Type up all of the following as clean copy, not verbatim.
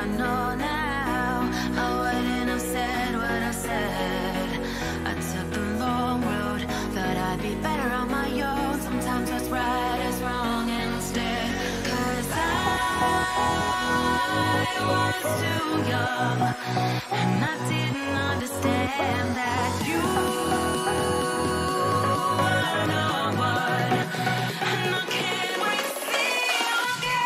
I know now, I wouldn't have said what I said. I took the long road, thought I'd be better on my own. Sometimes what's right is wrong instead. 'Cause I was too young, and I didn't understand that you were no one. And I can't wait to see you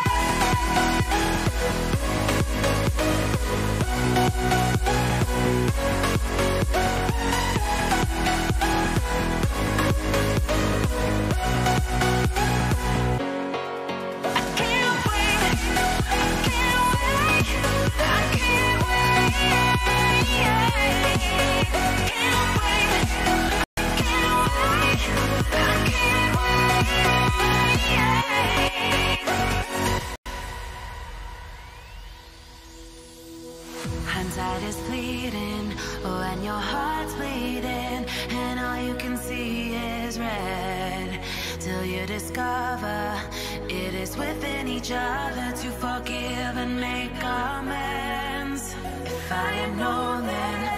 hindsight is bleeding when your heart's bleeding, and all you can see is red. Till you discover it is within each other to forgive and make amends. If I had known then,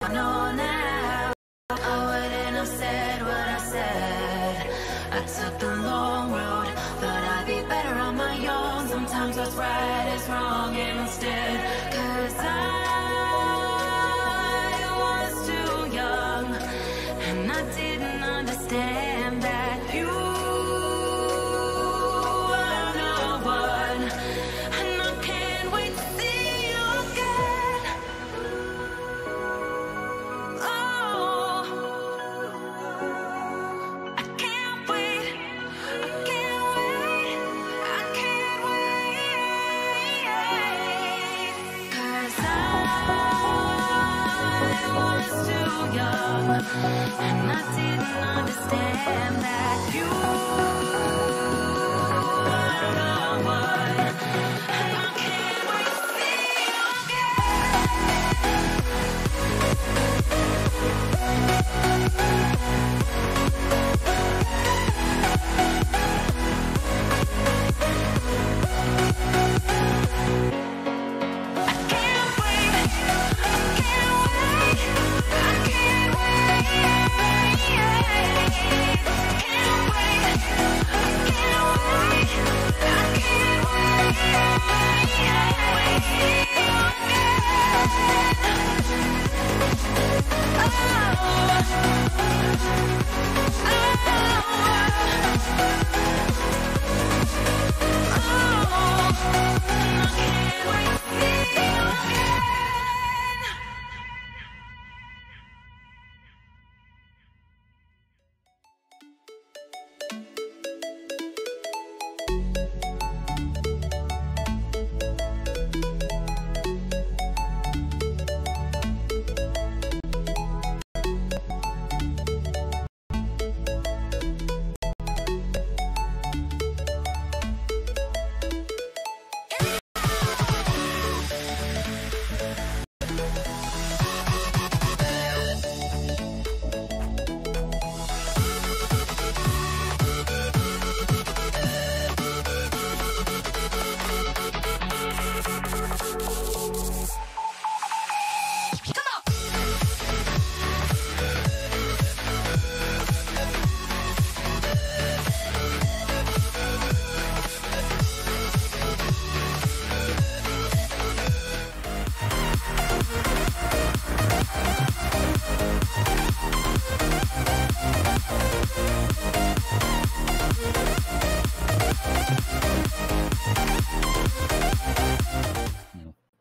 I know now, I wouldn't have said what I said. I took the long road, thought I'd be better on my own. Sometimes what's right is wrong instead. 'Cause I was too young, and I didn't understand that you were no one. And I can't wait to see you again. Oh, I can't wait, I can't wait, I can't wait. 'Cause I was too young, and I didn't understand that you were no one. And I can't wait to see you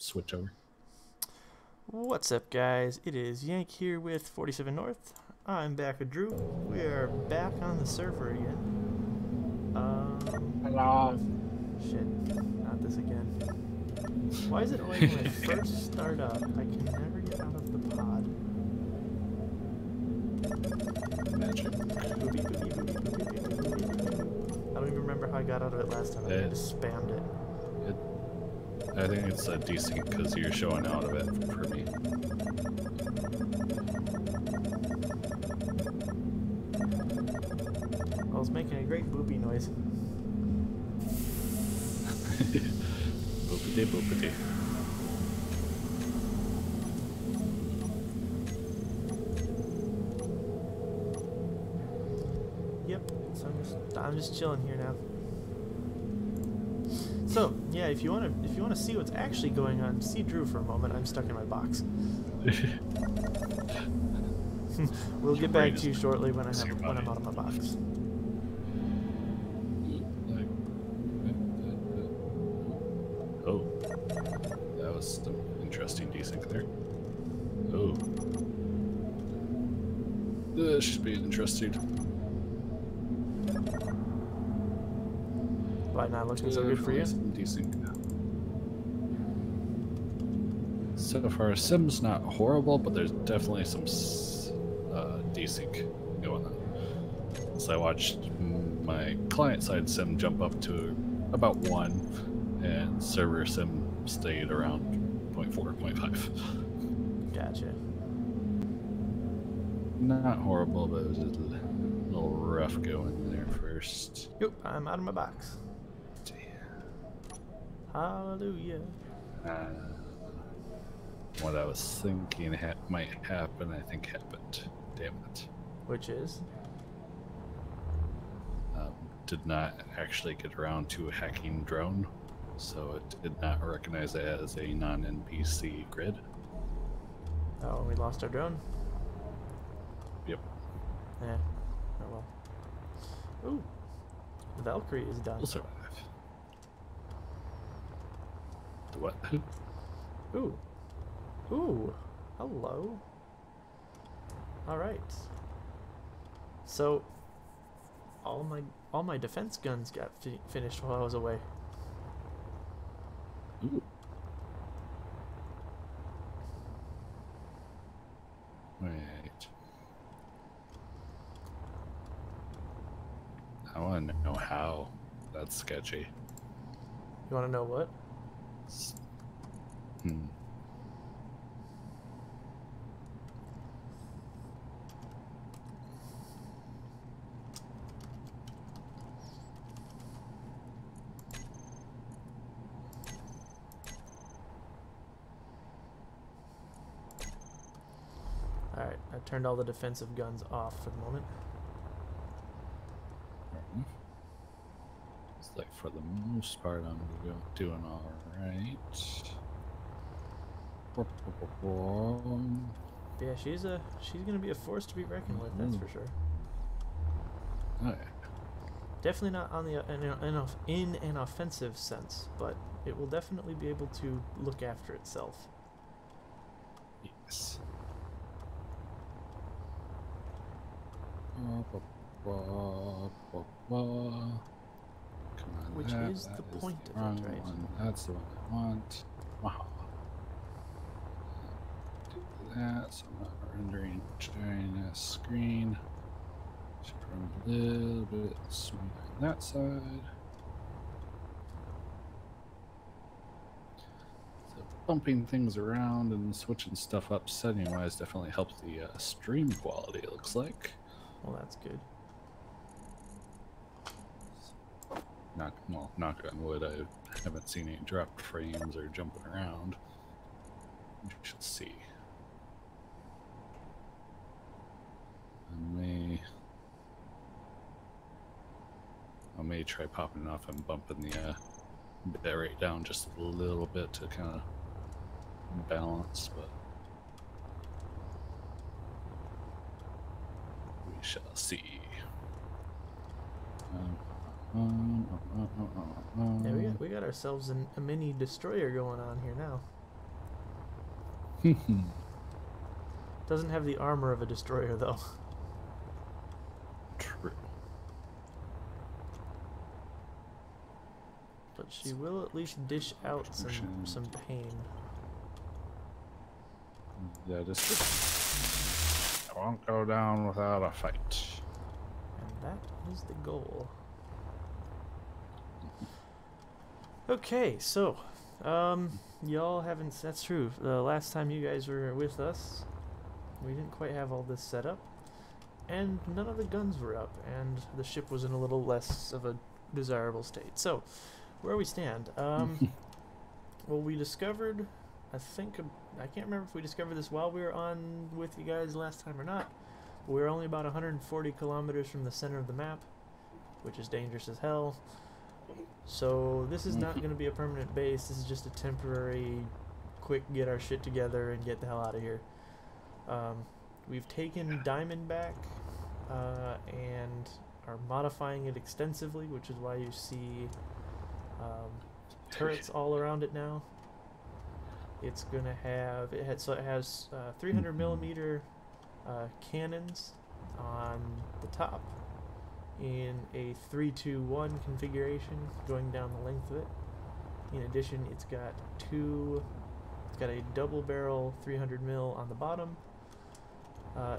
Switch over. What's up, guys? It is Yank here with 47 North. I'm back with Drew. We are back on the server again. Hello. Shit, not this again. Why is it always when I first start up, I can never get out of the pod? Magic. Boopy, boopy, boopy, boopy, boopy, boopy. I don't even remember how I got out of it last time. I just spammed it. I think it's a decent because you're showing out of it for me. I was making a great boopy noise. Boopity boopity. I'm just chilling here now. So yeah, if you wanna see what's actually going on, see Drew for a moment. I'm stuck in my box. We'll get back to you shortly when I'm out of my box. Oh, that was some interesting desync there. Oh, this should be interesting. Why not looking so good for you? Desync. So far, sim's not horrible, but there's definitely some desync going on. So I watched my client-side sim jump up to about 1, and server sim stayed around 0.4, 0.5. Gotcha. Not horrible, but it was a little rough going there first. Yep, I'm out of my box. Hallelujah. What I was thinking might happen, I think happened. Damn it. Which is? Did not actually get around to a hacking drone, so it did not recognize it as a non-NPC grid. Oh, we lost our drone? Yep. Yeah. Oh well. Ooh. The Valkyrie is done. We'll survive. The what? Ooh. Ooh. Hello. Alright. So all my defense guns got finished while I was away. Ooh. Wait. I want to know how. That's sketchy. You want to know what? Hmm. Alright, I turned all the defensive guns off for the moment. It's like for the most part I'm doing all right. Yeah, she's gonna be a force to be reckoned with, that's for sure. Oh, yeah. Definitely not on the in an offensive sense, but it will definitely be able to look after itself. Yes. Come on, Which is the point of it, right? One. That's the one I want. Wow. Do that, so I'm not rendering giant screen. Should run a little bit smoother on that side. So bumping things around and switching stuff up setting-wise definitely helps the stream quality, it looks like. Well, that's good. Knock on wood, I haven't seen any dropped frames or jumping around. We should see. I may try popping off and bumping the bit rate down just a little bit to kind of balance, but we shall see. Yeah, we got ourselves a mini destroyer going on here now. Doesn't have the armor of a destroyer though. True. But she will at least dish out some pain. That is true. I won't go down without a fight. And that is the goal. Okay, so, y'all haven't, that's true, the last time you guys were with us, we didn't quite have all this set up, and none of the guns were up, and the ship was in a little less of a desirable state. So, where we stand, well, we discovered, I can't remember if we discovered this while we were on with you guys last time or not, but we were only about 140 kilometers from the center of the map, which is dangerous as hell. So this is not going to be a permanent base. This is just a temporary, quick get our shit together and get the hell out of here. We've taken Diamond back and are modifying it extensively, which is why you see turrets all around it now. It's gonna have it has 300 millimeter cannons on the top in a 3-2-1 configuration going down the length of it. In addition, it's got a double barrel 300 mil on the bottom.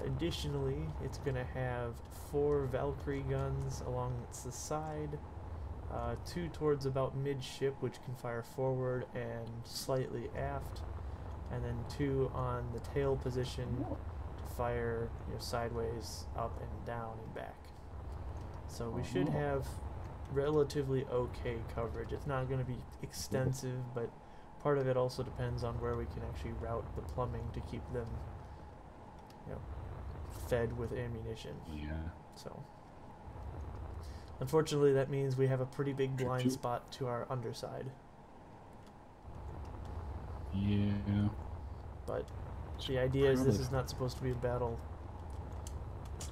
Additionally, it's gonna have 4 Valkyrie guns along the side, 2 towards about midship, which can fire forward and slightly aft, and then 2 on the tail position to fire, sideways, up and down and back. So we should have relatively okay coverage. It's not going to be extensive, but part of it also depends on where we can actually route the plumbing to keep them, fed with ammunition. Yeah. So, unfortunately, that means we have a pretty big blind spot to our underside. Yeah. But the idea is this is not supposed to be a battle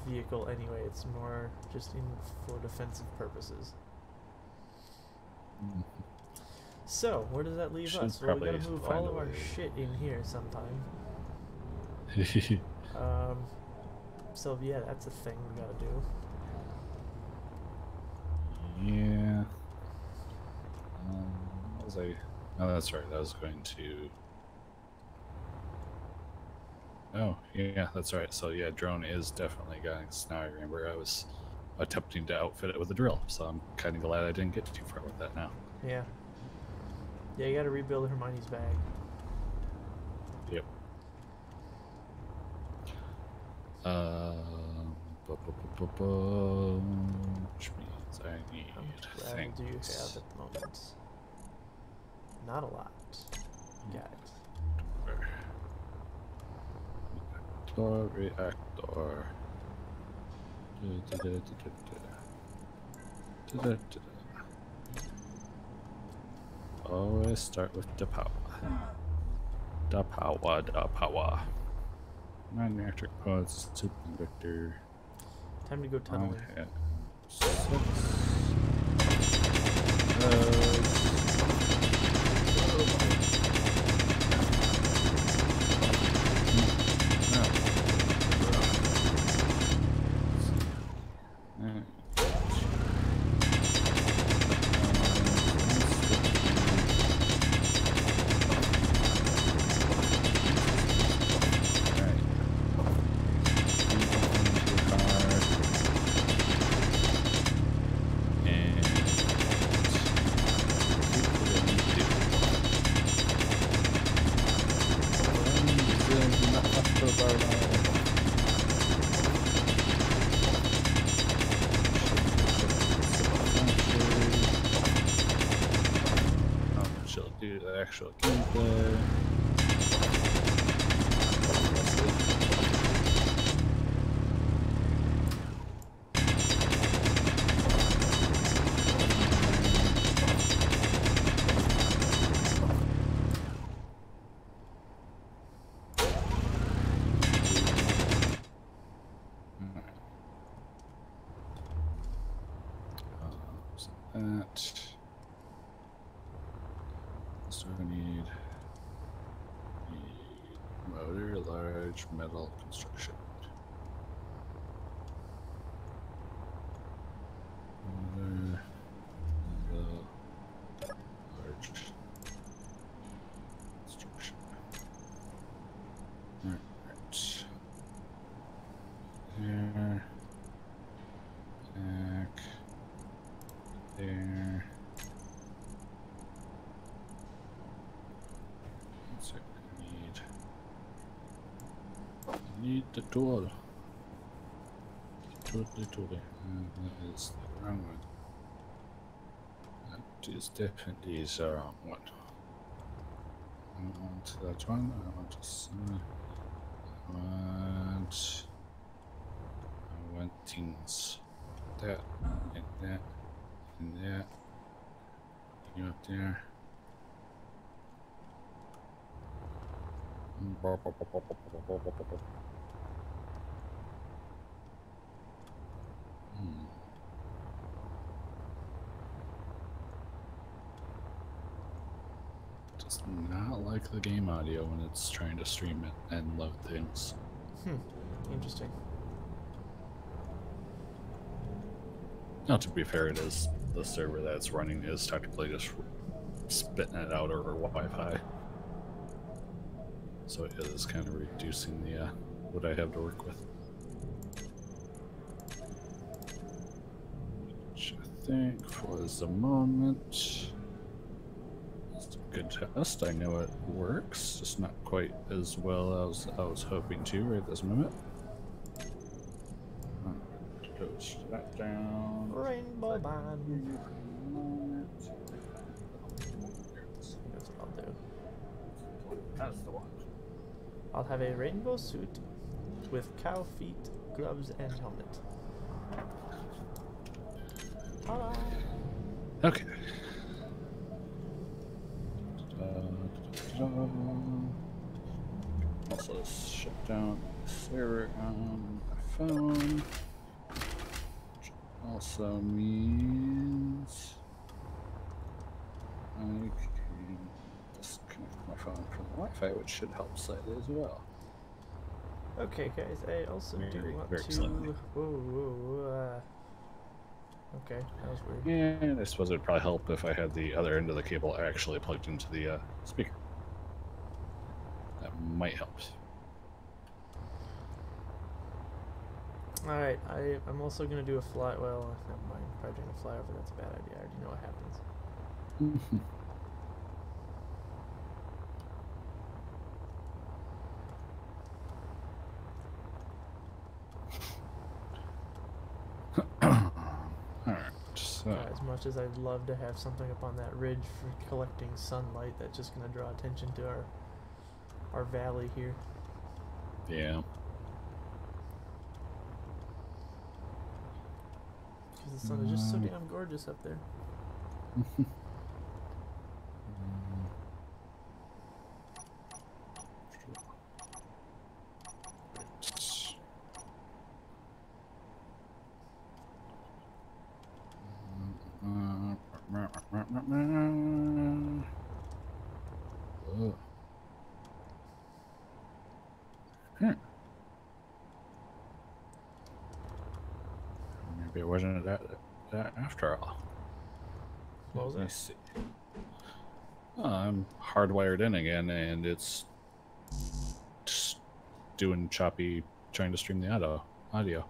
vehicle anyway. It's more just for defensive purposes. So, where does that leave us? Well, we gotta move all of our shit in here sometime. So yeah, that's a thing we gotta do. Yeah. What was I? Oh, that's right. I was going to. Oh, yeah, that's right. So yeah, drone is definitely going. Now I remember I was attempting to outfit it with a drill, so I'm kind of glad I didn't get too far with that now. Yeah. Yeah, you gotta rebuild Hermione's bag. Yep. Which means I need How much gravel do you have at the moment? Not a lot. Got it. Reactor. Always start with the power. The power. Non-reactor pods, superconductor. Time to go tunneling. Okay. 的多了，多了，that is the wrong one. That is definitely the wrong one. I don't want that one. I want this. I want things. that, and that, and that. You up there? Hmm. Does not like the game audio when it's trying to stream it and load things. Interesting. Now, to be fair, it is the server that's running is technically just spitting it out over Wi-Fi, so it is kind of reducing the what I have to work with. Which I think was a moment. It's a good test. I know it works, just not quite as well as I was hoping to right this moment. Goes that down. Rainbow band. That's what I'll do. That's the one. I'll have a rainbow suit with cow feet, gloves, and helmet. Ta-da! Okay. Also shut down the server on my phone. Which also means I can disconnect my phone from the Wi-Fi, which should help slightly as well. Okay, guys, I also do want very to... slightly. Okay, that was weird. And I suppose it'd probably help if I had the other end of the cable actually plugged into the speaker. That might help. Alright, I'm also going to do a fly... Well, never mind. Probably doing a flyover, that's a bad idea. I already know what happens. Alright, so... As much as I'd love to have something up on that ridge for collecting sunlight, that's just going to draw attention to our valley here. Yeah. Because the sun is just so damn gorgeous up there. Maybe it wasn't that after all. What was Let me that? see. I'm hardwired in again, and it's just doing choppy, trying to stream the audio.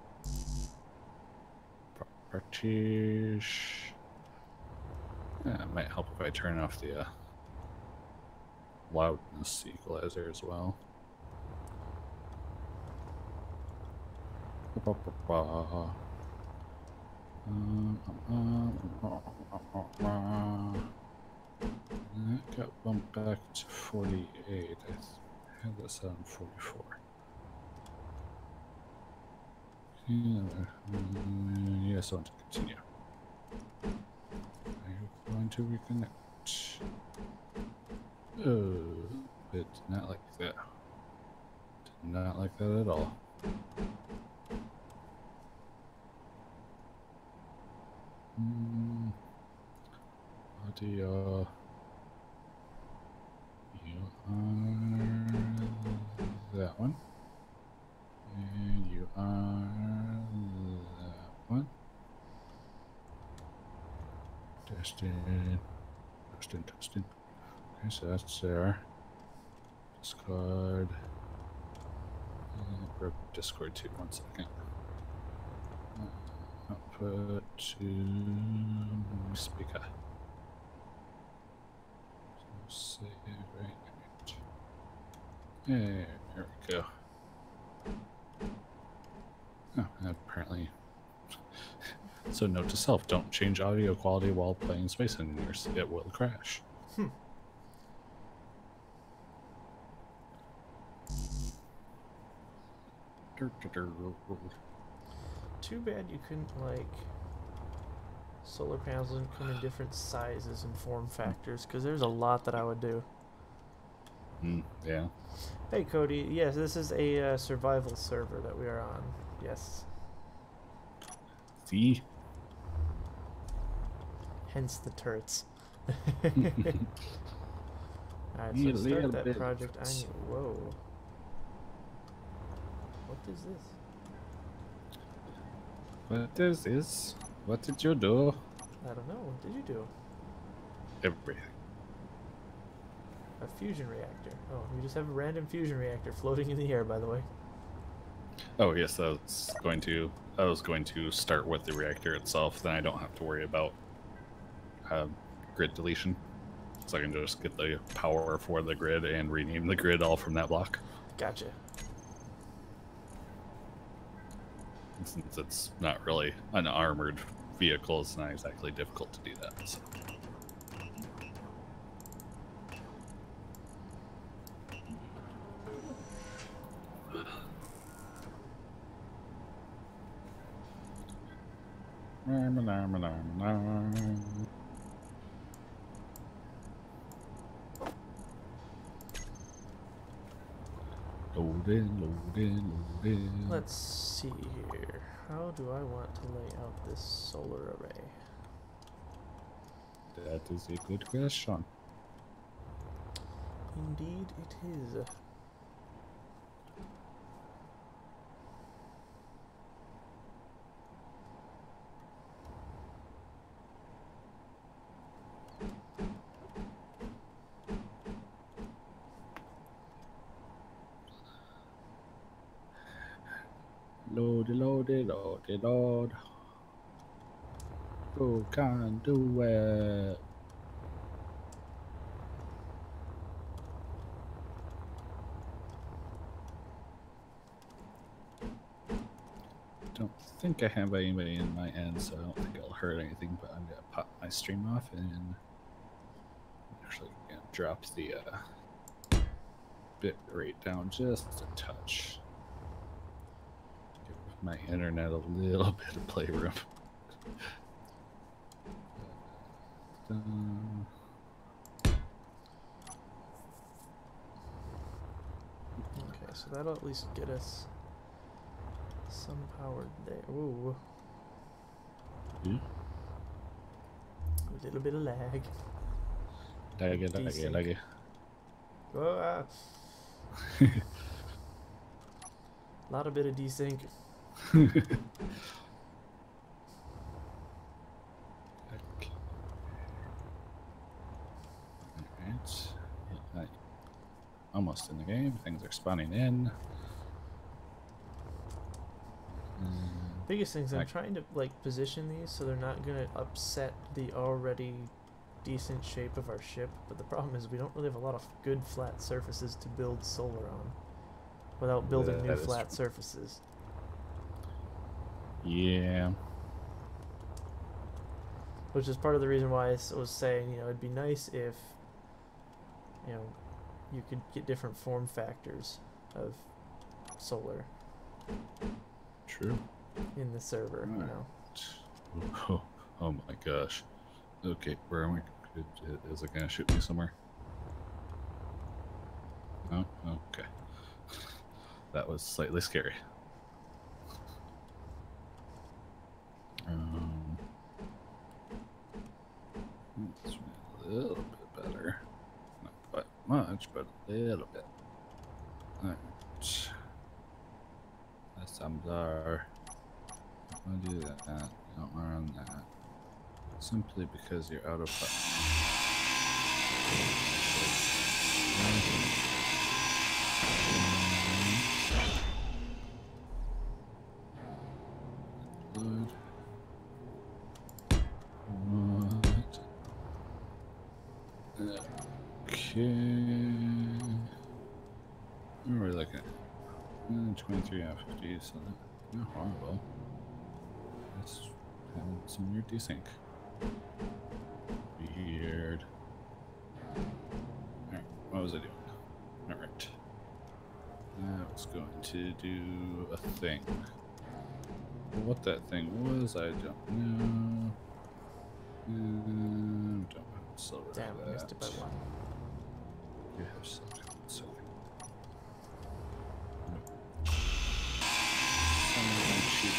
Properties. Yeah, it might help if I turn off the loudness equalizer as well. That got bumped back to 48. I had this on 44. Yes, I want to continue. Are you going to reconnect? Oh, it did not like that. Did not like that at all. Audio. You are that one. And you are that one. Testing. Testing. Okay, so that's there. Discord. Broke Discord too. 1 second. Output to speaker. So save right. There we go. Oh, apparently. So note to self, don't change audio quality while playing Space Engineers. It will crash. Too bad you couldn't, like, solar panels and come in different sizes and form factors, because there's a lot that I would do. Yeah. Hey Cody, yes, this is a survival server that we are on. Yes. See? Hence the turrets. Alright, Need so a to little start that bit of project, I turrets. need. Whoa. What is this? What is this? What did you do? I don't know. What did you do? Everything. A fusion reactor. Oh, you just have a random fusion reactor floating in the air, by the way. Oh yes, I was going to start with the reactor itself. Then I don't have to worry about grid deletion, so I can just get the power for the grid and rename the grid all from that block. Gotcha. And since it's not really an armored vehicle, it's not exactly difficult to do that. So. Loaded. Let's see here. How do I want to lay out this solar array? That is a good question. Indeed it is. Load. Who can do it? Don't think I have anybody in my end, so I don't think I'll hurt anything, but I'm gonna pop my stream off and actually gonna drop the bit rate down just a touch. Give my internet a little bit of playroom. Okay, so that'll at least get us some power there. Ooh. Yeah. A little bit of lag. Laggy. Oh, ah. Lot of bit of desync. Okay. Alright. Almost in the game. Things are spawning in. Biggest things, I'm trying to like position these so they're not gonna upset the already decent shape of our ship, but the problem is we don't really have a lot of good flat surfaces to build solar on without building new flat surfaces. Yeah. Which is part of the reason why I was saying, you know, it'd be nice if, you know, you could get different form factors of solar True. in the server, you know. Oh my gosh. Okay, where am I? Is it gonna shoot me somewhere? Oh, okay. That was slightly scary. It's a little bit better. Not quite much, but a little bit. Alright. That sums are. I'll do that. You don't run that. Simply because you're out of Load. What? Okay. What are we looking at? 23 out of 50, so not horrible. Let's have some weird desync. Weird. Alright, what was I doing? Alright. Now it's going to do a thing. What that thing was, I don't know. Don't have silver. Damn, for I missed it by that. one. You have silver. So. Sheep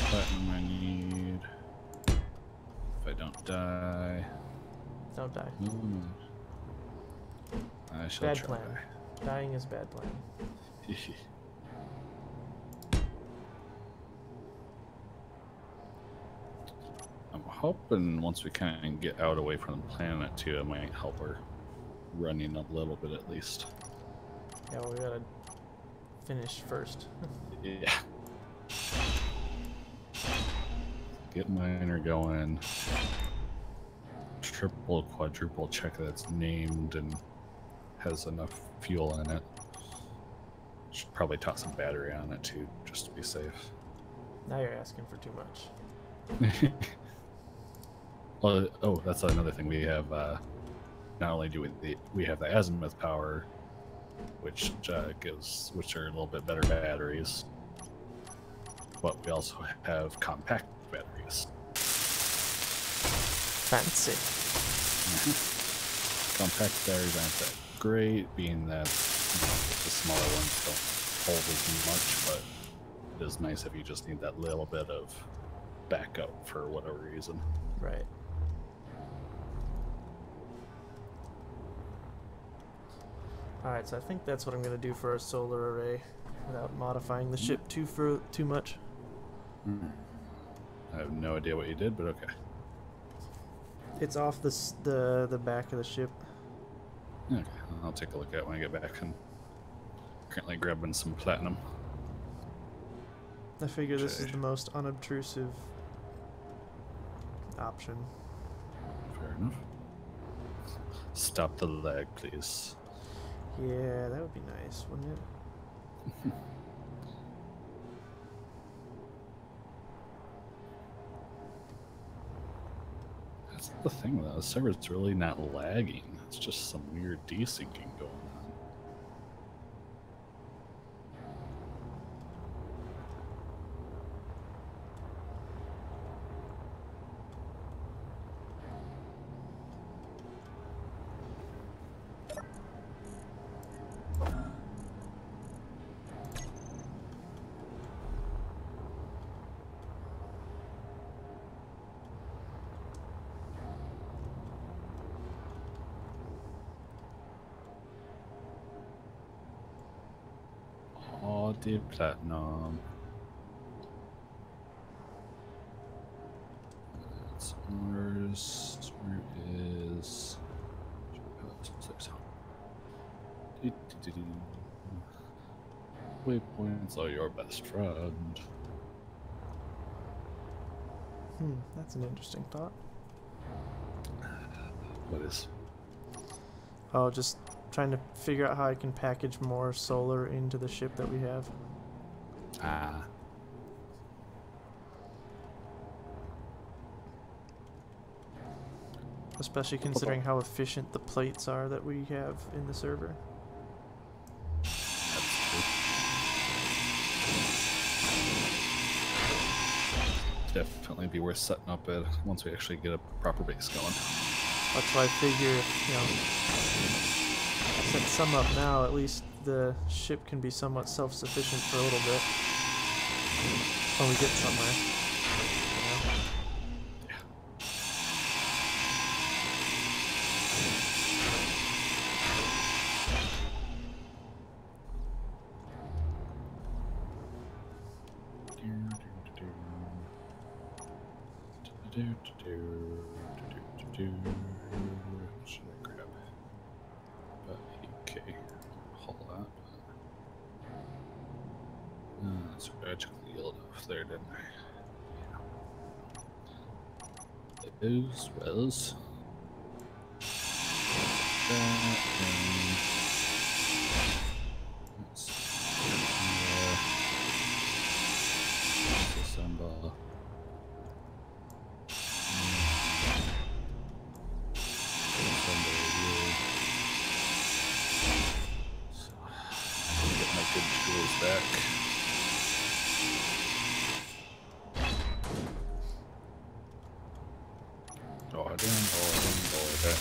platinum I need. If I don't die. Don't die. I shall Bad try. plan. Dying is bad plan. I'm hoping once we kind of get out away from the planet too, it might help her running a little bit at least. Yeah, well, we gotta finish first. Yeah. Get miner going. Triple, quadruple check that's named and has enough fuel in it. Should probably toss some battery on it too, just to be safe. Now you're asking for too much. Well, oh, that's another thing. We have not only do we have the azimuth power, which which are a little bit better batteries, but we also have compact batteries. Fancy. Compact batteries aren't that great, being that the smaller ones don't hold as much, but it is nice if you just need that little bit of backup for whatever reason. Right. Alright, so I think that's what I'm going to do for our solar array without modifying the ship too much. I have no idea what you did, but okay. It's off the back of the ship. Okay, I'll take a look at it when I get back. I'm currently grabbing some platinum. I figure this is the most unobtrusive option. Fair enough. Stop the lag, please. Yeah, that would be nice, wouldn't it? That's the thing, though. The server's really not lagging. It's just some weird desyncing going on. Oh, the platinum. That's ours. Where is... Waypoints are your best friend. That's an interesting thought. What is? Oh, just trying to figure out how I can package more solar into the ship that we have. Ah. Especially considering how efficient the plates are that we have in the server. That's true. Definitely be worth setting up it once we actually get a proper base going. That's why I figure, set some up now, at least the ship can be somewhat self-sufficient for a little bit when we get somewhere. Yeah. What should I grab? Okay, hold up. That's magically yield off there, didn't I? Those wells. Disassemble. Get my good tools back. Let's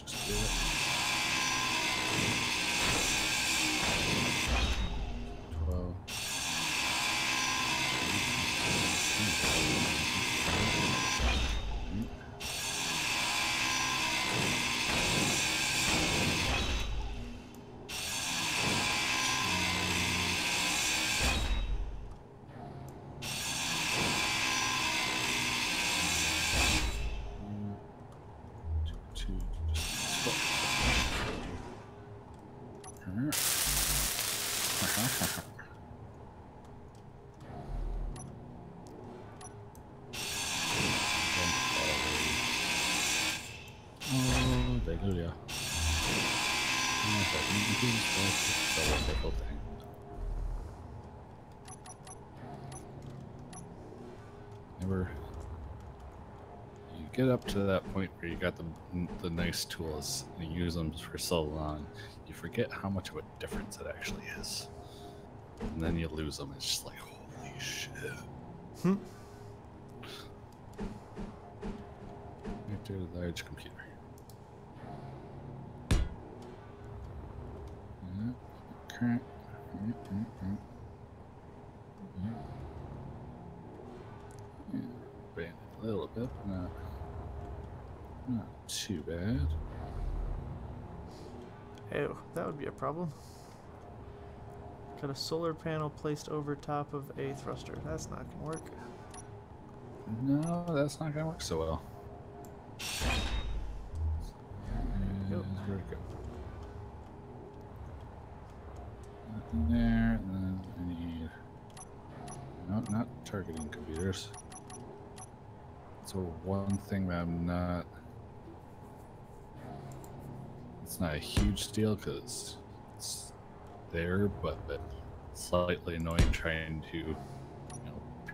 just do it. 12. Oh, hallelujah. Never. You get up to that point where you got the nice tools and you use them for so long, you forget how much of a difference it actually is. And then you lose them. It's just like, holy shit. Right there, the large computer. Current. Bend a little bit, not too bad. Oh, that would be a problem. Got a solar panel placed over top of a thruster. That's not gonna work. No, that's not gonna work so well. Yep. Where'd it go? Nothing there, and then I need. No, not targeting computers. So one thing that I'm not. It's not a huge deal because it's there, but slightly annoying trying to,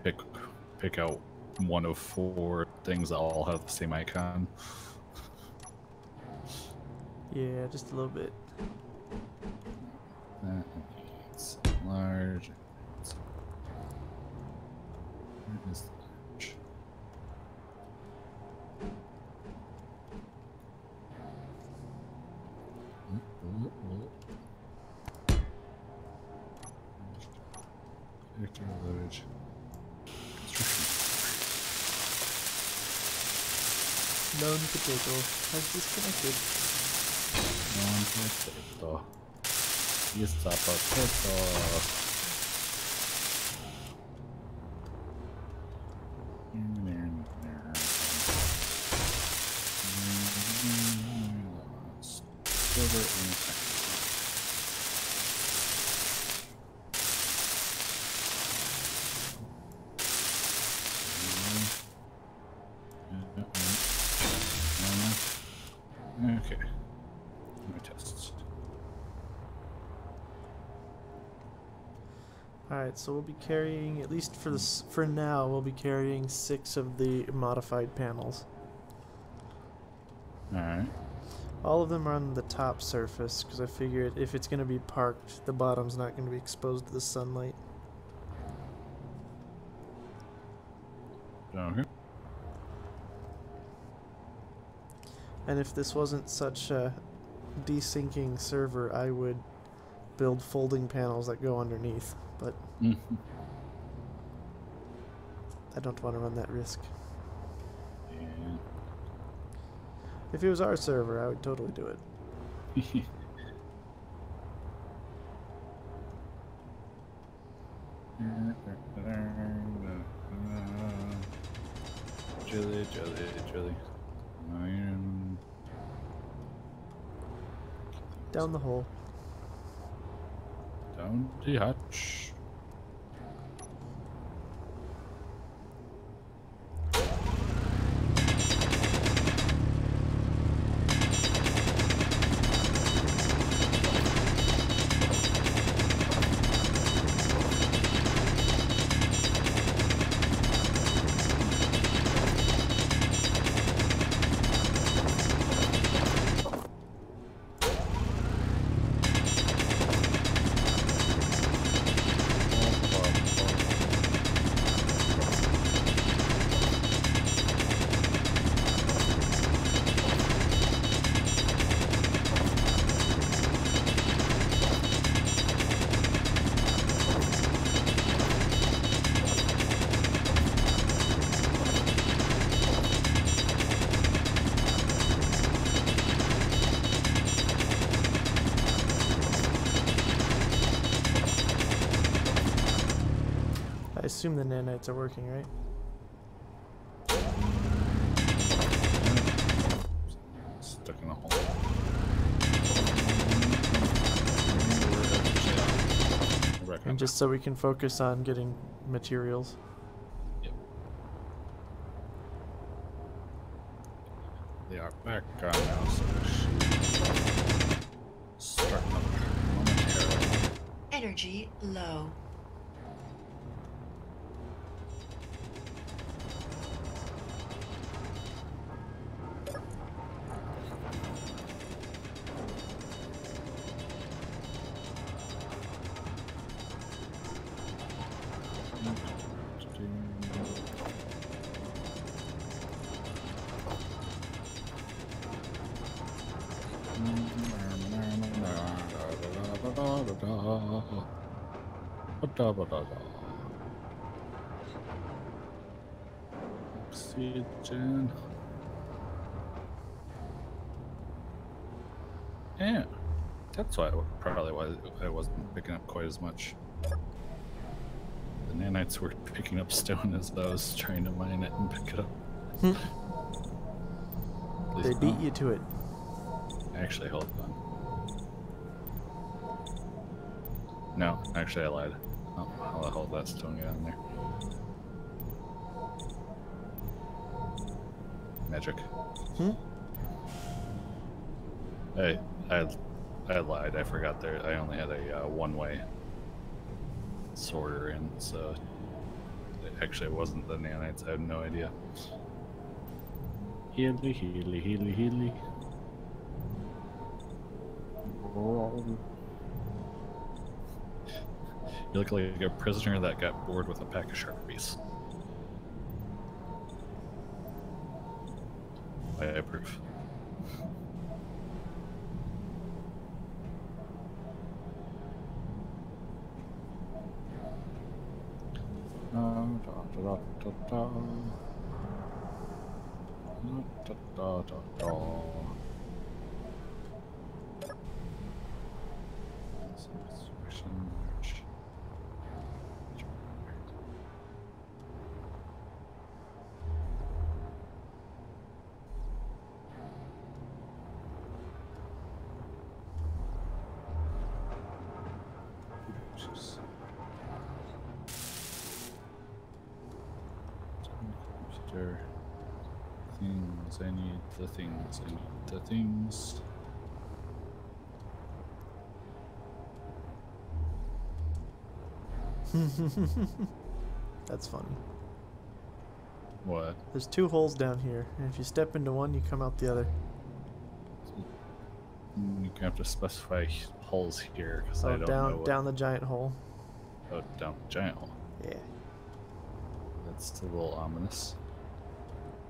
pick out one of 4 things that all have the same icon. Yeah, just a little bit. That needs large. Where is the large? Vector large. Known potato has disconnected. Non-potato. It's a potato. Silver and okay. My tests. Alright, so we'll be carrying, at least for now, we'll be carrying 6 of the modified panels. Alright. All of them are on the top surface, because I figured if it's going to be parked, the bottom's not going to be exposed to the sunlight. Okay. And if this wasn't such a desyncing server, I would build folding panels that go underneath, but I don't want to run that risk. Yeah. If it was our server, I would totally do it. jelly. Iron. Down the hole. Down the hatch. I assume the nanites are working, right? Stuck in a hole. And just so we can focus on getting materials. Yep. They are back on now, so we should start up momentarily. Energy low. Oxygen. Yeah, that's why probably why I wasn't picking up quite as much. The nanites were picking up stone as I was trying to mine it and pick it up. At They least beat now. you to it. Actually, hold on. No, actually, I lied. Oh, I'll hold that stone down there. Magic. Hey, I lied. I forgot there. I only had a one-way sorter in, so it wasn't the nanites. I had no idea. Healy. You look like a prisoner that got bored with a pack of Sharpies. I approve. Things, I need the things, I need the things. That's funny. What? There's 2 holes down here, and if you step into one, you come out the other. You have to specify holes here because I Oh, don't know. down the giant hole. Oh, down the giant hole. Yeah. That's a little ominous.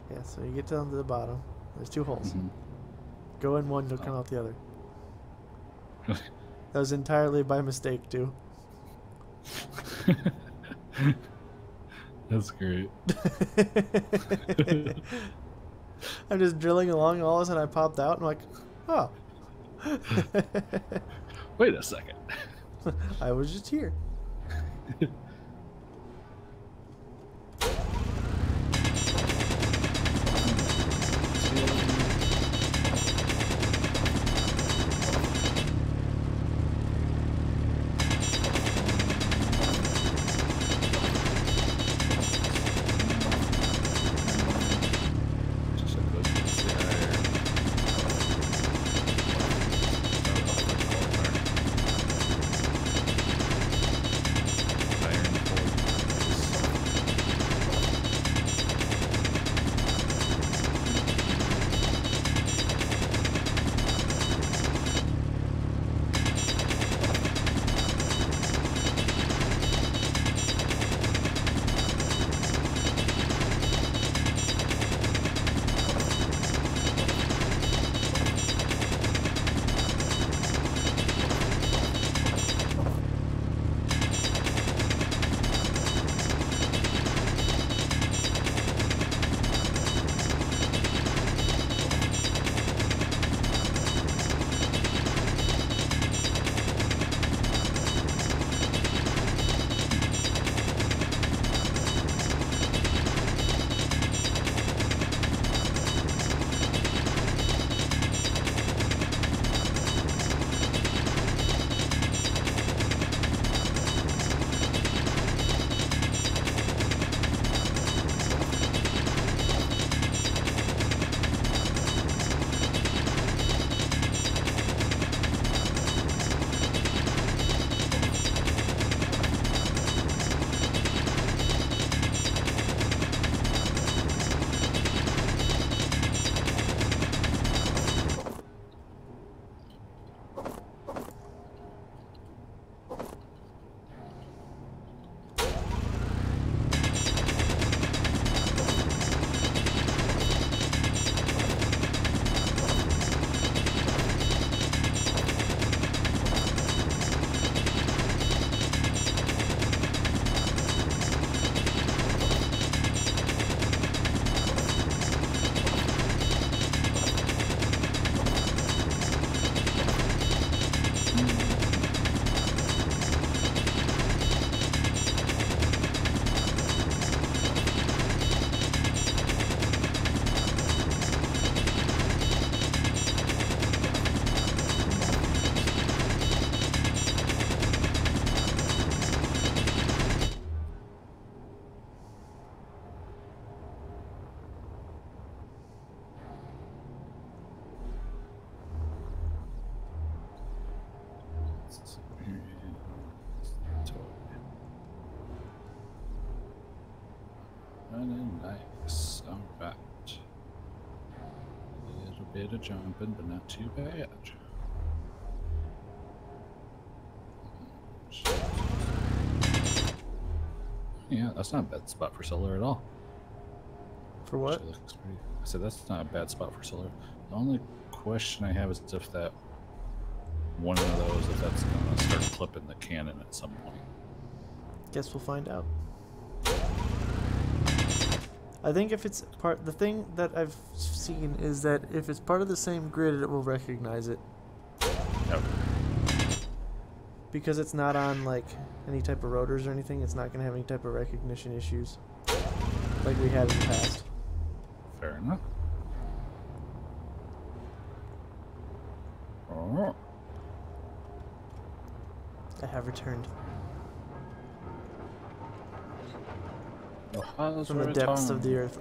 Yeah, so you get down to the bottom. There's 2 holes. Mhm. Go in one, you'll come out the other. That was entirely by mistake, too. That's great. I'm just drilling along, and all of a sudden I popped out, and I'm like, oh. Wait a second. I was just here. Nice. All right. A little bit of jumping, but not too bad. Yeah, that's not a bad spot for solar at all. For what? Actually looks pretty. I said that's not a bad spot for solar. The only question I have is if that one of those, if that's gonna start clipping the cannon at some point. Guess we'll find out. I think if it's part, the thing that I've seen is that if it's part of the same grid, it will recognize it. Yep. Because it's not on like any type of rotors or anything, it's not going to have any type of recognition issues like we had in the past. Fair enough. Oh. I have returned from the depths of the earth.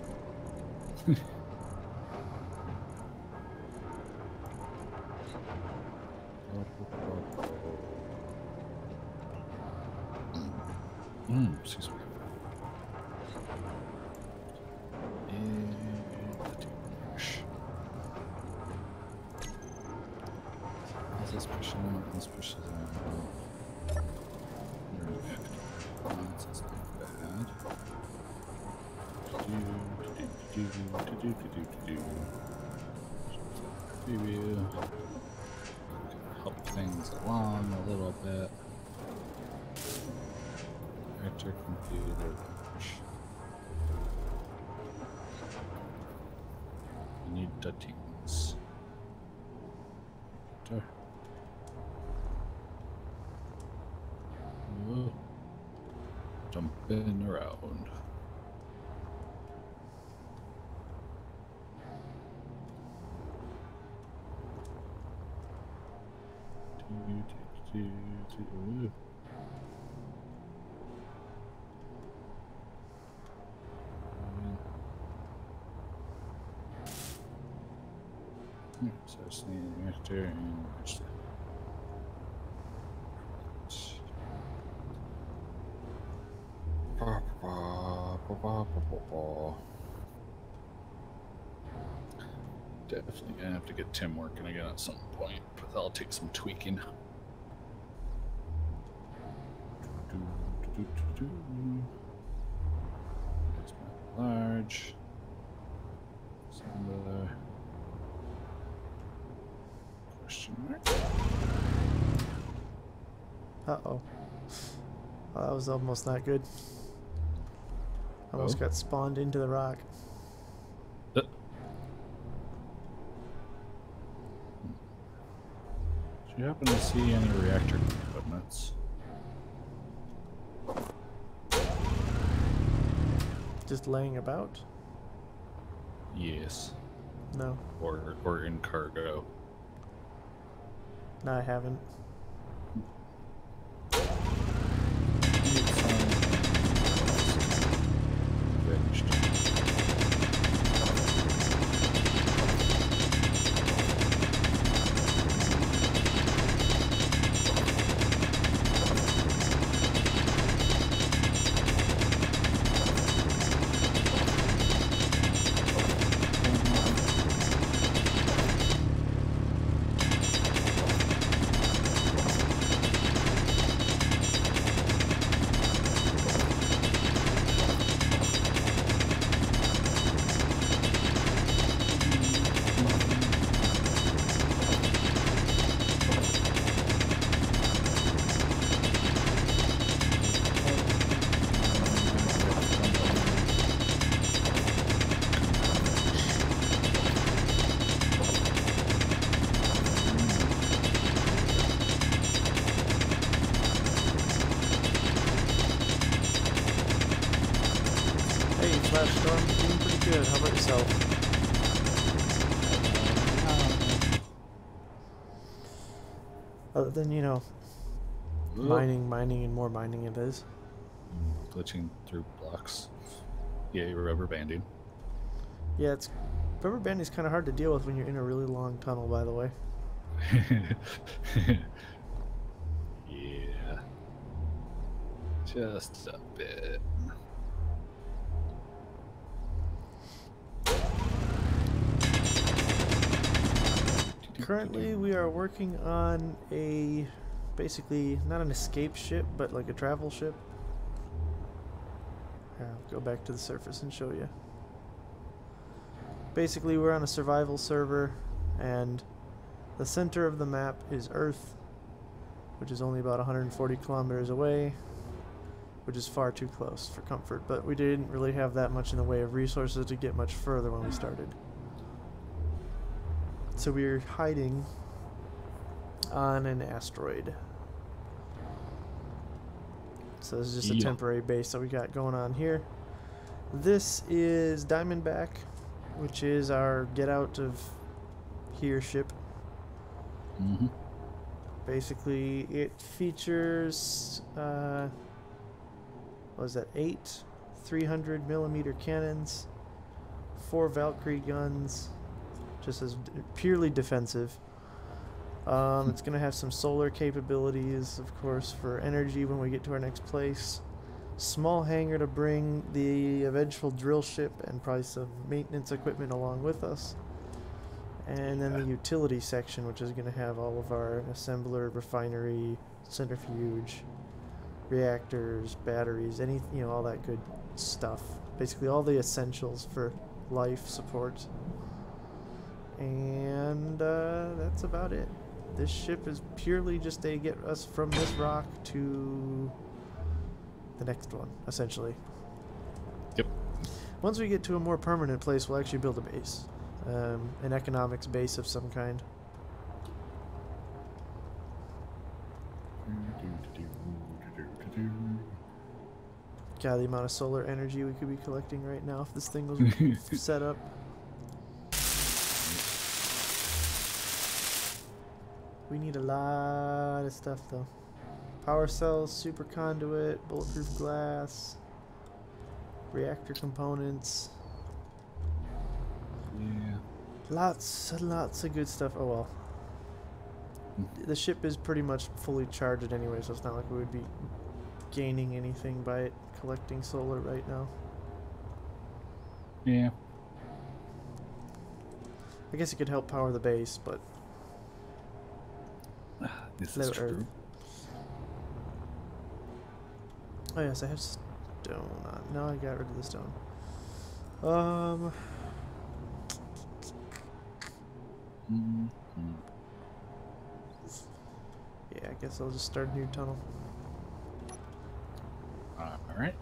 Excuse me. This pushes on, this pushes on. That's not bad. Preview. Help things along a little bit. Enter computer. I need duttings. Jumping around. So I just need an reactor and definitely gonna have to get Tim working again at some point, but that'll take some tweaking. There's my large. Some question mark. Uh-oh. That was almost not good. Almost got spawned into the rock. Do you happen to see any reactor components? Just laying about? Yes. No. Or in cargo. No, I haven't. Storm, doing pretty good. How about yourself? Other than, you know, mining, and more mining it is. Glitching through blocks. Yeah, you're rubber banding. Yeah, it's rubber banding is kind of hard to deal with when you're in a really long tunnel, by the way. Yeah. Just a bit. Currently, we are working on a, basically, not an escape ship, but like a travel ship. Here, I'll go back to the surface and show you. Basically, we're on a survival server, and the center of the map is Earth, which is only about 140 kilometers away, which is far too close for comfort, but we didn't really have that much in the way of resources to get much further when we started. So we're hiding on an asteroid. So this is just a temporary base that we got going on here. This is Diamondback, which is our get out of here ship. Mm-hmm. Basically, it features, what was that, 8 300mm cannons, 4 Valkyrie guns, just as purely defensive. It's going to have some solar capabilities, of course, for energy when we get to our next place. Small hangar to bring the eventual drill ship and probably some maintenance equipment along with us. And then the utility section, which is going to have all of our assembler, refinery, centrifuge, reactors, batteries, all that good stuff. Basically all the essentials for life support. And that's about it. This ship is purely just to get us from this rock to the next one, essentially. Yep. Once we get to a more permanent place, we'll actually build a base. An economics base of some kind. God, the amount of solar energy we could be collecting right now if this thing was set up. We need a lot of stuff though. Power cells, super conduit, bulletproof glass, reactor components. Yeah. Lots and lots of good stuff. Oh well. The ship is pretty much fully charged anyway, so it's not like we would be gaining anything by it collecting solar right now. Yeah. I guess it could help power the base, but This low is true. Earth. Oh yes, I have stone on. No, I got rid of the stone. Yeah, I guess I'll just start a new tunnel. All right.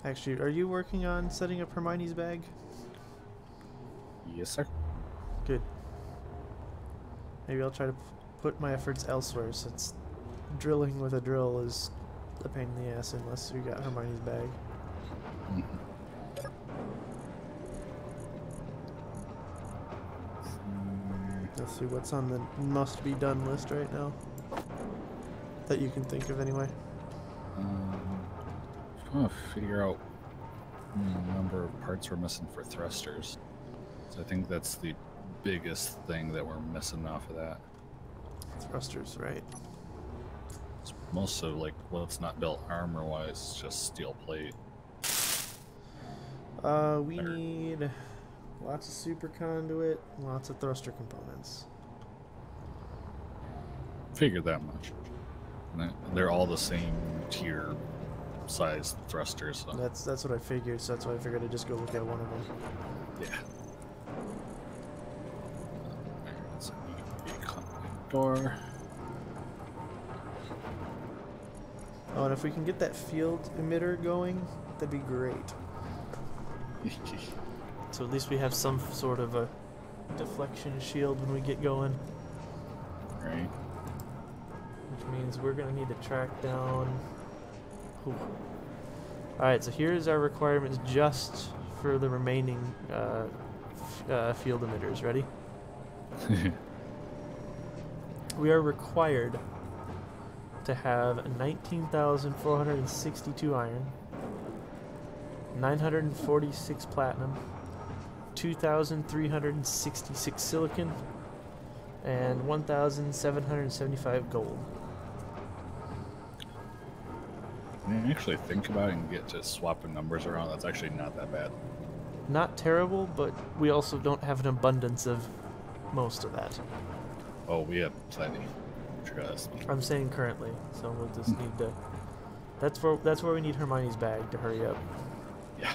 Actually, are you working on setting up Hermione's bag? Yes, sir. Good. Maybe I'll try to put my efforts elsewhere, since drilling with a drill is a pain in the ass unless we got Hermione's bag. Let's see what's on the must be done list right now. That you can think of anyway. Trying to figure out the number of parts we're missing for thrusters. So I think that's the biggest thing that we're missing off of that. Thrusters, right. It's most of like what's not built armor-wise is just steel plate. We need lots of super conduit, lots of thruster components. Figured that much. And they're all the same tier size thrusters. So. That's what I figured, so that's why I figured I'd just go look at one of them. Yeah. So you can be a door. Oh, and if we can get that field emitter going, that'd be great. So at least we have some sort of a deflection shield when we get going. Right. Which means we're going to need to track down... Alright, so here's our requirements just for the remaining field emitters. Ready? we are required to have 19,462 iron, 946 platinum, 2,366 silicon, and 1,775 gold. When you actually think about it and get to swapping numbers around, that's actually not that bad. Not terrible, but we also don't have an abundance of most of that. Oh, we have plenty. Trust me. I'm saying currently, so we'll just need to. That's where we need Hermione's bag to hurry up. Yeah.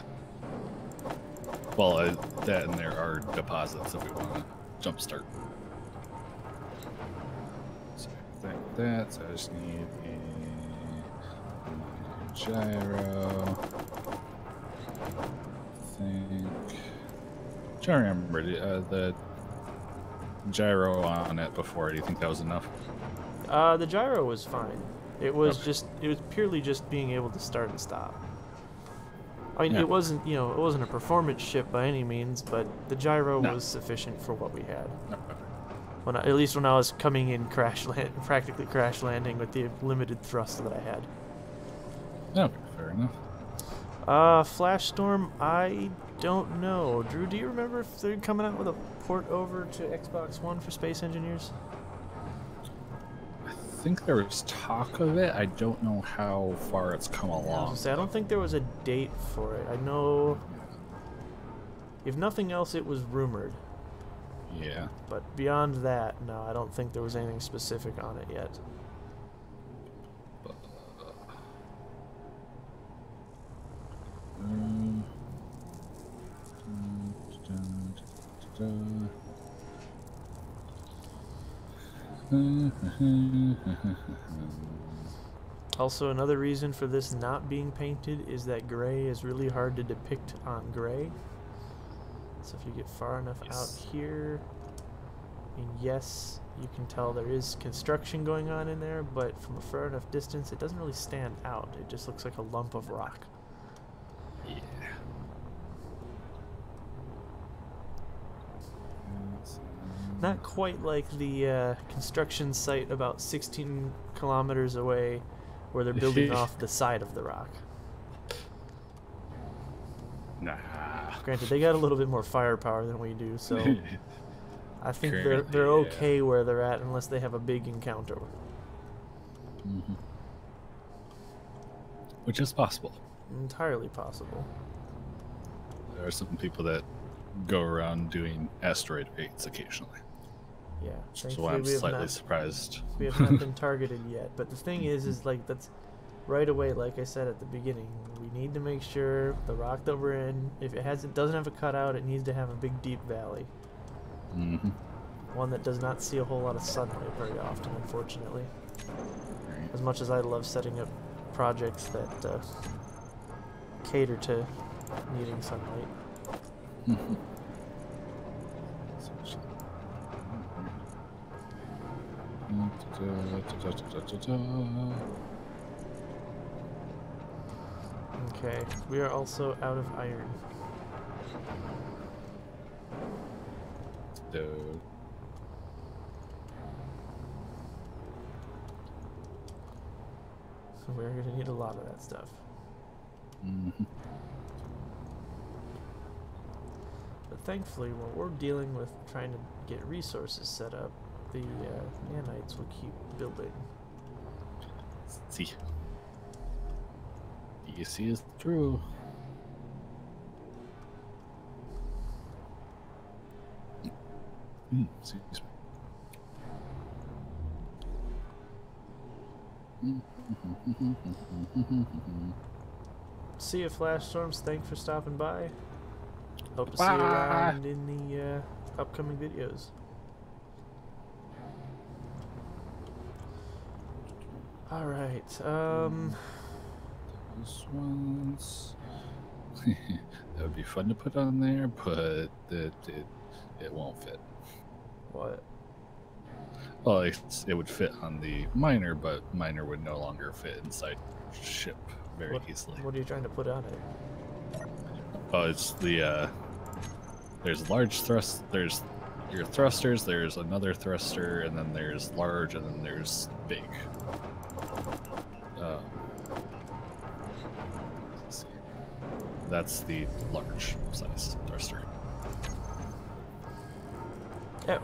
Well, that and there are deposits if we want to jumpstart. So like that. So I just need a gyro. I think. I'm trying to remember the gyro on it before. Do you think that was enough? The gyro was fine. It was Okay. it was purely just being able to start and stop. I mean, Yeah. it wasn't a performance ship by any means, but the gyro No. was sufficient for what we had. Okay. At least when I was coming in practically crash landing with the limited thrust that I had. Okay, fair enough. Flash Storm, I don't know. Drew, do you remember if they're coming out with a port over to Xbox One for Space Engineers? I think there was talk of it. I don't know how far it's come I was along. gonna say, I don't think there was a date for it. I know, if nothing else, it was rumored. Yeah. But beyond that, no, I don't think there was anything specific on it yet. Also, another reason for this not being painted is that gray is really hard to depict on gray. So if you get far enough Yes. out here, I mean, yes, you can tell there is construction going on in there, but from a far enough distance, it doesn't really stand out. It just looks like a lump of rock. Yeah. Not quite like the construction site about 16 kilometers away where they're building off the side of the rock. Nah. Granted, they got a little bit more firepower than we do, so I think they're Currently, yeah. okay where they're at unless they have a big encounter. Mhm. Which is possible. Entirely possible. There are some people that go around doing asteroid raids occasionally. Yeah. So Thankfully, I'm we have slightly not, surprised. we have not been targeted yet. But the thing is like that's right away. Like I said at the beginning, we need to make sure the rock that we're in, if it doesn't have a cutout, it needs to have a big deep valley. Mm-hmm. One that does not see a whole lot of sunlight very often, unfortunately. As much as I love setting up projects that cater to needing sunlight. Okay, we are also out of iron. So we're going to need a lot of that stuff. Mm-hmm. But thankfully, while we're dealing with trying to get resources set up, the nanites will keep building. See. You see is true. Excuse me. See you, Flash Storms. Thanks for stopping by. Hope to see you Bye. around in the upcoming videos. Alright, Those ones. That would be fun to put on there, but it won't fit. what? Well, it would fit on the miner, but miner would no longer fit inside ship very easily. What are you trying to put on it? Oh, it's the there's large thrust. There's your thrusters, there's another thruster, and then there's large, and then there's big. Let's see. That's the large size thruster. Oh.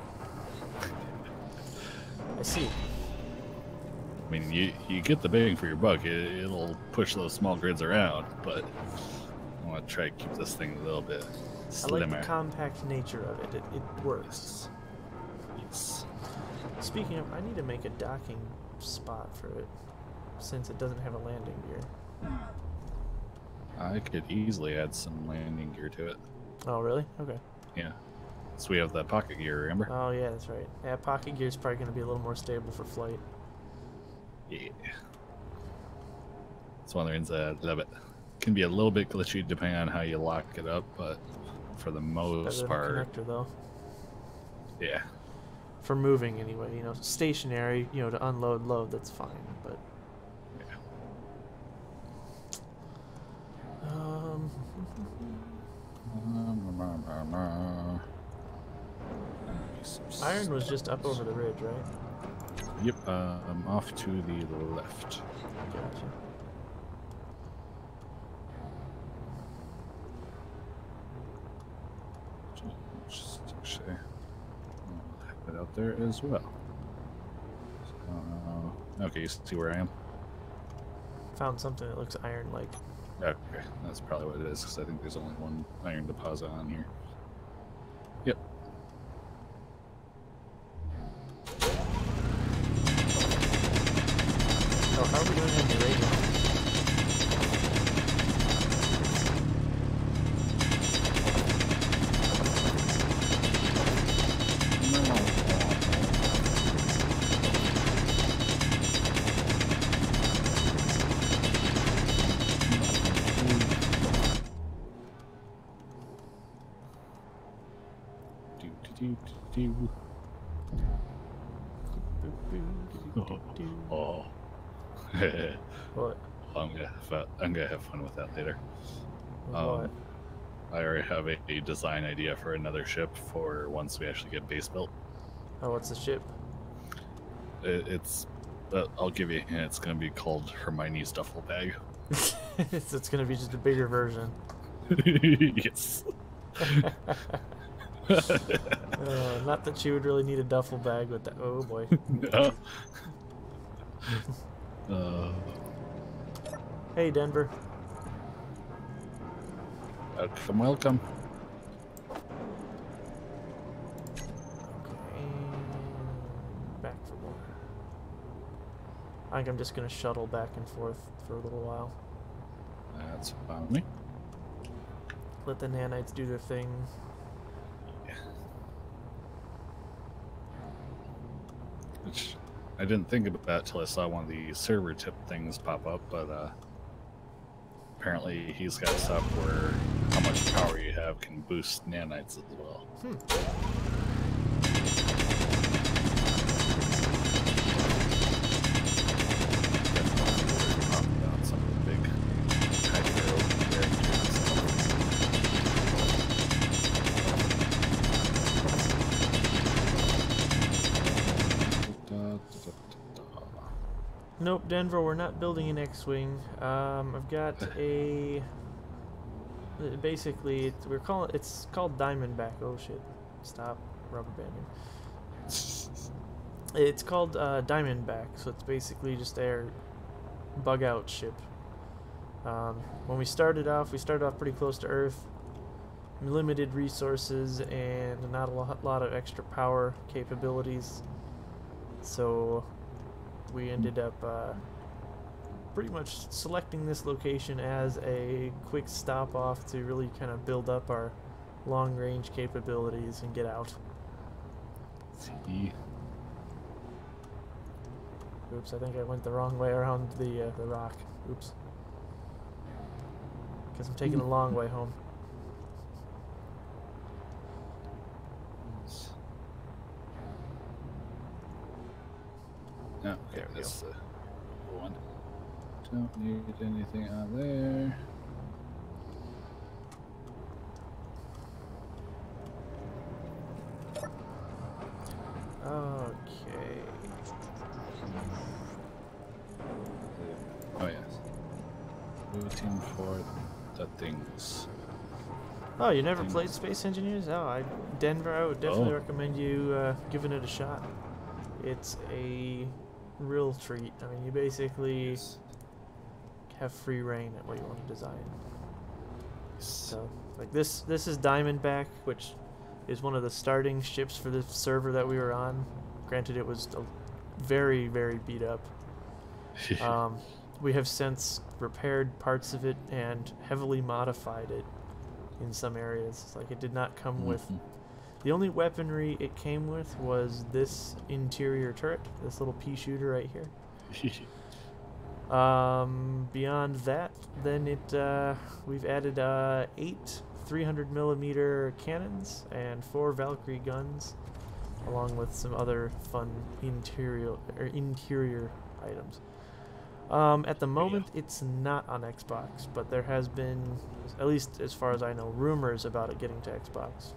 I see. I mean, you get the bang for your buck. It'll push those small grids around, but I want to try to keep this thing a little bit slimmer. I like the compact nature of it. It works. Yes. Speaking of, I need to make a docking spot for it, since it doesn't have a landing gear. I could easily add some landing gear to it. Oh, really? Okay. Yeah. So we have that pocket gear, remember? Oh, yeah, that's right. Yeah, pocket gear is probably going to be a little more stable for flight. Yeah. It's one of the reasons I love it. Can be a little bit glitchy depending on how you lock it up, but for the most Better part, than a connector, though. yeah. For moving, anyway. You know, stationary, you know, to unload, load, that's fine, but... Yeah. Iron was just up over the ridge, right? Yep, I'm off to the left. Gotcha. Just actually have it out there as well. So, okay, you see where I am? Found something that looks iron-like. Okay, that's probably what it is, because I think there's only one iron deposit on here. Yep. Oh, how are we doing on the radio? Oh. What? I'm gonna have fun with that later. What? I already have a design idea for another ship for once we actually get base built. Oh, what's the ship? It's I'll give you a hint. It's gonna be called Hermione's duffel bag. It's gonna be just a bigger version. Yes. Not that she would really need a duffel bag with that. Oh boy. No. Hey, Denver. Welcome, welcome. Okay, back for more. I think I'm just gonna shuttle back and forth for a little while. That's fine with me. Let the nanites do their thing. Which I didn't think about that till I saw one of the server tip things pop up, but apparently he's got stuff where how much power you have can boost nanites as well. About some of the big hydro reactors. Nope, Denver, we're not building an X-wing. I've got a... Basically, it's called Diamondback. Oh shit. Stop rubber banding. It's called Diamondback, so it's basically just their bug-out ship. When we started off pretty close to Earth. Limited resources and not a lot of extra power capabilities. So we ended up pretty much selecting this location as a quick stop off to really kind of build up our long range capabilities and get out. See. Oops, I think I went the wrong way around the rock. Oops. Because I'm taking a long way home. No, okay, that's the one. Don't need anything out there. waiting for the things. Oh, you never played Space Engineers? Oh, Denver, I would definitely Oh. recommend you giving it a shot. It's a real treat. I mean, you basically have free reign at what you want to design. So, like this is Diamondback, which is one of the starting ships for the server that we were on. Granted, it was very, very beat up. We have since repaired parts of it and heavily modified it in some areas. Like, it did not come with... The only weaponry it came with was this interior turret, this little pea shooter right here. Beyond that, then we've added 8 300mm cannons and 4 Valkyrie guns, along with some other fun interior items. At the moment, it's not on Xbox, but there has been, at least as far as I know, rumors about it getting to Xbox.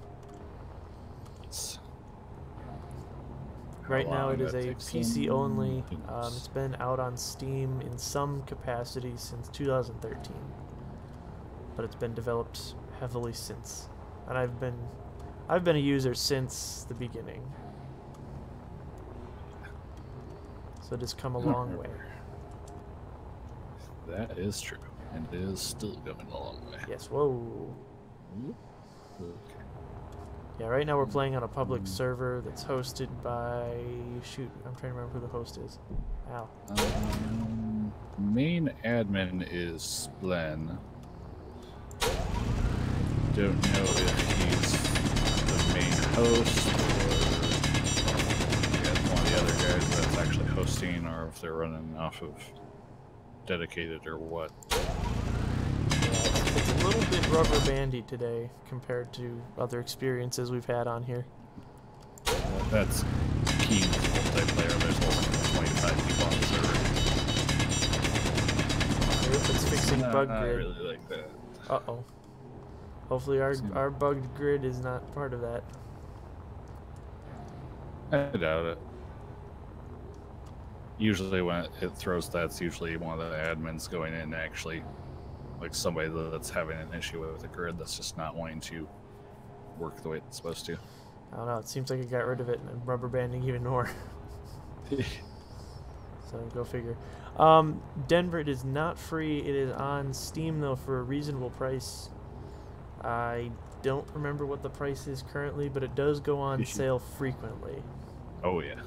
Right now, it is a PC only. It's been out on Steam in some capacity since 2013, but it's been developed heavily since, and I've been a user since the beginning. So it has come a long way. That is true, and it is still going a long way. Yes. Whoa. Okay. Yeah, right now we're playing on a public server that's hosted by... Shoot, I'm trying to remember who the host is. Ow. Main admin is Splen. Don't know if he's the main host or one of the other guys that's actually hosting, or if they're running off of dedicated or what. It's a little bit rubber bandy today compared to other experiences we've had on here. That's Keen's multiplayer. There's only 25 people on the server. If it's fixing bug I grid. really like that. Uh-oh. Hopefully our bugged grid is not part of that. I doubt it. Usually when it throws that, it's usually one of the admins going in actually, like somebody that's having an issue with the grid that's just not wanting to work the way it's supposed to. I don't know, it seems like it got rid of it and rubber banding even more. So go figure. Denver, it is not free. It is on Steam though for a reasonable price. I don't remember what the price is currently, but it does go on sale frequently. Oh yeah.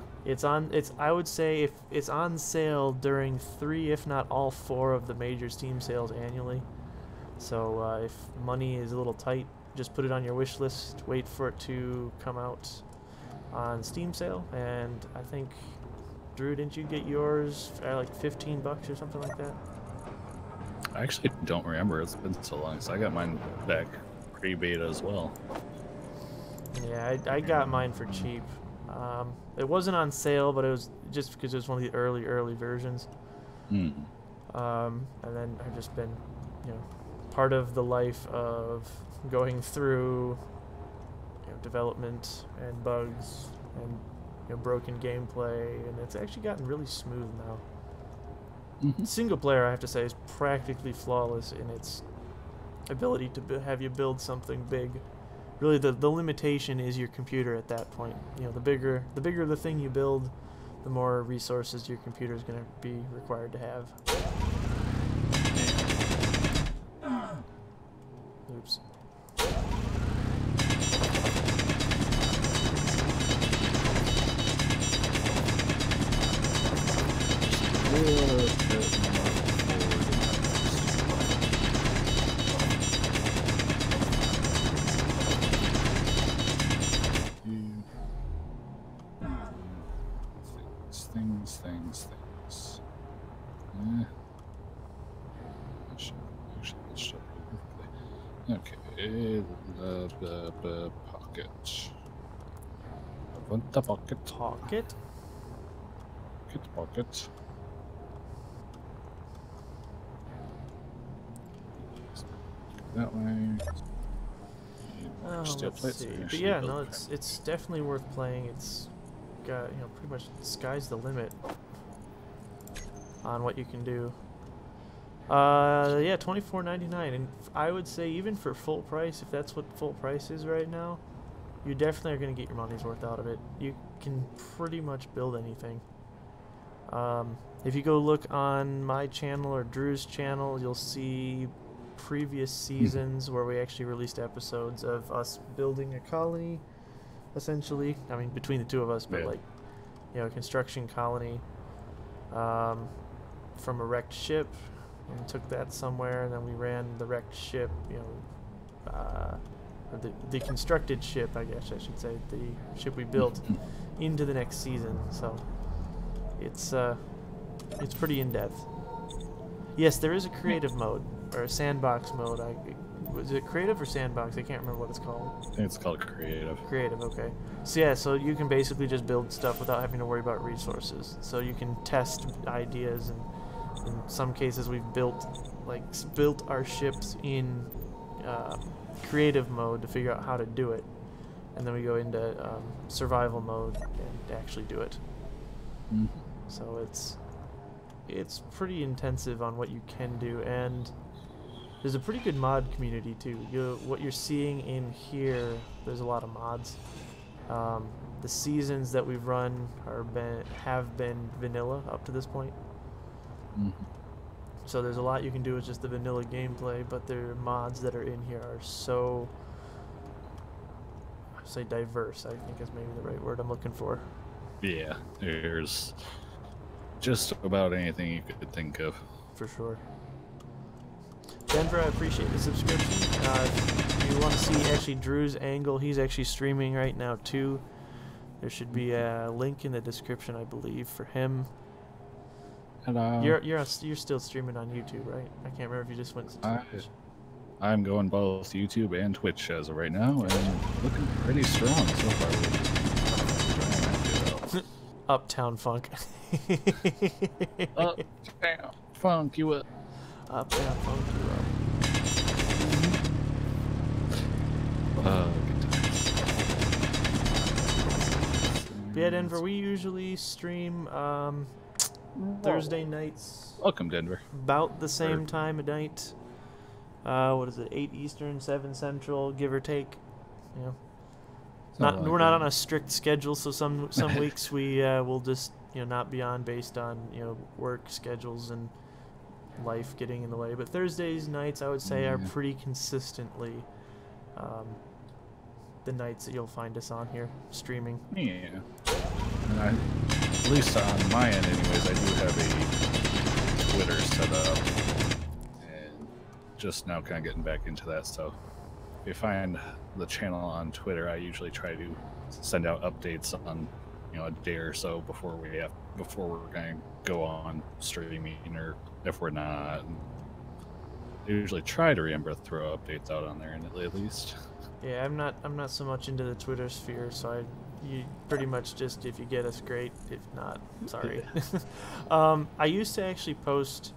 I would say if it's on sale during 3, if not all 4 of the major Steam sales annually. So if money is a little tight, just put it on your wish list, wait for it to come out on Steam sale, and I think, Drew, didn't you get yours at like $15 or something like that? I actually don't remember. It's been so long, so I got mine back pre-beta as well. Yeah, I got mine for cheap. It wasn't on sale, but it was just because it was one of the early versions. Mm. And then I've just been, part of the life of going through, development and bugs and broken gameplay, and it's actually gotten really smooth now. Mm-hmm. Single player, I have to say, is practically flawless in its ability to have you build something big. Really, the limitation is your computer at that point. The bigger the thing you build, the more resources your computer is going to be required to have. Oops. Things. Okay, the pocket. I want the pocket. Pocket? Pocket. That way. Let's see. But yeah, no, it's definitely worth playing. It's got, pretty much the sky's the limit on what you can do. Yeah, $24.99, and I would say even for full price, if that's what full price is right now, you definitely are going to get your money's worth out of it. You can pretty much build anything. If you go look on my channel or Drew's channel, you'll see previous seasons where we actually released episodes of us building a colony, essentially. I mean, between the two of us, but like, you know, a construction colony from a wrecked ship, and took that somewhere, and then we ran the wrecked ship, you know, or the constructed ship, I guess I should say, the ship we built, into the next season. So it's pretty in depth. Yes, there is a creative mode or a sandbox mode. Was it creative or sandbox? I can't remember what it's called. I think it's called creative. Creative, okay. So yeah, so you can basically just build stuff without having to worry about resources. So you can test ideas, and in some cases we've built our ships in creative mode to figure out how to do it, and then we go into survival mode and actually do it. So it's pretty intensive on what you can do, and there's a pretty good mod community too. What you're seeing in here, there's a lot of mods. The seasons that we've run have been vanilla up to this point. So there's a lot you can do with just the vanilla gameplay, but the mods that are in here are so, I'd say diverse, I think is maybe the right word I'm looking for. Yeah, there's just about anything you could think of. For sure. Denver, I appreciate the subscription. If you want to see actually Drew's angle, he's actually streaming right now too. There should be a link in the description, I believe, for him. Hello. You're still streaming on YouTube, right? I can't remember if you just went to Twitch. I'm going both YouTube and Twitch as of right now, and looking pretty strong so far. Uptown Funk. Uptown Funk you up. Uptown Funk you up. Good times. Yeah, Denver, we usually stream Thursday nights. Welcome, Denver. About the same time of night. What is it? 8 Eastern, 7 Central, give or take. You know, we're not on a strict schedule, so some weeks we will just not be on based on work schedules and life getting in the way. But Thursdays nights, I would say, are pretty consistently the nights that you'll find us on here streaming. Yeah. And at least on my end, anyways, I do have a Twitter set up, and just now kind of getting back into that. So if you find the channel on Twitter, I usually try to send out updates on a day or so before we're going to go on streaming, or if we're not. I usually try to remember to throw updates out on there, at least. Yeah, I'm not so much into the Twitter sphere, so you pretty much just, if you get us, great. If not, sorry. I used to actually post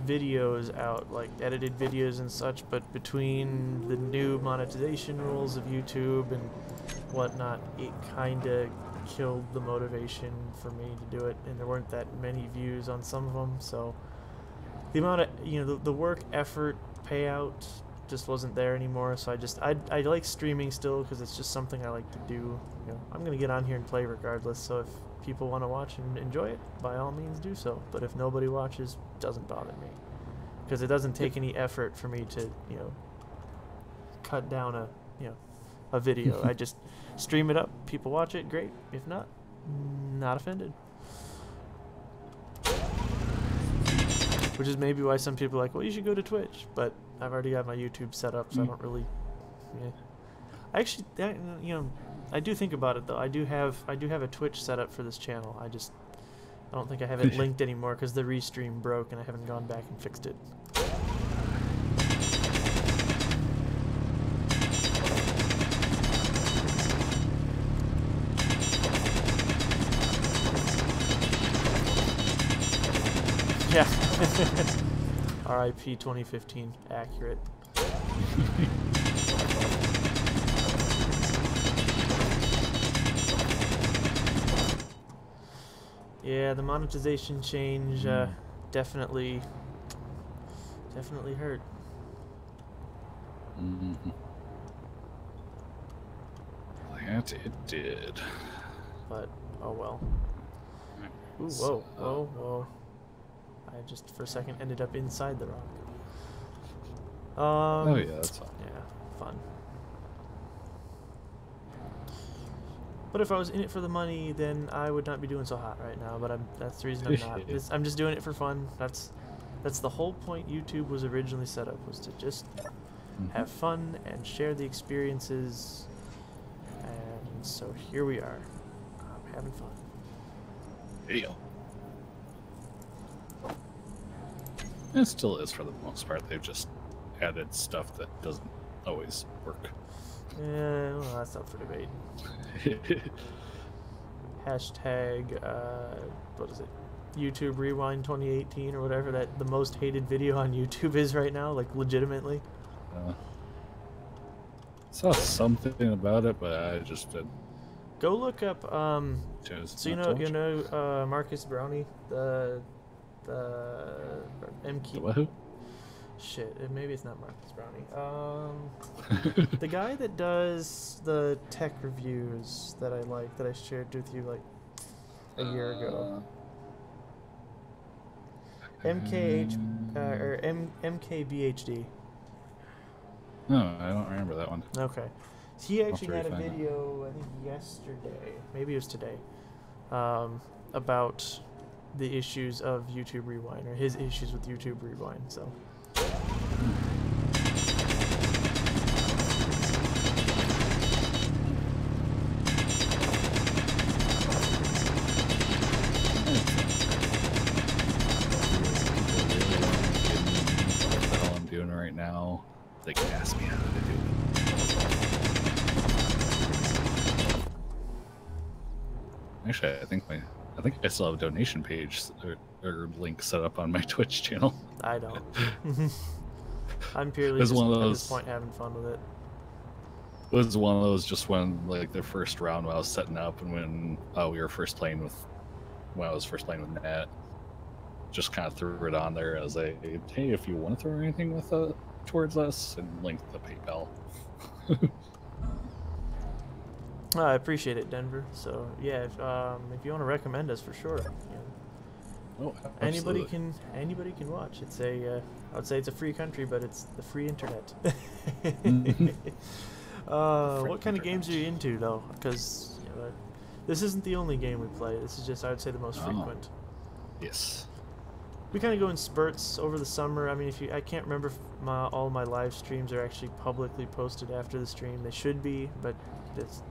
videos out, like edited videos and such, but between the new monetization rules of YouTube and whatnot, it kind of killed the motivation for me to do it, and there weren't that many views on some of them, so the amount of the work effort payout just wasn't there anymore. So I like streaming still, because it's just something I like to do. I'm gonna get on here and play regardless, so if people want to watch and enjoy it, by all means do so. But if nobody watches, it doesn't bother me, because it doesn't take any effort for me to cut down a video. I just stream it up, people watch it, great. If not, not offended. Which is maybe why some people are like, well, you should go to Twitch, but I've already got my YouTube set up, so I don't really. Yeah. Actually, I do think about it though. I do have a Twitch set up for this channel. I don't think I have it linked anymore because the restream broke and I haven't gone back and fixed it. Yeah. RIP 2015. Accurate. Yeah, the monetization change definitely Definitely hurt. Mm-hmm. That it did. But, oh well. Ooh, So, whoa. I just for a second ended up inside the rock. Oh yeah, that's fine. Yeah, fun. But if I was in it for the money, then I would not be doing so hot right now. But that's the reason I'm not. I'm just doing it for fun. That's the whole point YouTube was originally set up, was to just have fun and share the experiences. And so here we are, having fun. Yeah. It still is for the most part. They've just added stuff that doesn't always work. Yeah, well, that's up for debate. Hashtag, what is it? YouTube Rewind 2018 or whatever that the most hated video on YouTube is right now, like legitimately. Saw something about it, but I just did. Go look up. Chose So you not to know Marcus Brownie, the MK. The wahoo? Shit, maybe it's not Marcus Brownie. The guy that does the tech reviews that I like, that I shared with you like a year ago. MKBHD. No, I don't remember that one. Okay. He actually I'll have had to a re-find that. video, I think yesterday, maybe it was today, about the issues of YouTube Rewind, or his issues with YouTube Rewind, so. What the hell I'm doing right now? They can ask me how to do it. Actually, I think I still have a donation page or link set up on my Twitch channel. I don't. I'm purely It's just, one of at this those- point having fun with it. It was one of those just when like the first round when I was setting up and when we were first playing with when I was first playing with Nat. Just kind of threw it on there as a hey, if you want to throw anything with towards us, and linked the PayPal. I appreciate it, Denver. So yeah, if you want to recommend us, for sure. Oh, Anybody absolutely. can watch. It's a I would say it's a free country, but it's the free internet. What kind of games are you into though? Because this isn't the only game we play. This is just, I would say, the most frequent. Yes. We kind of go in spurts over the summer. I mean, I can't remember if all my live streams are actually publicly posted after the stream. They should be, but it's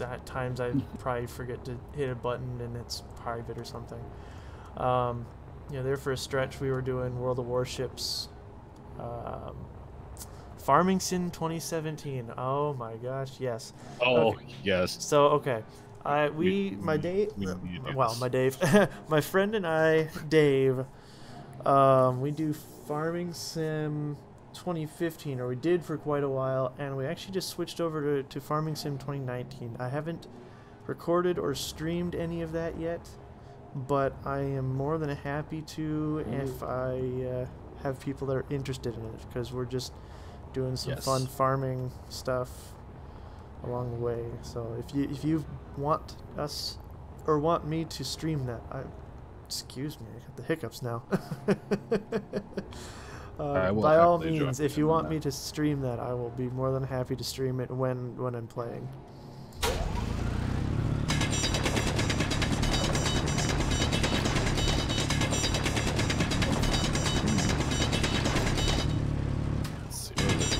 at times I probably forget to hit a button and it's private or something. There for a stretch we were doing World of Warships, Farming Sim 2017. Oh my gosh, yes. Oh, Okay. yes. So okay, We need to do this. my friend and I, Dave, we do Farming Sim 2015, or we did for quite a while, and we actually just switched over to Farming Sim 2019. I haven't recorded or streamed any of that yet, but I am more than happy to if I have people that are interested in it, because we're just doing some Yes. fun farming stuff along the way. So if you want us or want me to stream that, excuse me, I got the hiccups now. I will By all happily join means, if you you on want that. me to stream that, I will be more than happy to stream it when I'm playing. Let's see, where is it?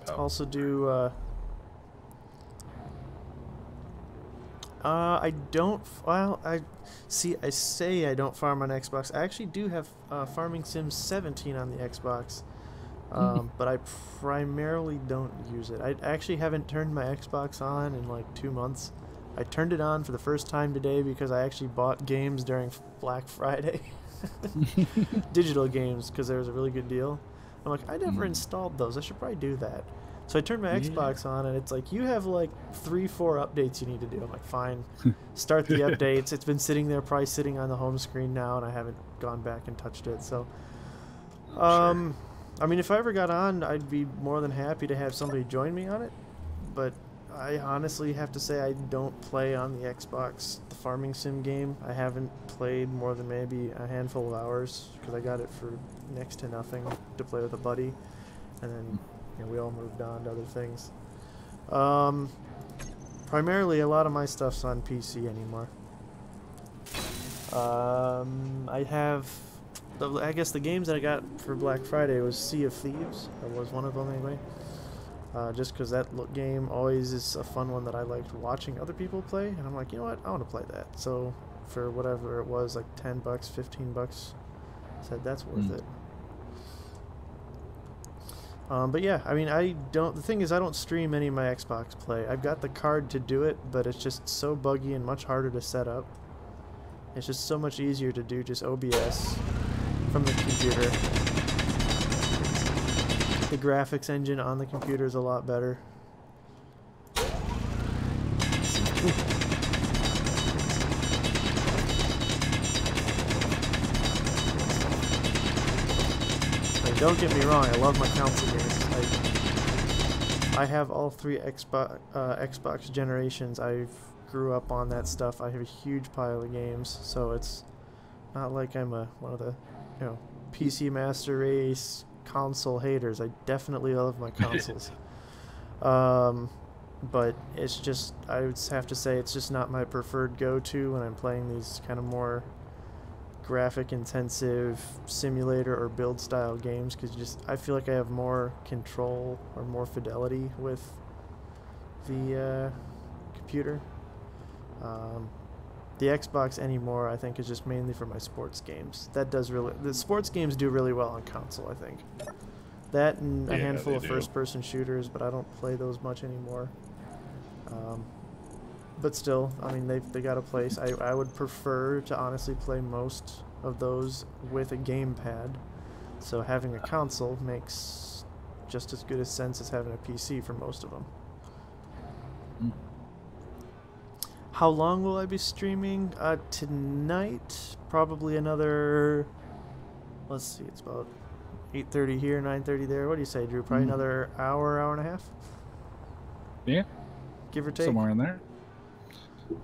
Power. Also do I don't I say I don't farm on Xbox. I actually do have Farming Sim 17 on the Xbox, but I primarily don't use it. I actually haven't turned my Xbox on in like 2 months. I turned it on for the first time today because I actually bought games during Black Friday. Digital games, because there was a really good deal. I'm like, I never installed those. I should probably do that. So I turned my Yeah. Xbox on, and it's like, you have like 3-4 updates you need to do. I'm like, fine, start the updates. It's been sitting there, probably sitting on the home screen now, and I haven't gone back and touched it. So, Sure. I mean, if I ever got on, I'd be more than happy to have somebody join me on it. But I honestly have to say I don't play on the Xbox, the farming sim game. I haven't played more than maybe a handful of hours because I got it for next to nothing to play with a buddy, and then we all moved on to other things. Primarily, a lot of my stuff's on PC anymore. I have, I guess the games that I got for Black Friday was Sea of Thieves. That was one of them anyway. Just because that game always is a fun one that I liked watching other people play, and I'm like, you know what, I want to play that. So for whatever it was, like $10, $15, I said that's worth it. But yeah, I mean, the thing is, I don't stream any of my Xbox play. I've got the card to do it, but it's just so buggy and much harder to set up. It's just so much easier to do just OBS from the computer. The graphics engine on the computer is a lot better. Don't get me wrong, I love my console games. I have all 3 Xbox generations. I grew up on that stuff. I have a huge pile of games, so it's not like I'm one of the PC Master Race console haters. I definitely love my consoles. But it's just, I would have to say, it's just not my preferred go-to when I'm playing these kind of more graphic intensive simulator or build style games, because I feel like I have more control or more fidelity with the computer. The Xbox anymore, I think, is just mainly for my sports games. The sports games do really well on console, I think. That and a handful of first-person shooters, but I don't play those much anymore. But still, I mean, they got a place. I would prefer to honestly play most of those with a gamepad. So having a console makes just as good a sense as having a PC for most of them. How long will I be streaming? Tonight, probably another, let's see, it's about 8:30 here, 9:30 there. What do you say, Drew? Probably another hour and a half? Yeah. Give or take. Somewhere in there.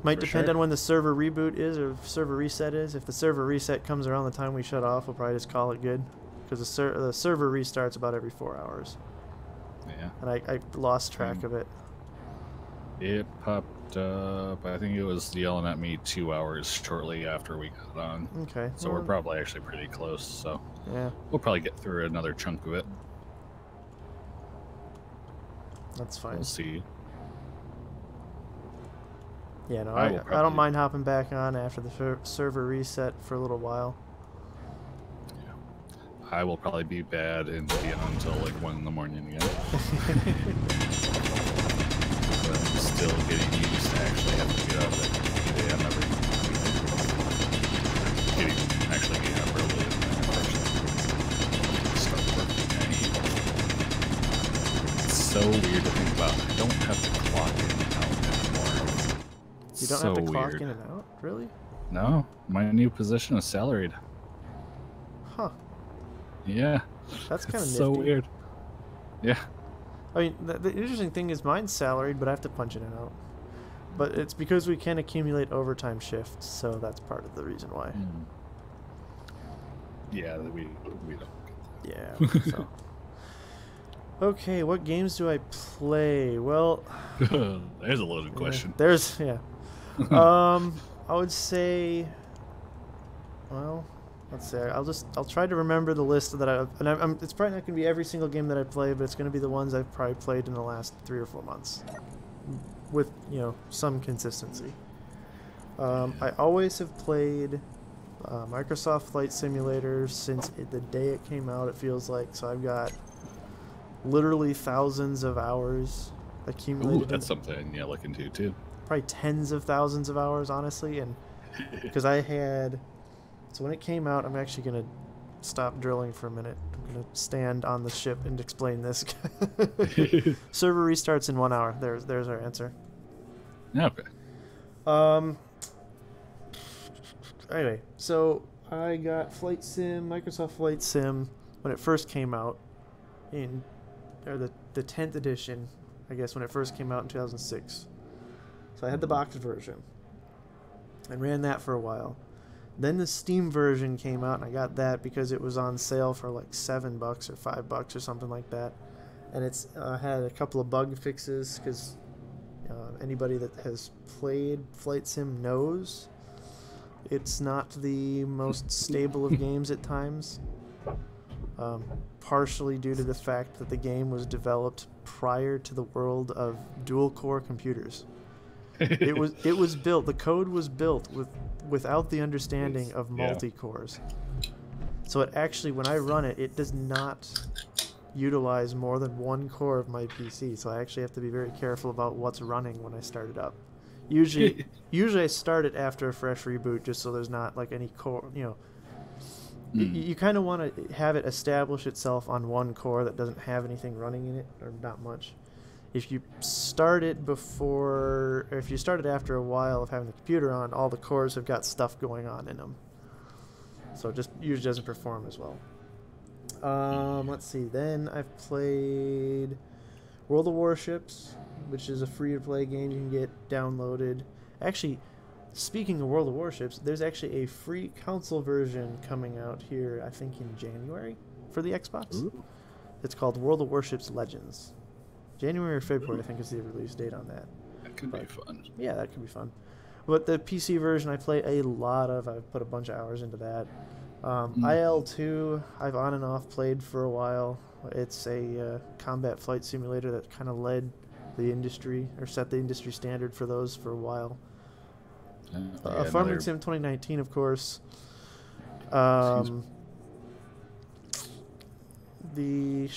Might depend on when the server reboot is or server reset is. If the server reset comes around the time we shut off, we'll probably just call it good. Because the server restarts about every 4 hours. Yeah. And I lost track of it. It popped up. I think it was yelling at me 2 hours shortly after we got on. Okay. So we're probably actually pretty close. So yeah, we'll probably get through another chunk of it. That's fine. We'll see. Yeah, no, I don't mind hopping back on after the server reset for a little while. Yeah. I will probably be bad and be on until like 1 in the morning again. But I'm still getting used to actually having to get up at 8 a.m. every weekday. Actually getting up early and then actually start working at 8. It's so weird to think about. I don't have to clock in and out anymore. You don't have to clock in and out? Really? No. My new position is salaried. Huh. Yeah. That's kind of so weird. Yeah. I mean, the interesting thing is mine's salaried, but I have to punch in and out. But it's because we can accumulate overtime shifts, so that's part of the reason why. Yeah, we don't. Yeah, so. Okay, what games do I play? Well... There's a loaded question. I would say... Well... Let's see. I'll try to remember the list that it's probably not going to be every single game that I play, but it's going to be the ones I've probably played in the last 3 or 4 months, with some consistency. I always have played Microsoft Flight Simulator since the day it came out. It feels like, so I've got literally thousands of hours accumulated. Ooh, that's something I need to look into too. Probably tens of thousands of hours, honestly, and because I had. So when it came out, I'm actually going to stop drilling for a minute. I'm gonna stand on the ship and explain this. Server restarts in 1 hour. There's our answer. Okay. Anyway, so I got Flight Sim, Microsoft Flight Sim, when it first came out, or the 10th edition, I guess, when it first came out in 2006. So I had the boxed version. And ran that for a while. Then the Steam version came out, and I got that because it was on sale for like $7 or $5 or something like that. And it's had a couple of bug fixes because anybody that has played Flight Sim knows it's not the most stable of games at times. Partially due to the fact that the game was developed prior to the world of dual-core computers. It was built. The code was built without the understanding of multi-cores. So it actually, when I run it, it does not utilize more than one core of my PC. So I actually have to be very careful about what's running when I start it up. Usually I start it after a fresh reboot, just so there's not like any core. You kind of want to have it establish itself on one core that doesn't have anything running in it, or not much. If you start it before, or if you start it after a while of having the computer on, all the cores have got stuff going on in them. So it just usually doesn't perform as well. Let's see. Then I've played World of Warships, which is a free-to-play game you can get downloaded. Actually, speaking of World of Warships, there's actually a free console version coming out here, I think in January, for the Xbox. Ooh. It's called World of Warships Legends. January or February, I think, is the release date on that. That could be fun. Yeah, that could be fun. But the PC version I play a lot of. I've put a bunch of hours into that. IL-2, I've on and off played for a while. It's a combat flight simulator that kind of led the industry, or set the industry standard for those for a while. Farming Sim 2019, of course. What was the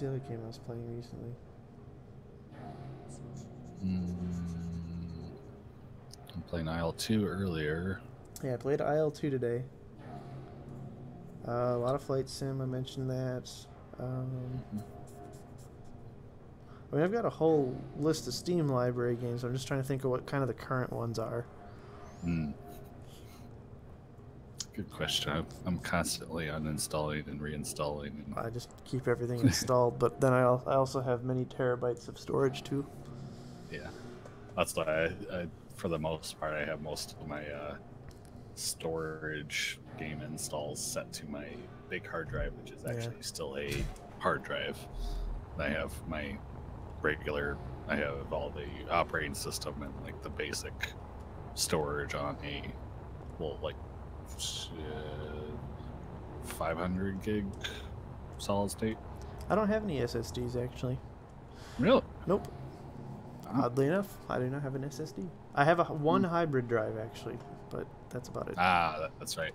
other game I was playing recently? I'm playing IL-2 earlier. Yeah, I played IL-2 today. A lot of Flight Sim, I mentioned that. I mean, I've got a whole list of Steam library games. I'm just trying to think of what kind of the current ones are. Good question. I'm constantly uninstalling and reinstalling. I just keep everything installed, but then I also have many terabytes of storage too. Yeah, that's why I for the most part, I have most of my storage game installs set to my big hard drive, which is actually still a hard drive. I have my regular, I have all the operating system and like the basic storage on a, well, like 500 gig solid state. I don't have any SSDs actually. Really? Nope. Oddly enough, I do not have an SSD. I have one hybrid drive actually, but that's about it. That's right.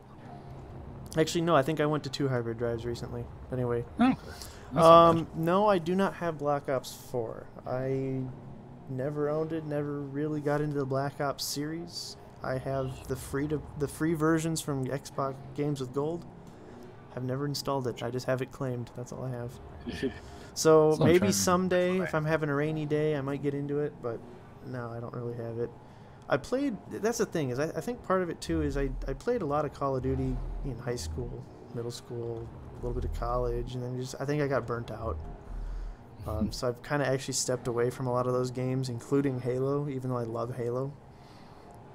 Actually, no, I think I went to 2 hybrid drives recently. Anyway. Oh, no, I do not have Black Ops 4. I never owned it, never really got into the Black Ops series. I have the free versions from Xbox Games with Gold. I've never installed it. I just have it claimed. That's all I have. So maybe someday, if I'm having a rainy day, I might get into it, but no, I don't really have it. I played, that's the thing, is I think part of it too is I played a lot of Call of Duty in high school, middle school, a little bit of college, and then I think I got burnt out. So I've kind of actually stepped away from a lot of those games, including Halo, even though I love Halo.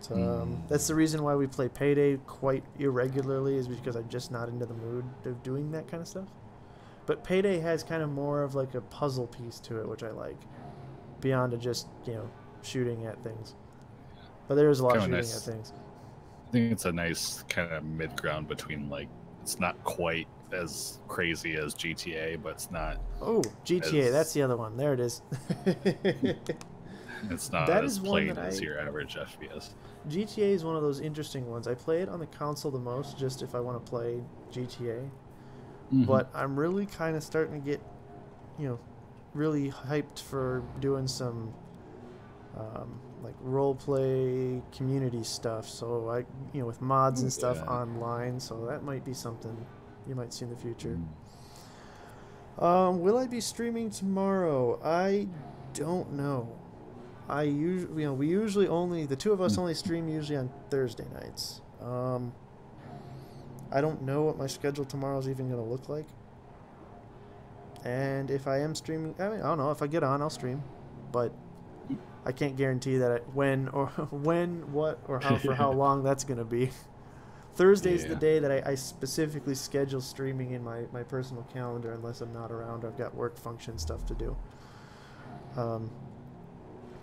So that's the reason why we play Payday quite irregularly, is because I'm just not into the mood of doing that kind of stuff. But Payday has kind of more of like a puzzle piece to it, which I like, beyond just, shooting at things. But there is a lot of shooting at things. I think it's a nice kind of mid-ground between, like, it's not quite as crazy as GTA, but it's not... Oh, GTA, that's the other one. There it is. It's not as plain as your average FPS. GTA is one of those interesting ones. I play it on the console the most, just if I want to play GTA. But I'm really kind of starting to get, really hyped for doing some... like role play community stuff, so I with mods and stuff online, so that might be something you might see in the future. Mm. Will I be streaming tomorrow? I don't know. We usually only, the two of us only stream usually on Thursday nights. I don't know what my schedule tomorrow is even going to look like. And if I am streaming, I don't know. If I get on, I'll stream. But I can't guarantee that when, what, or how for how long that's going to be. Thursday's the day that I specifically schedule streaming in my personal calendar unless I'm not around. I've got work function stuff to do.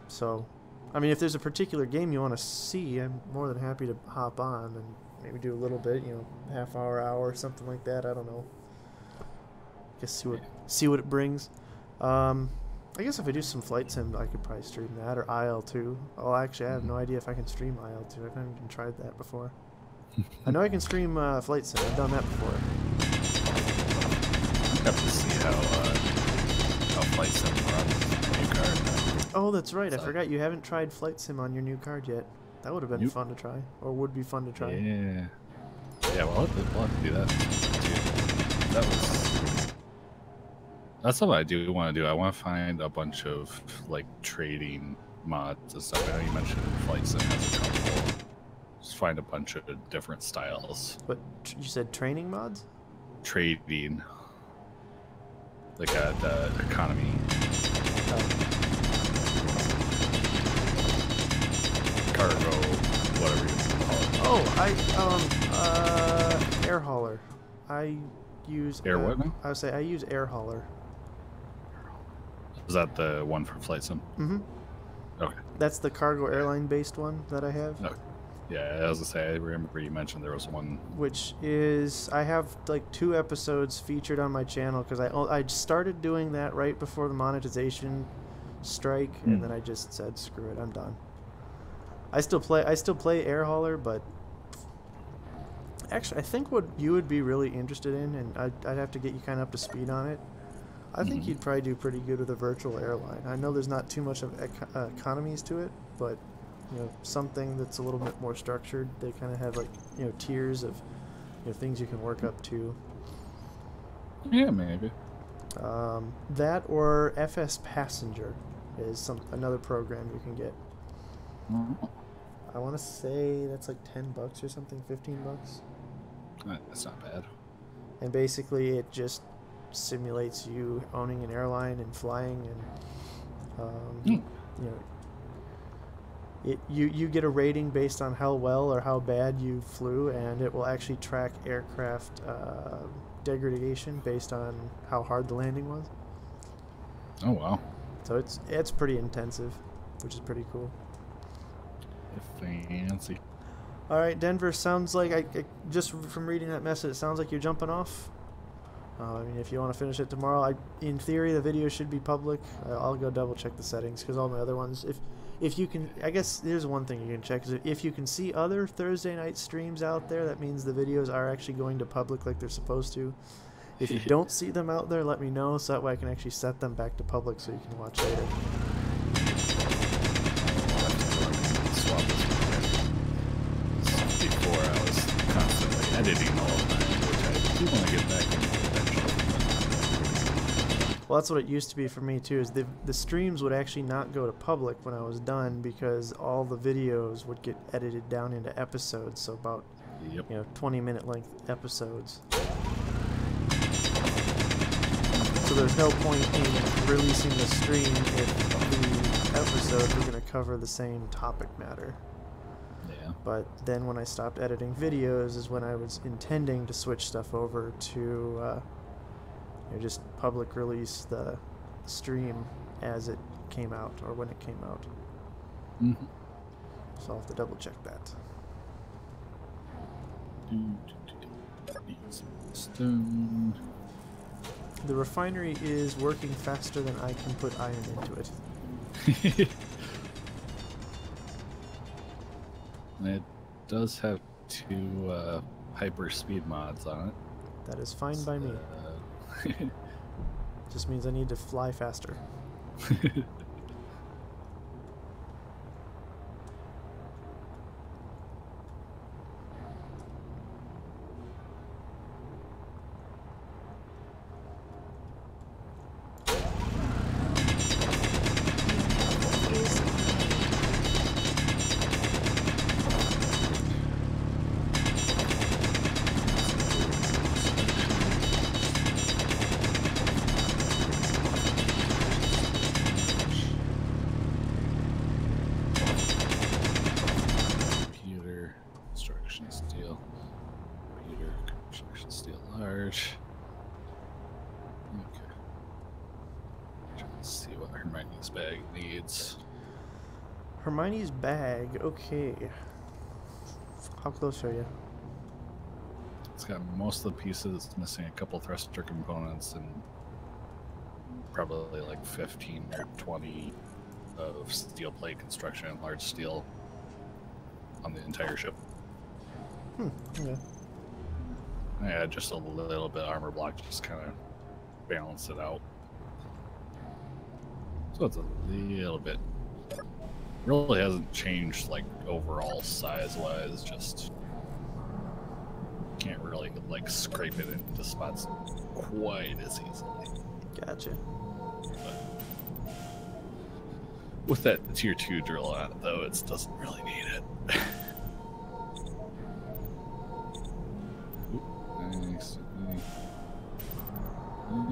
So, I mean, if there's a particular game you want to see, I'm more than happy to hop on and maybe do a little bit, half hour, something like that. I don't know. Guess see what it brings. I guess if I do some Flight Sim, I could probably stream that, or IL-2. Oh, actually, I have no idea if I can stream IL-2. I haven't even tried that before. I know I can stream Flight Sim. I've done that before. I have to see how Flight Sim runs on your card now. Oh, that's right. I forgot you haven't tried Flight Sim on your new card yet. That would have been fun to try, or would be fun to try. Yeah. Yeah, we'll have to do that too. That's something I do want to do. I want to find a bunch of like trading mods and stuff. I know you mentioned Flight Sim has a couple. Just find a bunch of different styles. But you said training mods? Trading. Like the economy. Cargo, whatever you call it. Oh, air hauler. I use Air what now? I would say I use air hauler. Is that the one for Flight Sim? Mm-hmm. Okay. That's the cargo airline based one that I have. Okay. Yeah, I was gonna say I remember you mentioned there was one. Which is I have like 2 episodes featured on my channel because I started doing that right before the monetization strike, and then I just said screw it, I'm done. I still play air hauler, but actually I think what you would be really interested in, and I'd have to get you kind of up to speed on it. I think you'd probably do pretty good with a virtual airline. I know there's not too much of economies to it, but something that's a little bit more structured. They kind of have like tiers of things you can work up to. Yeah, maybe. That or FS Passenger is another program you can get. I want to say that's like $10 or something, $15. That's not bad. And basically, it just simulates you owning an airline and flying, and you get a rating based on how well or how bad you flew, and it will actually track aircraft degradation based on how hard the landing was. Oh wow! So it's pretty intensive, which is pretty cool. Fancy. All right, Denver. Sounds like I just from reading that message, it sounds like you're jumping off. I mean, if you want to finish it tomorrow, in theory, the video should be public. I'll go double check the settings because all my other ones, if you can, I guess there's one thing you can check is if you can see other Thursday night streams out there, that means the videos are actually going to public like they're supposed to. If you don't see them out there, let me know so that way I can actually set them back to public so you can watch later. Swap this before I was constantly editing all the time, which I do want to get back into eventually. Well, that's what it used to be for me too. Is the streams would actually not go to public when I was done because all the videos would get edited down into episodes, so about 20-minute length episodes. So there's no point in releasing the stream if the episodes were going to cover the same topic matter. Yeah. But then when I stopped editing videos is when I was intending to switch stuff over to just public release the stream as it came out or when it came out. Mm-hmm. So I'll have to double check that. Stone. The refinery is working faster than I can put iron into it. It does have 2 hyper speed mods on it. That is fine by me. Just means I need to fly faster. required. Okay. Let's see what Hermione's bag needs. Hermione's bag. Okay. How close are you? It's got most of the pieces. It's missing a couple thruster components and probably like 15 or 20 of steel plate construction and large steel on the entire ship. Okay. Yeah, just a little bit armor block, just kind of balance it out. So it's a little bit. Really hasn't changed like overall size wise, just can't really like scrape it into spots quite as easily. Gotcha. But with that tier 2 drill on it though, it doesn't really need it. Nice.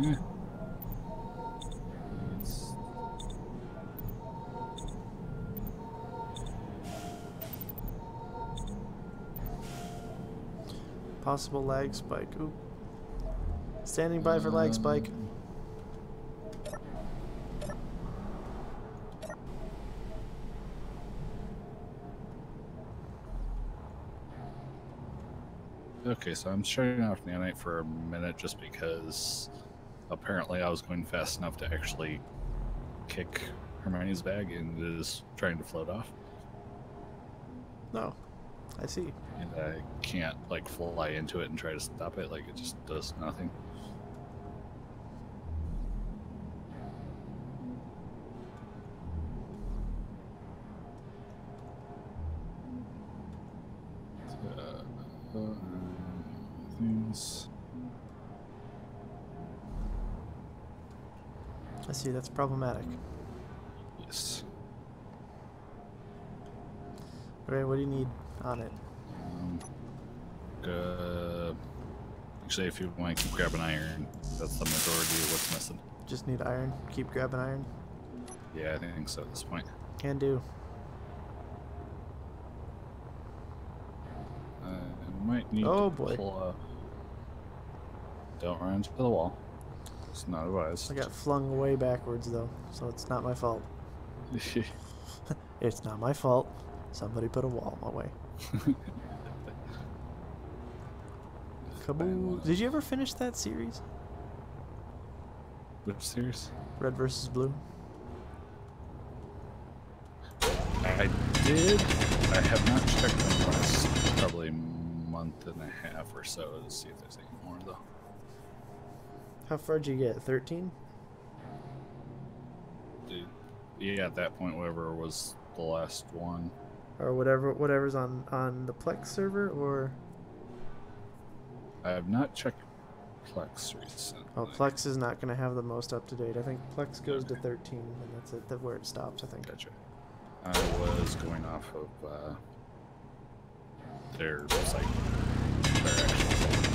Yeah. Possible lag spike. Oop. Standing by for lag spike. Okay, so I'm shutting off Nanite for a minute just because apparently I was going fast enough to actually kick Hermione's bag and it is trying to float off. No. I see. And I can't like fly into it and try to stop it, like it just does nothing. Things. I see, that's problematic. Yes. Okay, what do you need on it? Actually, if you want to keep grabbing iron, that's the majority of what's missing. Just need iron. Keep grabbing iron. Yeah, I think so at this point. Can do. I might need Oh, to boy. pull Don't run into the wall. It's not advised. I got flung way backwards though, so it's not my fault. It's not my fault. Somebody put a wall in my way. Kaboo. Did you ever finish that series? Which series? Red versus Blue? I did. I have not checked in the last probably month and a half or so to see if there's any more though. How far did you get? 13? Yeah, at that point, whatever was the last one. Or whatever's on the Plex server, or... I have not checked Plex recently. Oh, Plex is not going to have the most up-to-date. I think Plex goes to 13, and that's it, where it stops, I think. Gotcha. I was going off of their site. Their actual site.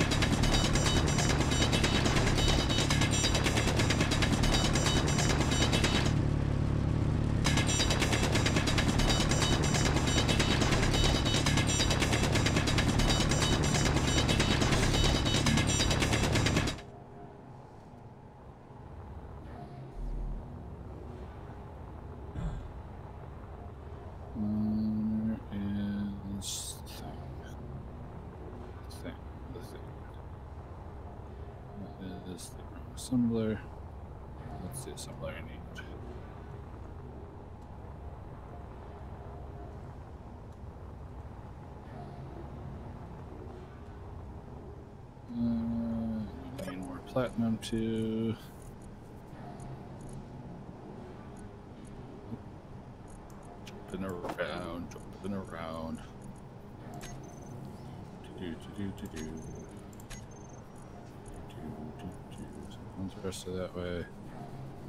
Assembler. That's the assembler I need. I need more platinum too. Jumping around. Do. One thruster that way.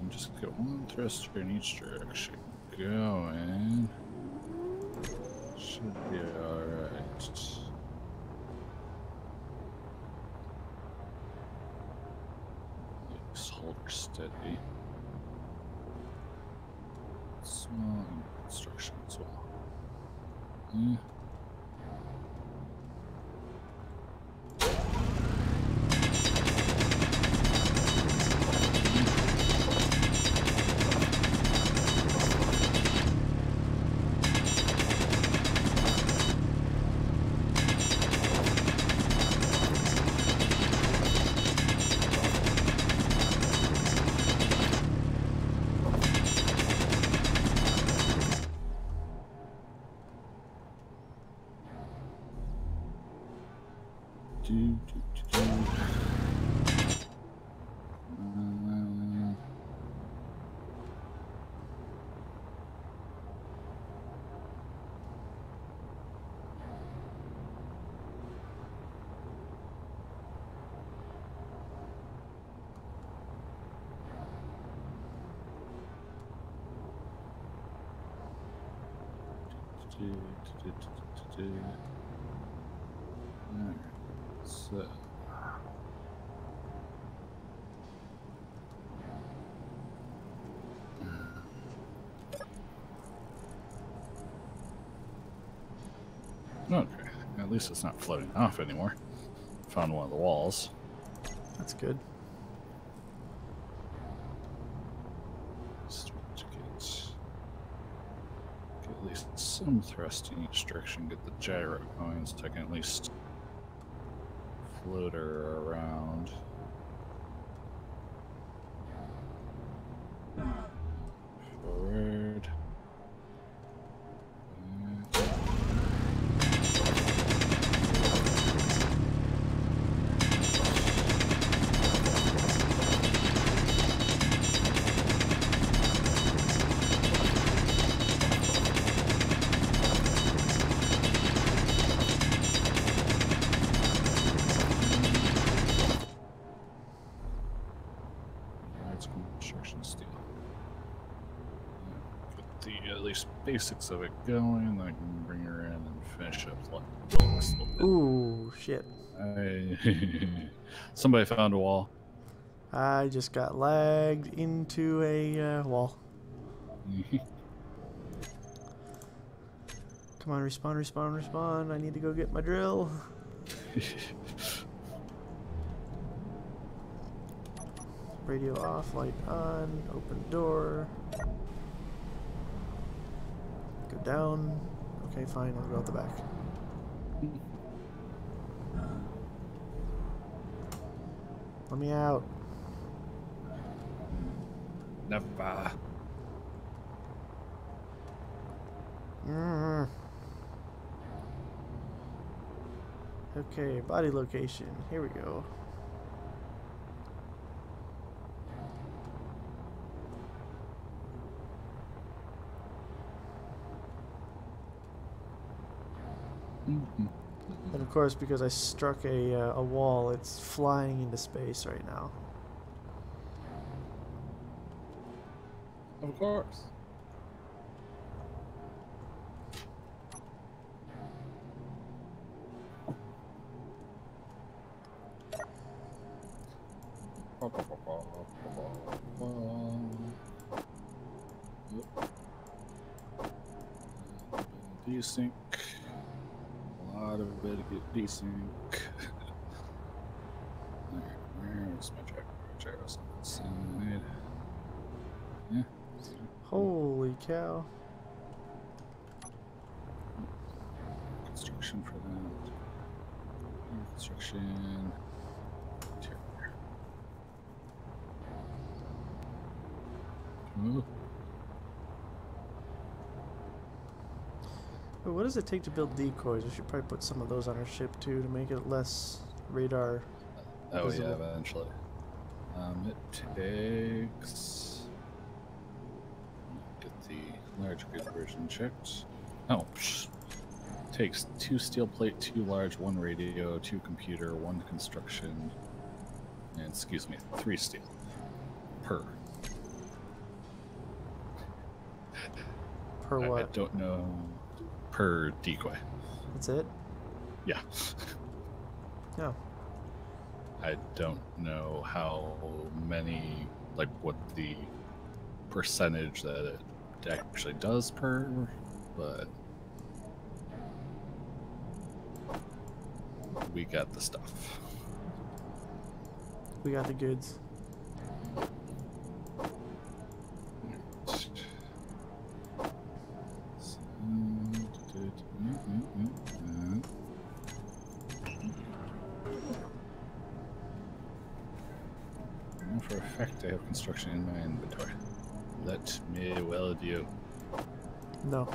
And just get one thruster in each direction. Going. Should be alright. Just hold her steady. Small construction as well. Yeah. Alright, so. Okay, at least it's not floating off anymore. Found one of the walls. That's good. Get at least some thrust in each direction. Get the gyro going so I can at least float her around. Forward. Construction steel. Get the at least basics of it going, then I can bring her in and finish up like blocks a little bit. Ooh, shit. Somebody found a wall. I just got lagged into a wall. Come on, respawn, respawn, respawn. I need to go get my drill. Radio off, light on, open door. Go down. Okay, fine, I'll go out the back. Let me out. Never. Okay, body location. Here we go. And of course, because I struck a wall, it's flying into space right now. Of course. Desync. A lot of it to get desync. Where's my gyros on that side? Yeah. Holy cow. Construction for that. Construction. Interior. Ooh. But what does it take to build decoys? We should probably put some of those on our ship too to make it less radar. Oh visible. yeah, eventually. It takes. Get the large grid version checked. Oh, takes 2 steel plate, 2 large, 1 radio, 2 computer, 1 construction, and excuse me, 3 steel per. Per I what? don't know. Per decoy. That's it? Yeah. No. I don't know how many, like what the percentage that it actually does per, but we got the stuff. We got the goods. For a fact, I have construction in my inventory. Let me weld you. No.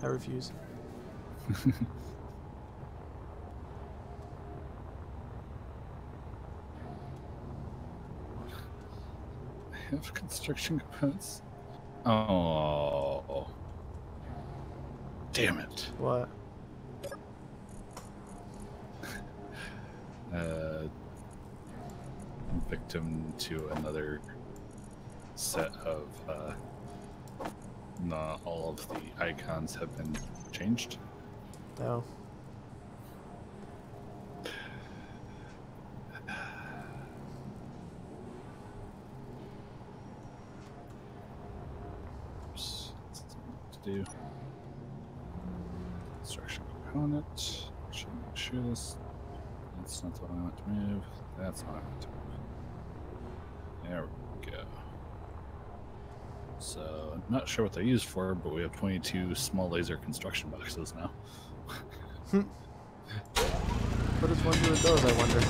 I refuse. I have construction components. Oh. Damn it. What? Victim to another set of not all of the icons have been changed. No. Oops. To do construction component. Should make sure this. That's not the one I want to move. That's what I want to move. There we go. So, I'm not sure what they're used for, but we have 22 small laser construction boxes now. What does one do with those, I wonder?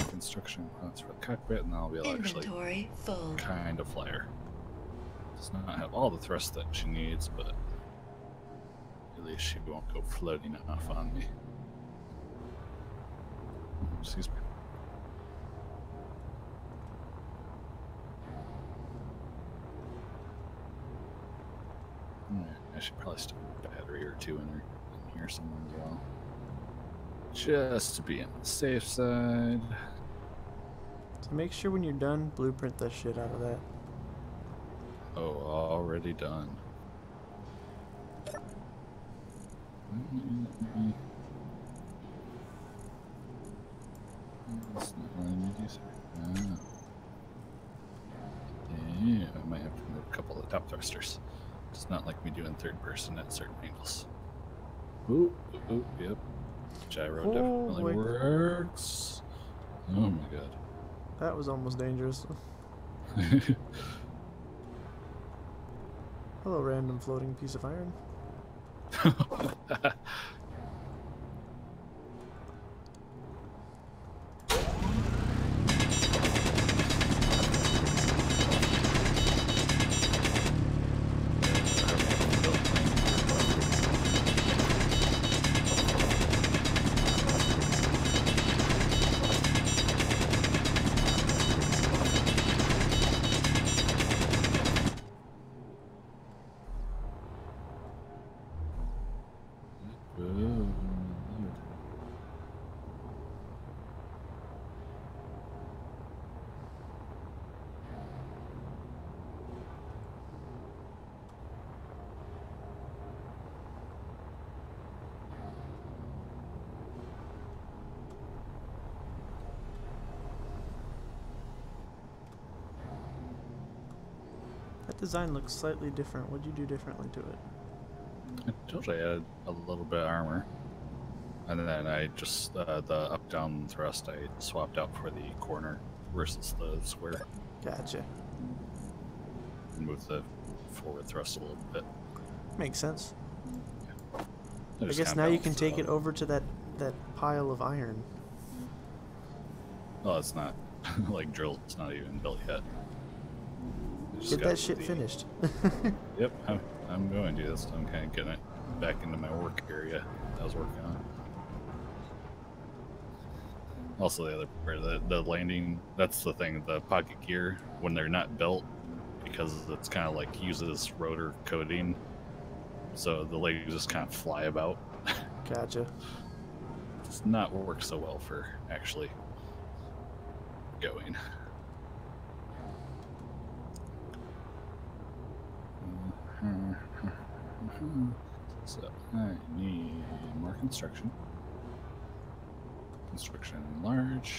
Construction plans for the cockpit, and that'll be actually Inventory full. kind of flyer. Does not have all the thrust that she needs, but at least she won't go floating off on me. Excuse me. I should probably stick a battery or two in here somewhere as well. Just to be on the safe side. So make sure when you're done, blueprint the shit out of that. Oh, already done. That's not letting me do so. Yeah, I might have to move a couple of top thrusters. Does not like me doing third person at certain angles. Ooh, ooh, yep. Gyro definitely works. Oh my god. That was almost dangerous. Hello, random floating piece of iron. That design looks slightly different. What'd you do differently to it? I told you I added a little bit of armor. And then I just, the up-down thrust I swapped out for the corner versus the square. Gotcha. And moved the forward thrust a little bit. Makes sense. I Just guess kinda now you balanced can it take it out. over to that pile of iron. Well, it's not, like, drilled. It's not even built yet. I just Get got that shit the- finished. Yep, I'm going to do this. I'm kind of getting it back into my work area that I was working on. Also, the other part, the landing, that's the thing, the pocket gear, when they're not built, because it's kind of like uses rotor coating, so the legs just kind of fly about. Gotcha. Does not work so well for actually going. So I need more construction. Construction large.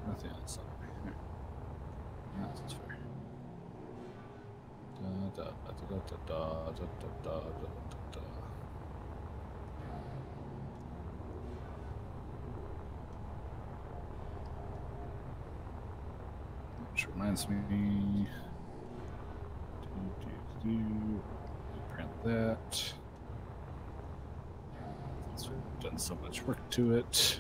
Nothing else up here. That's fair. Da da da da da da da da da da. Which reminds me. Print that. Since we've done so much work to it.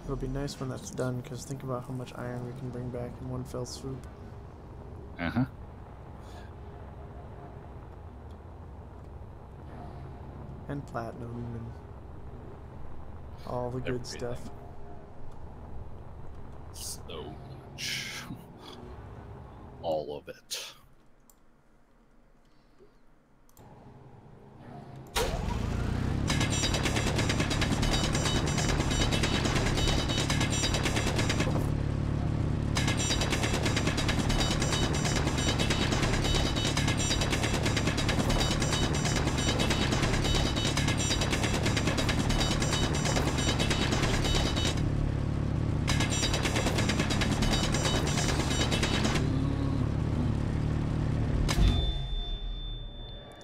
It'll be nice when that's done, because think about how much iron we can bring back in one fell swoop. Uh-huh. And platinum and all the good stuff. So much. All of it.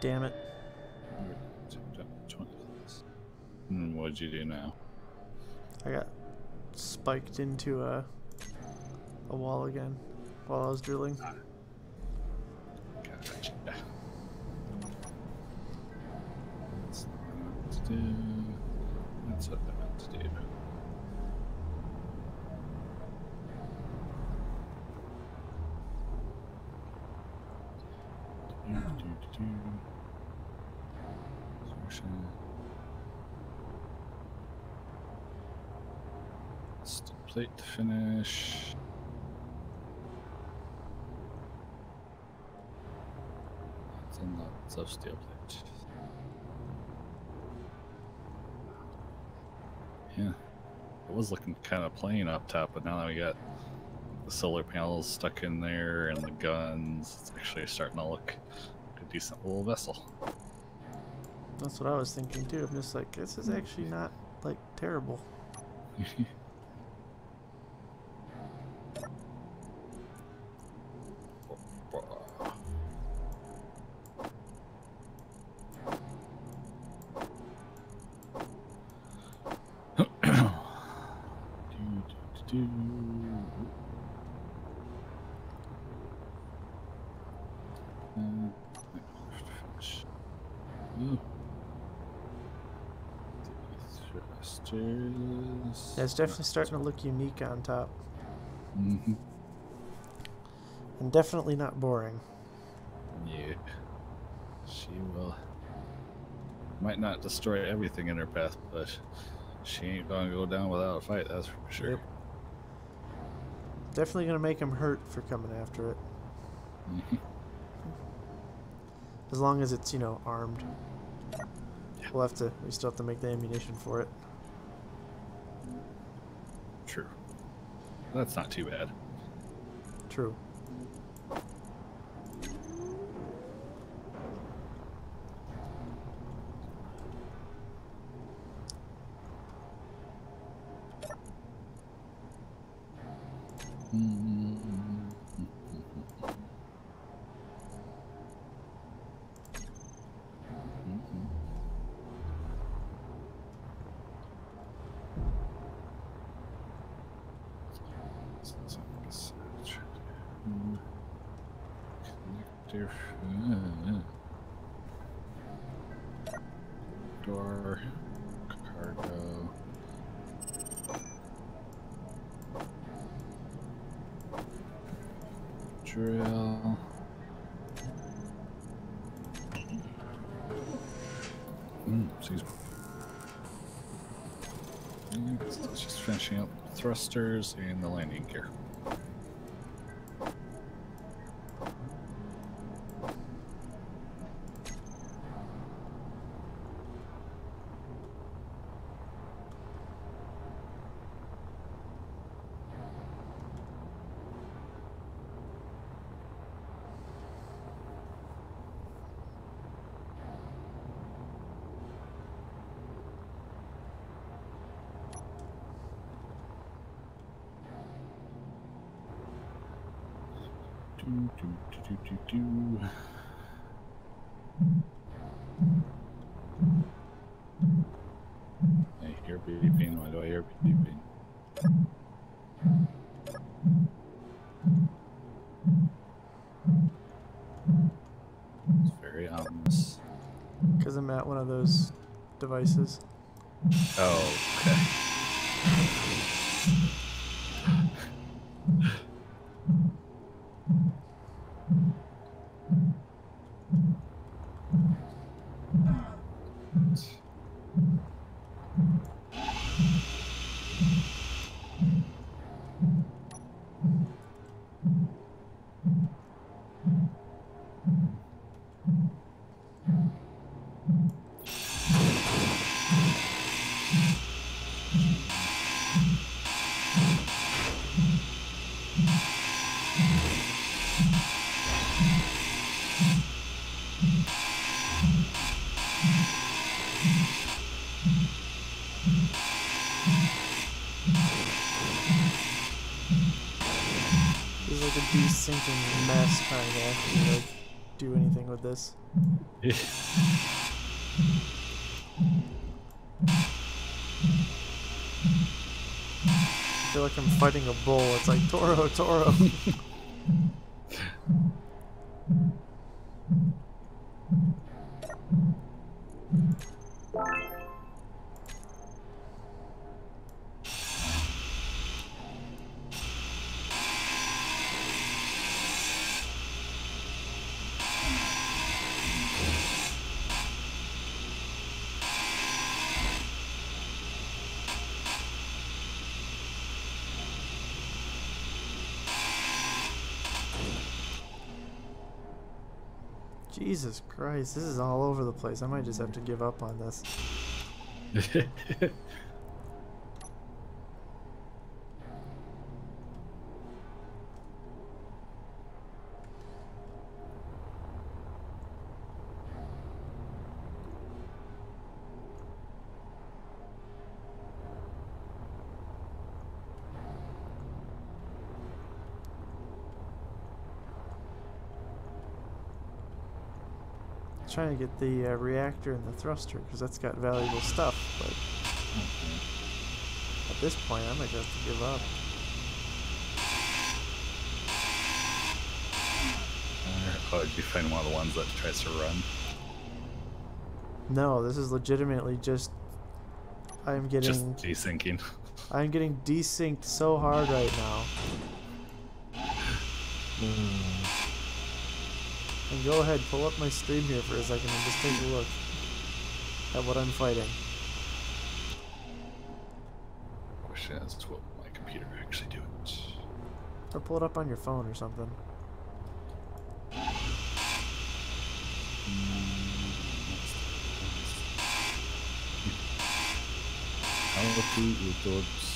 Damn it. What'd you do now? I got spiked into a wall again while I was drilling. Gotcha. That's not what I meant to do. That's what I meant to do. Steel plate to finish. Lots and lots of steel plate. Yeah, it was looking kind of plain up top, but now that we got the solar panels stuck in there and the guns, it's actually starting to look like a decent little vessel. That's what I was thinking too. I'm just like, this is actually not like terrible. Yeah, it's definitely starting to look unique on top. Mm-hmm. And definitely not boring. Yeah. She will. Might not destroy everything in her path, but she ain't gonna go down without a fight, that's for sure. Yep. Definitely gonna make him hurt for coming after it. Mm-hmm. As long as it's, armed. Yeah. We still have to make the ammunition for it. True. That's not too bad. True. Connector. Door. Cargo. Drill. Excuse me. It's just finishing up thrusters and the landing gear. I hear beeping. Why do I hear beeping? It's very ominous. Because I'm at one of those devices. Oh, okay. This is like a desyncing mess trying to actually like do anything with this. I feel like I'm fighting a bull. It's like Toro, Toro. Jesus Christ, this is all over the place. I might just have to give up on this. Trying to get the reactor and the thruster because that's got valuable stuff, but at this point I might have to give up. Oh, did you find one of the ones that tries to run? No, this is legitimately just I'm getting desyncing. I'm getting desynced so hard right now. And go ahead, pull up my stream here for a second and just take a look at what I'm fighting. Question is, will my computer actually do it? Or pull it up on your phone or something. How to with dogs?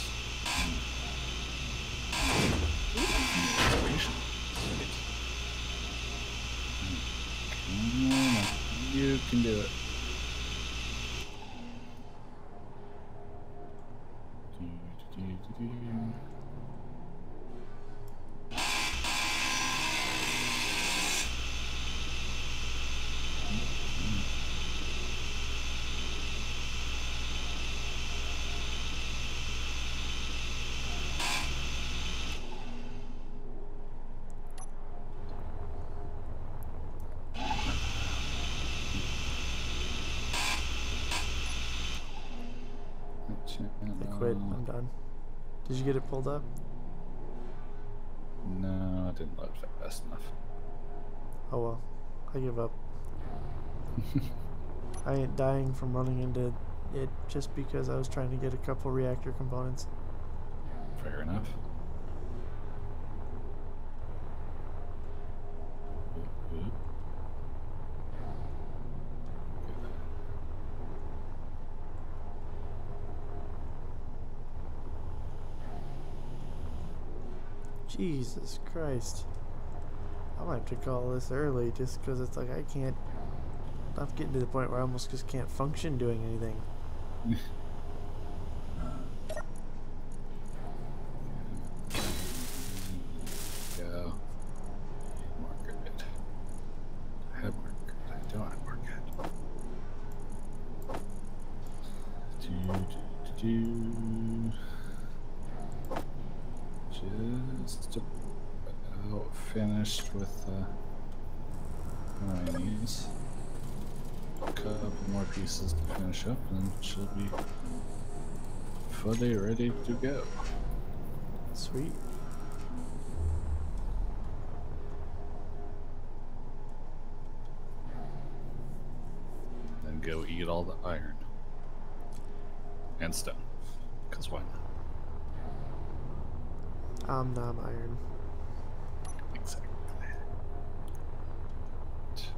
You can do it. I quit. I'm done. Did you get it pulled up? No, I didn't load fast enough. Oh well. I give up. I ain't dying from running into it just because I was trying to get a couple reactor components. Fair enough. Oop, oop. Jesus Christ. I might have to call this early just because it's like I can't. I'm getting to the point where I almost just can't function doing anything. Go. Market it. I have market. I don't have market. Just about finished with these. A couple more pieces to finish up, and she'll be fully ready to go. Sweet. Then go eat all the iron and stone, because why not? Nom iron. Exactly. That's good.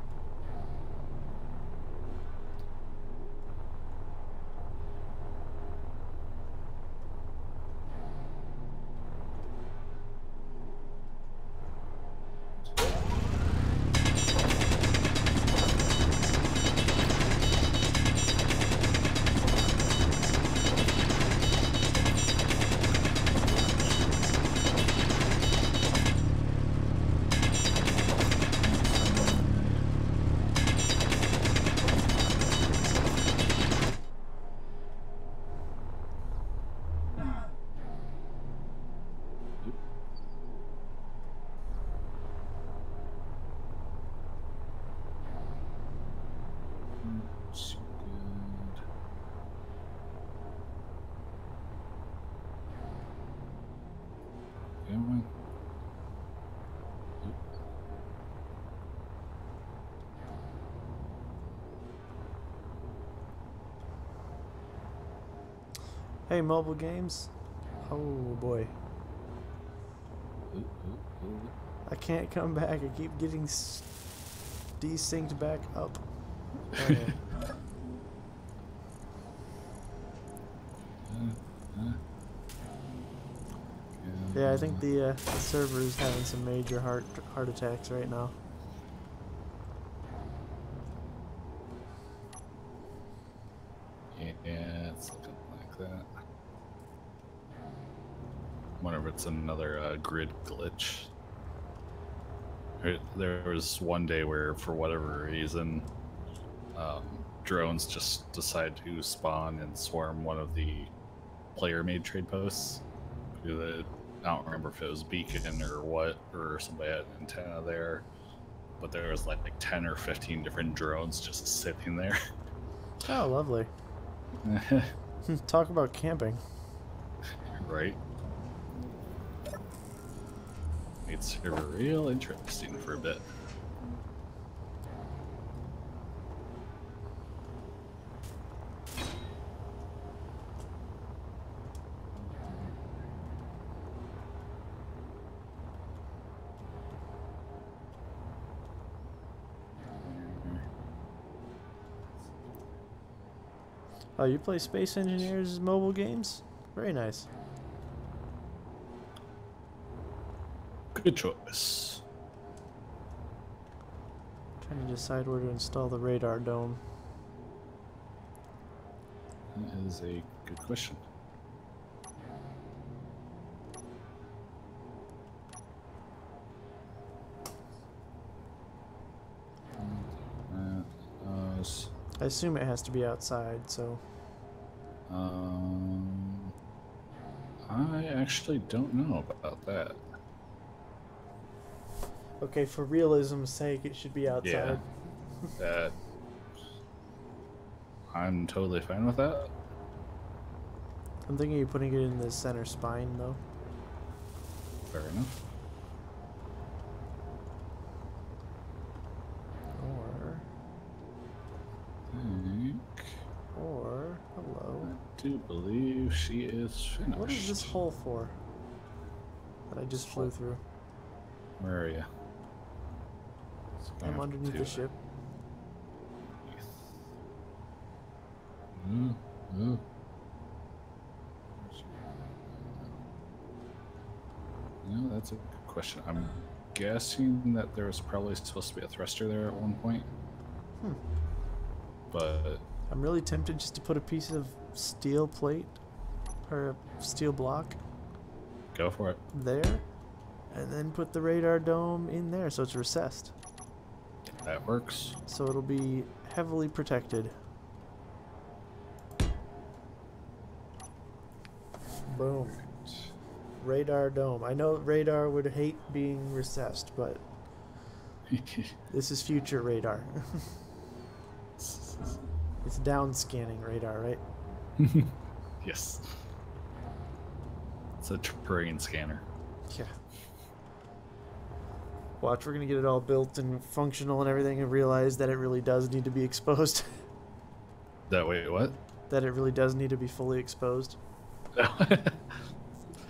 Going. Hey, mobile games. Oh boy. I can't come back. I keep getting desynced back up. Yeah, I think the server is having some major heart attacks right now. Yeah, it's looking like that. Wonder if it's another grid glitch. There was one day where, for whatever reason, drones just decide to spawn and swarm one of the player-made trade posts. I don't remember if it was Beacon or what, or somebody had an antenna there, but there was like 10 or 15 different drones just sitting there. Oh, lovely. Talk about camping. Right. Made server real interesting for a bit. Oh, you play Space Engineers mobile games? Very nice. Good choice. Trying to decide where to install the radar dome. That is a good question. I assume it has to be outside, so... I actually don't know about that. Okay, for realism's sake, it should be outside. Yeah. I'm totally fine with that. I'm thinking of putting it in the center spine, though. Fair enough. Hello. I do believe she is finished. What is this hole for? That I just flew through. Where are you? I'm underneath the ship. No, that's a good question. I'm guessing that there was probably supposed to be a thruster there at one point. But I'm really tempted just to put a piece of steel plate or a steel block go for it. there and then put the radar dome in there so it's recessed. That works. So it'll be heavily protected. Boom. Radar dome. I know radar would hate being recessed, but this is future radar. It's down scanning radar, right? Yes. It's a terrain scanner. Yeah. Watch, we're gonna get it all built and functional and everything and realize that it really does need to be exposed. That way, what? That it really does need to be fully exposed.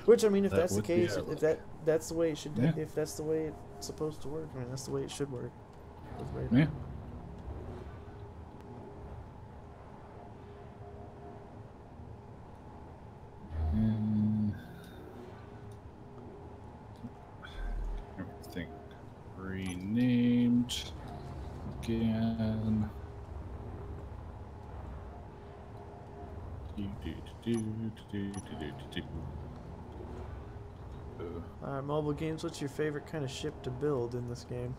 Which, I mean, if That that's the would be case, our if that's the way it should, Yeah. if that's the way it's supposed to work, I mean, that's the way it should work. with radar. Yeah. Everything renamed again. Mobile games, what's your favorite kind of ship to build in this game?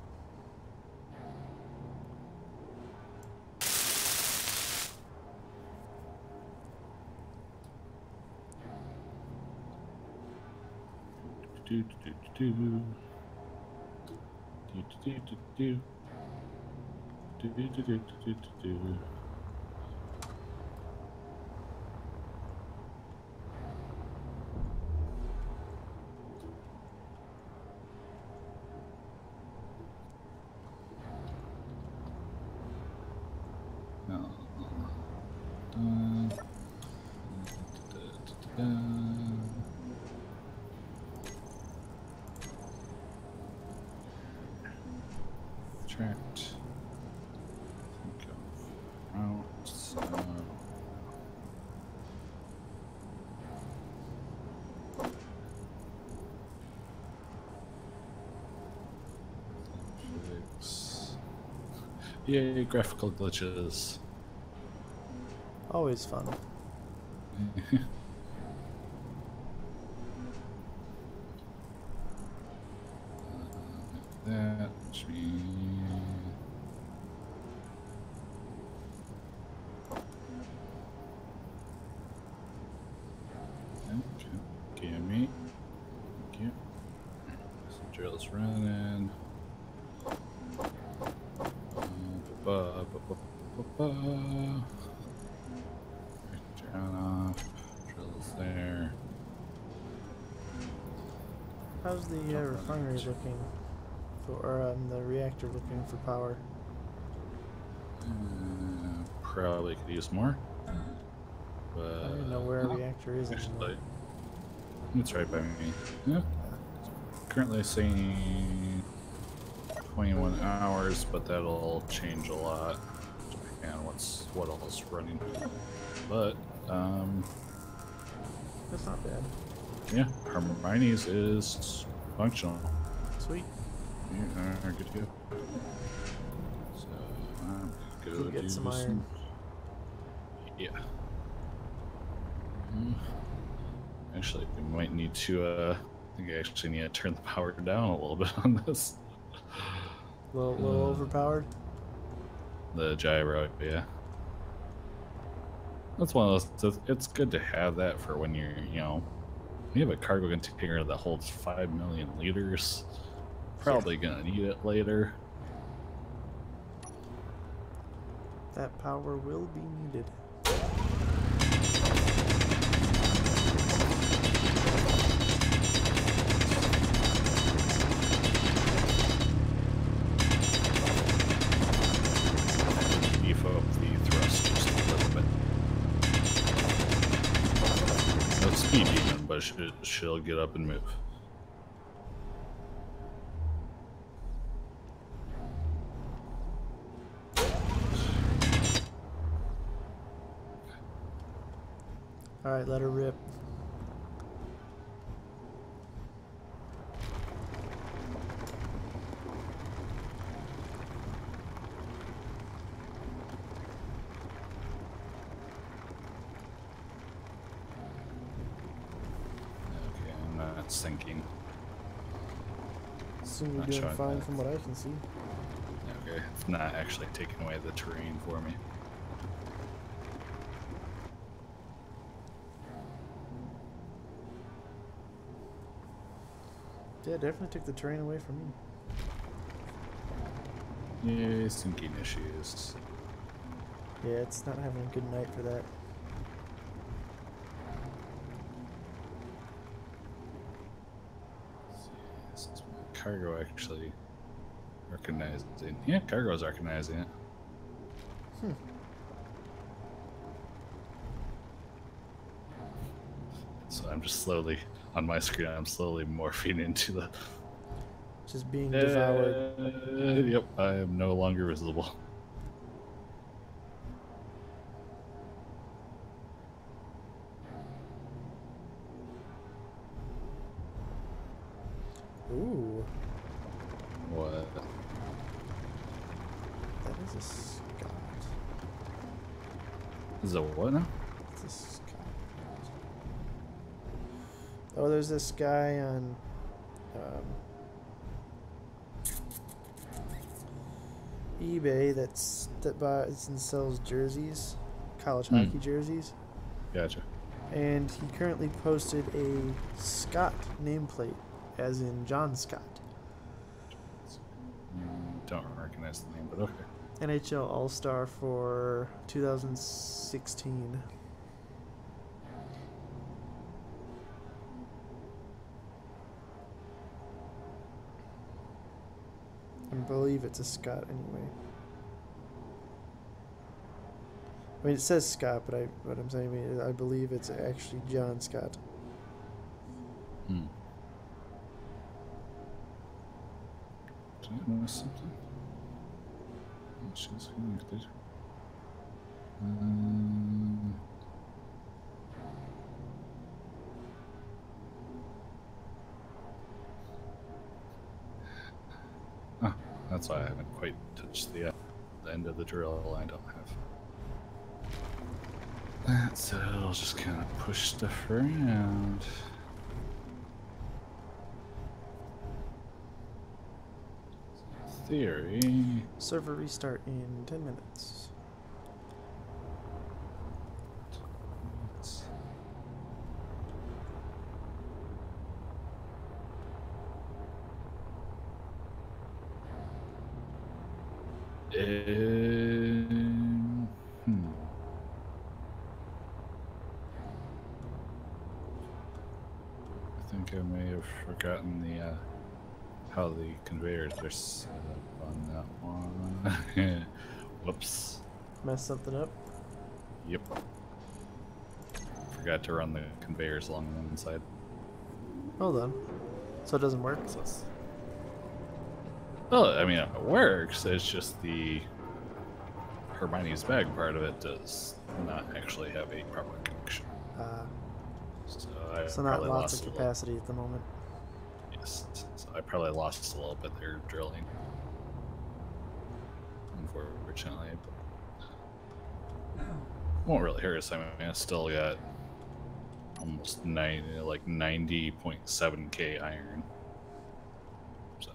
Trapped. Think of routes. Fix. Yay, graphical glitches. Always fun. That should be. Okay, give me. Thank you. Some drills running. Turn off. Drills there. How's the refinery looking? Or the reactor looking for power? Probably could use more. But I don't even know where a reactor is anymore. actually, it's right by me. Yeah. Currently saying 21 hours, but that'll change a lot depending on what else running. But That's not bad. yeah, Hermione's is functional. Sweet. Yeah, good to go. So Go go get do some iron. Yeah. Actually, we might need to. I think I actually need to turn the power down a little bit on this. A little overpowered. The gyro, yeah. That's one of those. It's good to have that for when you're, you have a cargo container that holds 5 million liters. Probably gonna need it later. That power will be needed. speed demon, but she'll get up and move. Alright, let her rip. Okay, I'm not sinking. Assume you're Not doing showing fine that. from what I can see. Okay, it's not actually taking away the terrain for me. Yeah, definitely took the terrain away from me. Yeah, sinking issues. Yeah, it's not having a good night for that. This is cargo actually recognizing. Yeah, cargo's recognizing it. Hmm. So I'm just slowly on my screen. I'm slowly morphing into the. Just being devoured. Yep, I am no longer visible. Ooh, What? that is a Scot. Is it what now? It's a Scot. Oh, there's this guy on eBay that buys and sells jerseys, college hockey jerseys, Gotcha. and he currently posted a Scott nameplate, as in John Scott, Don't recognize the name, but okay. NHL All-Star for 2016. I believe it's a Scott anyway. I mean, it says Scott, but what I'm saying is I believe it's actually John Scott. Hmm. Did I miss something? Oh, she's connected. Ah, that's why I haven't quite touched the end of the drill. I don't have that, so I'll just kind of push stuff around. Theory. Server restart in 10 minutes. I think I may have forgotten the how the conveyors are set up on that one. Whoops. Mess something up. Yep. Forgot to run the conveyors along one side. Hold on. So it doesn't work? So well, I mean, it works. It's just the Hermione's bag part of it does not actually have a proper connection. So not probably lots lost of a little. capacity at the moment. Yes. So I probably lost a little bit there drilling. Unfortunately, but won't really hurt us. I mean, I still got almost 90.7k iron. So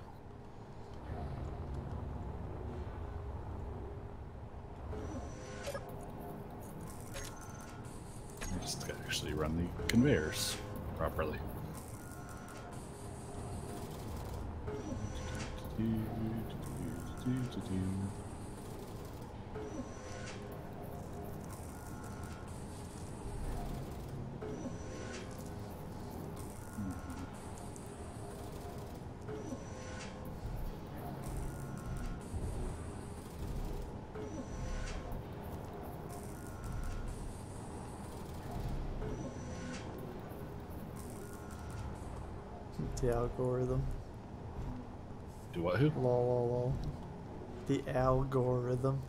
I just gotta actually run the conveyors properly. The algorithm. Do what? Who? Lol, lol, lol. The algorithm.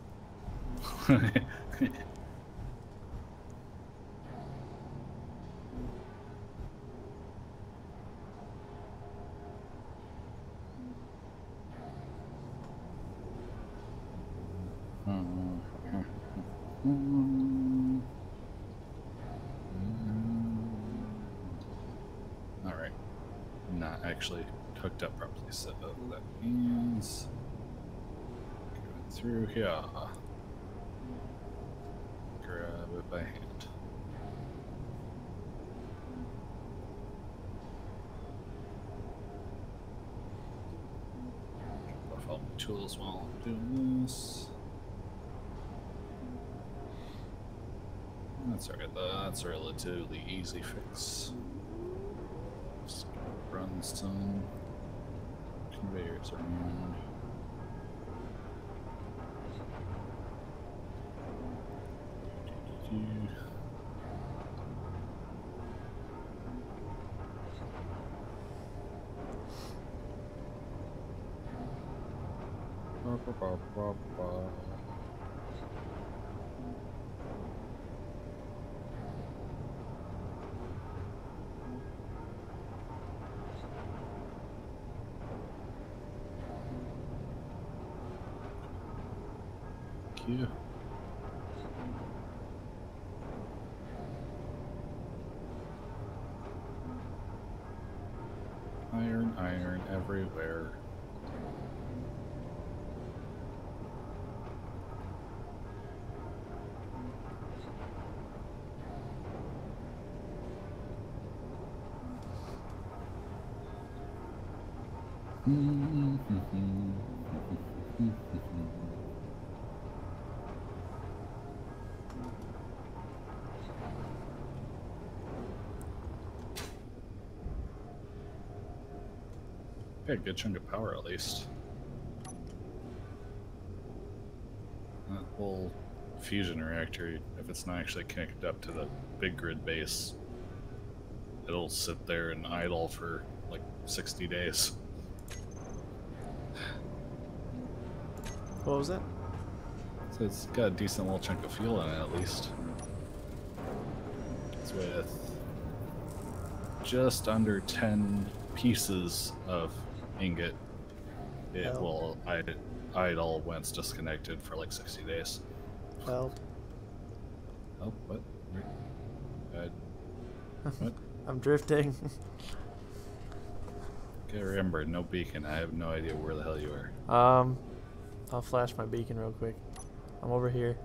Alright. Not actually hooked up properly, so that means going through here. Grab it by hand. Drop off all my tools while I'm doing this. That's alright, that's a relatively easy fix. Just run some conveyors around. Yeah. Iron, iron everywhere. Got a good chunk of power at least. That whole fusion reactor, if it's not actually connected up to the big grid base, it'll sit there and idle for like 60 days. What was that? So it's got a decent little chunk of fuel in it at least. It's with just under 10 pieces of ingot. It will idle when it's disconnected for like 60 days. Help. Oh, what? What? I'm drifting. Okay, remember, no beacon. I have no idea where the hell you are. I'll flash my beacon real quick. I'm over here.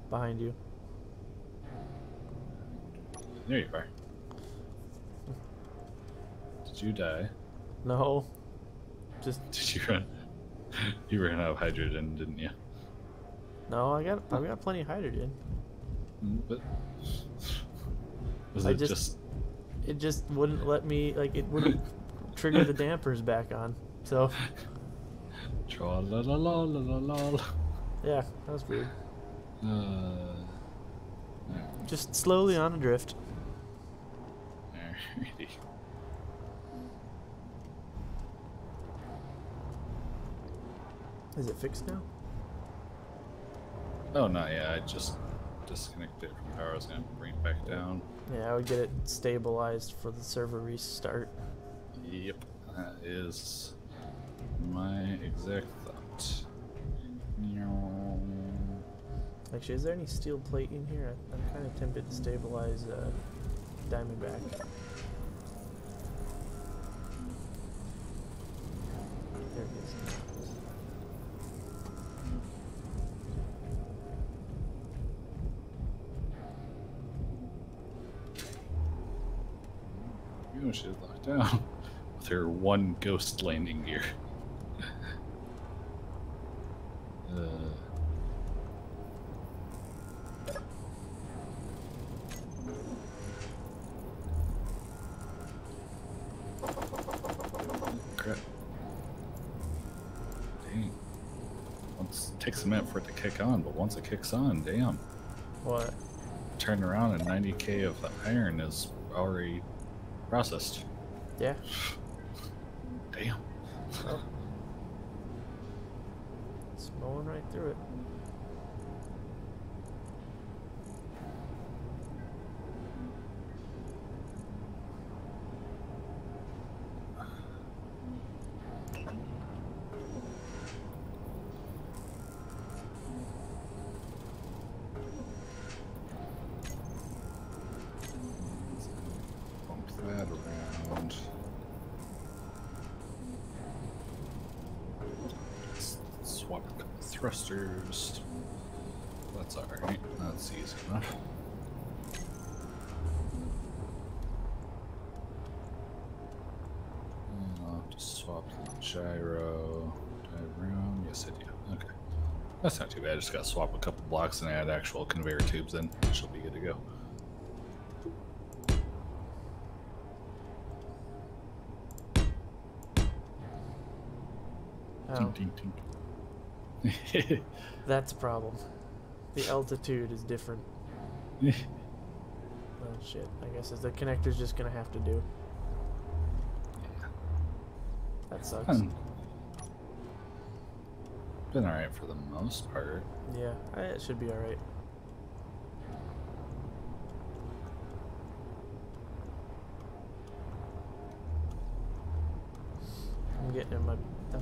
Behind you. There you are. Did you die? No. Just Did you run? You ran out of hydrogen, didn't you? no, I've got plenty of hydrogen. But was I it just- It just wouldn't let me, like, it wouldn't trigger the dampers back on. So Tra la la la la la la. yeah, that was weird. Alright. Just slowly on a drift. Alrighty. Is it fixed now? Oh, not yet. I just disconnected it from power. I was gonna bring it back down. Yeah, I would get it stabilized for the server restart. Yep, that is my exact thought. Actually, is there any steel plate in here? I'm kind of tempted to stabilize Diamondback. There it is. You know she's locked down with her one ghost landing gear. Crap. Dang. It takes a minute for it to kick on, but once it kicks on, damn. What? Turn around and 90k of the iron is already processed. Yeah. Damn. Oh. It's mowing right through it. Bump that around. Swap a couple thrusters. That's alright. That's easy enough. I'll have to swap the gyro. Do I have room? Yes, I do. Okay. That's not too bad. I just gotta swap a couple blocks and add actual conveyor tubes in. She'll be good to go. Oh, Tink, tink, tink. that's a problem. The altitude is different. Oh shit, I guess the connector's just gonna have to do. That sucks. Been alright for the most part. Yeah, it should be alright. I'm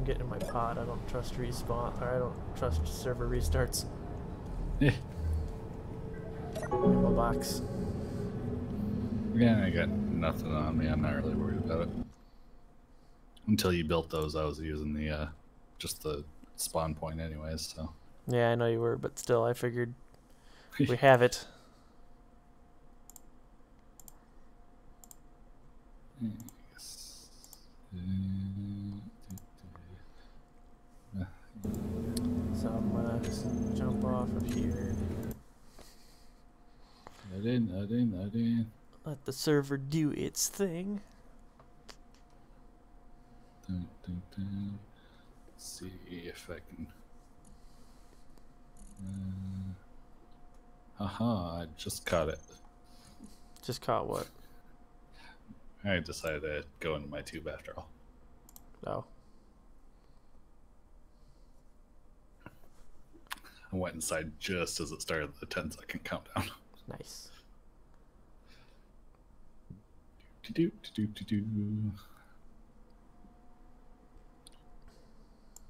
getting in my pod. I don't trust respawn, or I don't trust server restarts. Yeah. In my box. Yeah, I got nothing on me. I'm not really worried about it. Until you built those, I was using the just the spawn point anyways, so. Yeah, I know you were, but still, I figured we have it. Yes. So I'm gonna jump off of here. I didn't. Let the server do its thing. Let's see if I can. Haha, I just caught it. Just caught what? I decided to go into my tube after all. Oh. I went inside just as it started the 10-second countdown. Nice.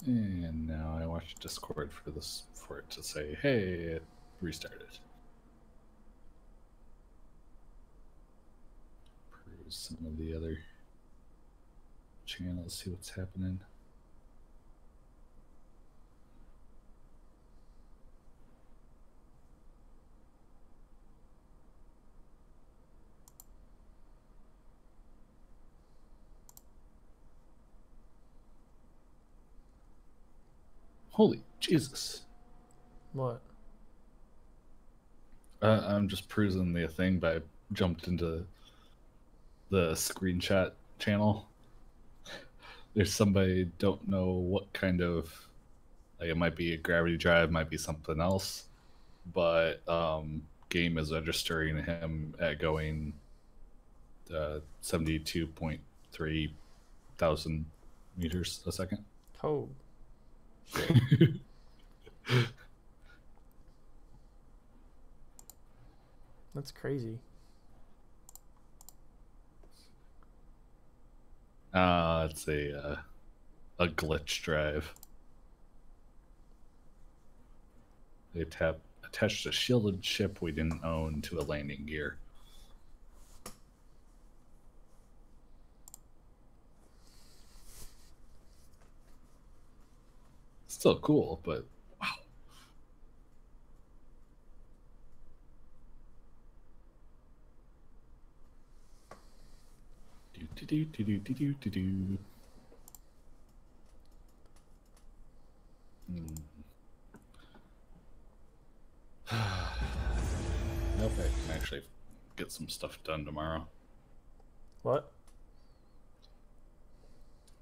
And now I watch Discord for it to say, "Hey, it restarted." Peruse some of the other channels, see what's happening. Holy Jesus. What? I'm just perusing the thing, but I jumped into the screenshot channel. There's somebody, don't know what kind of, like, it might be a gravity drive, might be something else, but game is registering him at going 72.3 thousand meters a second. Oh. That's crazy. It's a glitch drive. They attached a shielded ship we didn't own to a landing gear. Still cool, but wow. Do. I hope I can actually get some stuff done tomorrow. What?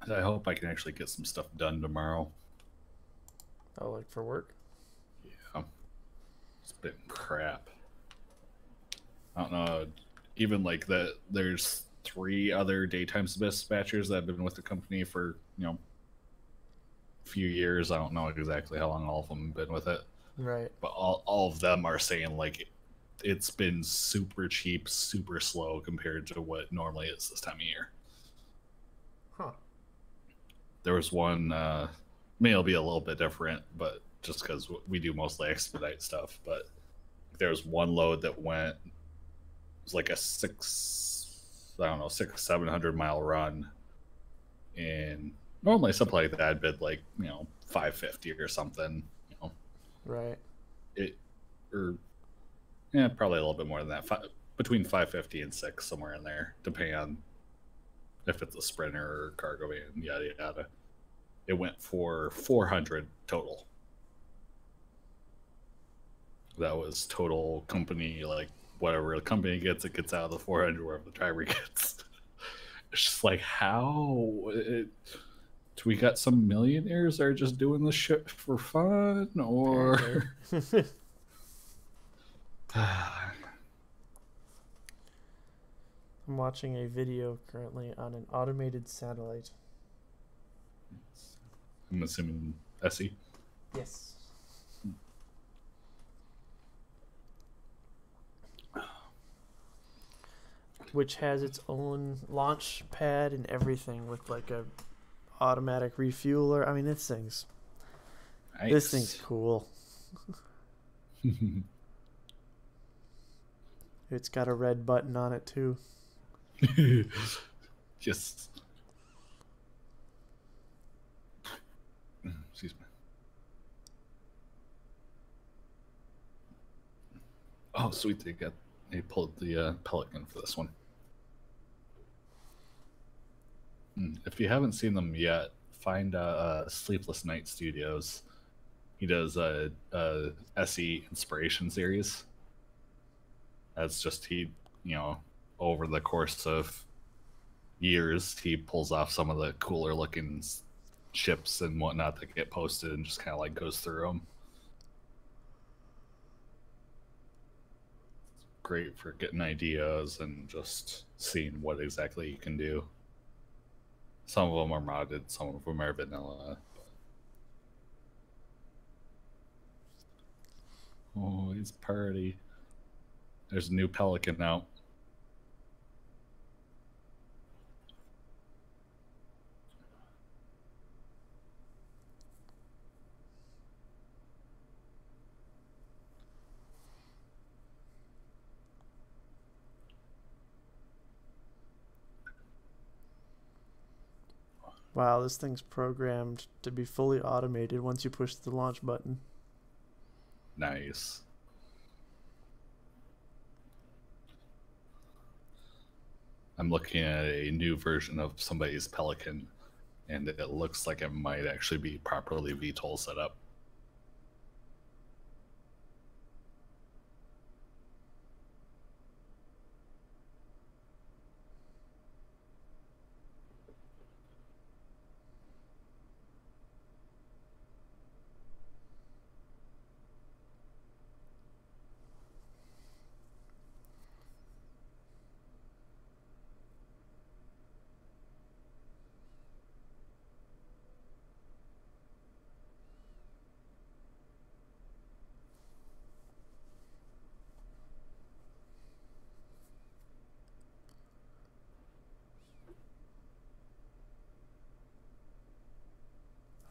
I hope I can actually get some stuff done tomorrow. Oh, like for work? Yeah. It's been crap. I don't know. Even like that, there's 3 other daytime dispatchers that have been with the company for, a few years. I don't know exactly how long all of them have been with it. Right. But all of them are saying, like, it's been super cheap, super slow compared to what normally is this time of year. Huh. There was one, maybe it'll be a little bit different, but just because we do mostly expedite stuff. But there was one load that went, it was like a 700 mile run. And normally something like that I'd bid like, 550 or something, Right. Probably a little bit more than that. Between 550 and 6, somewhere in there, depending on if it's a Sprinter or cargo van, yada yada. It went for 400 total. That was total company, like whatever the company gets, it gets out of the 400 wherever the driver gets. It's just like, how? We got some millionaires that are just doing this shit for fun, or I'm watching a video currently on an automated satellite. I'm assuming SE. Yes. Which has its own launch pad and everything with like a automatic refueler. I mean, this thing's cool. It's got a red button on it too. Just excuse me. Oh, sweet! They pulled the Pelican for this one. If you haven't seen them yet, find Sleepless Night Studios. He does a SE Inspiration series. That's just over the course of years, he pulls off some of the cooler looking ships and whatnot that get posted and just kind of like goes through them. Great for getting ideas and just seeing what exactly you can do. Some of them are modded, some of them are vanilla. Oh, he's party. There's a new Pelican out. Wow, this thing's programmed to be fully automated once you push the launch button. Nice. I'm looking at a new version of somebody's Pelican, and it looks like it might actually be properly VTOL set up.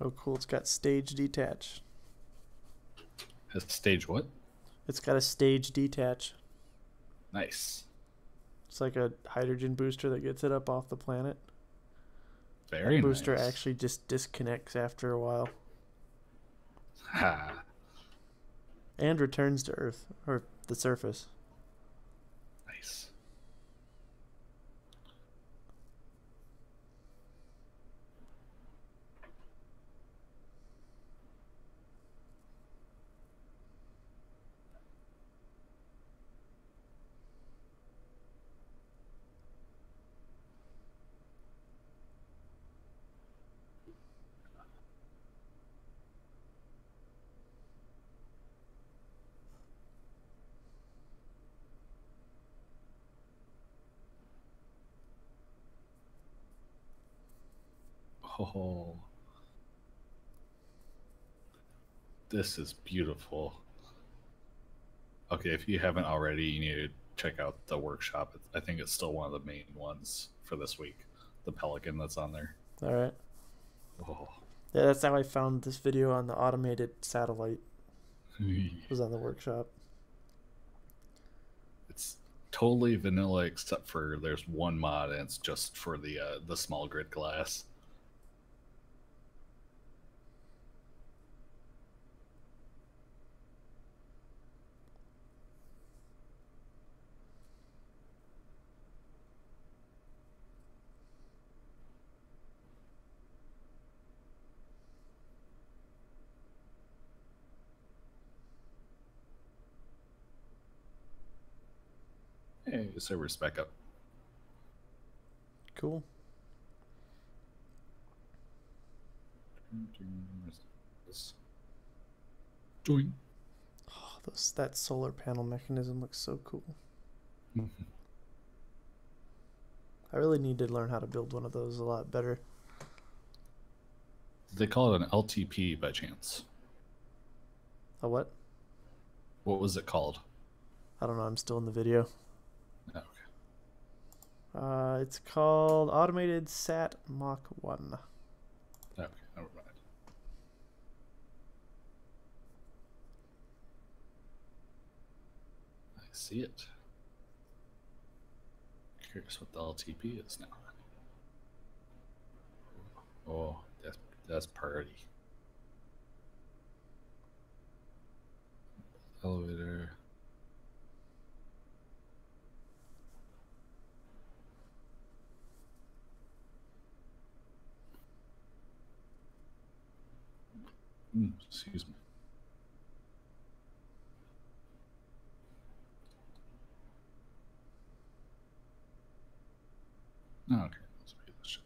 Oh, cool. It's got stage detach. Has stage what? It's got a stage detach. Nice. It's like a hydrogen booster that gets it up off the planet. Very nice. The booster actually just disconnects after a while. Ha. And returns to Earth, or the surface. Nice. Oh, this is beautiful. Okay, if you haven't already, you need to check out the workshop. I think it's still one of the main ones for this week. The Pelican that's on there. All right. Oh. Yeah, that's how I found this video on the automated satellite. It was on the workshop. It's totally vanilla except for there's one mod and it's just for the small grid glass. Hey, server's back up. Cool. Join. Oh, that solar panel mechanism looks so cool. I really need to learn how to build one of those a lot better. They call it an LTP by chance? A what? What was it called? I don't know. I'm still in the video. Okay. It's called Automated Sat Mach 1. Okay, never mind. I see it. Curious what the LTP is now. Oh, that's party. Elevator. Excuse me. Oh, okay, let's read this shit.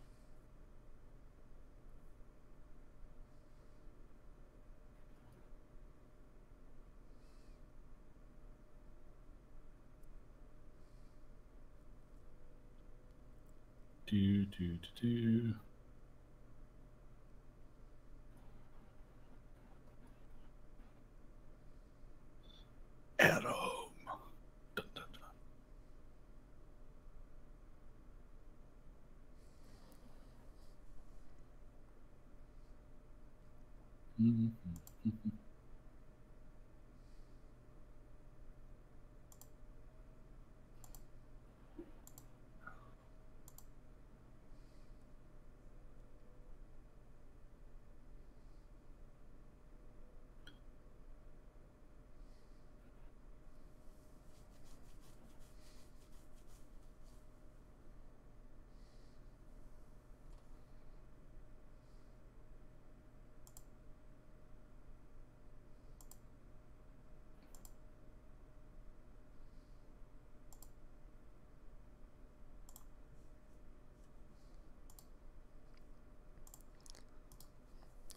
Do. Atom. Dun, dun, dun.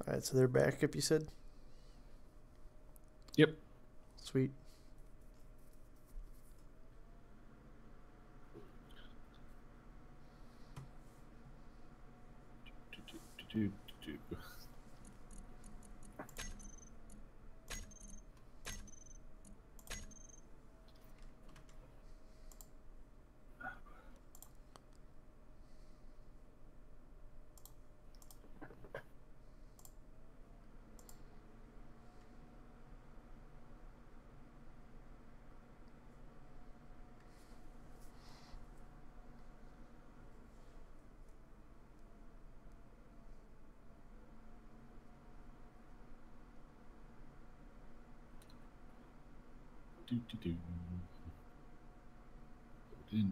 Alright, so they're back up, you said? Yep. Sweet. Do.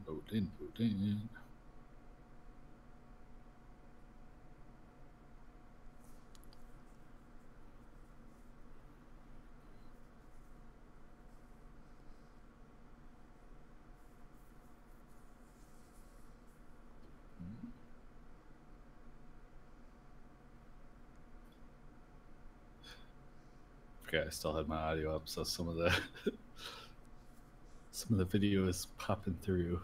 Vote in. Okay, I still had my audio up, so some of the video is popping through.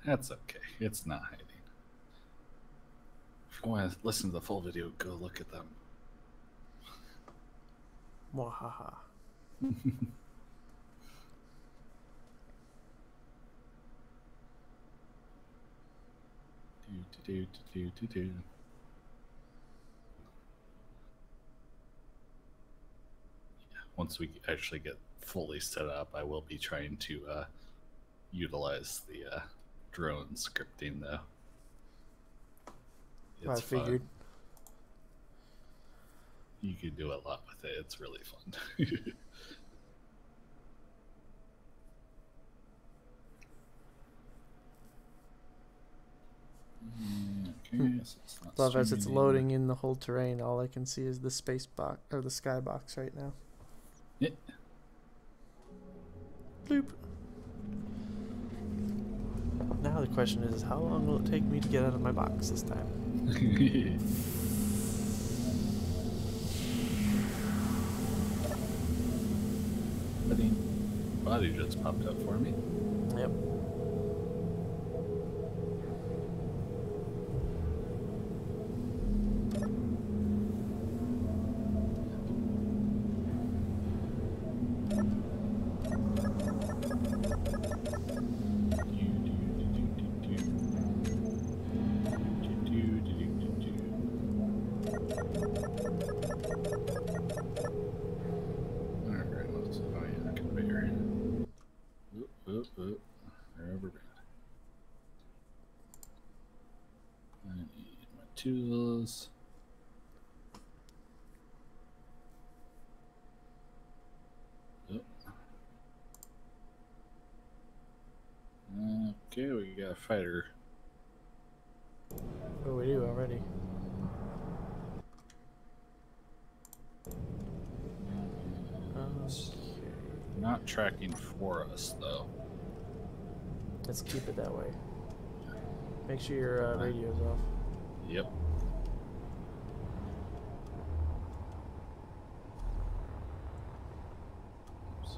That's okay. It's not hiding. If you want to listen to the full video, go look at them. Mwahaha. Do. Once we actually get fully set up, I will be trying to utilize the drone scripting, though. I It's fun. figured. You can do a lot with it. It's really fun. Okay, so it's not Love as it's streaming. loading in the whole terrain. All I can see is the space box or the skybox right now. Yeah. Bloop. Now the question is, how long will it take me to get out of my box this time? Body just popped up for me. Yep. Alright, let's see. Oh yeah, conveyor. Oop. Rubber band. I need my tools. Oop. Okay, we got a fighter. Oh, we do already. Not tracking for us though. Let's keep it that way. Make sure your radio's off. Yep. Oops.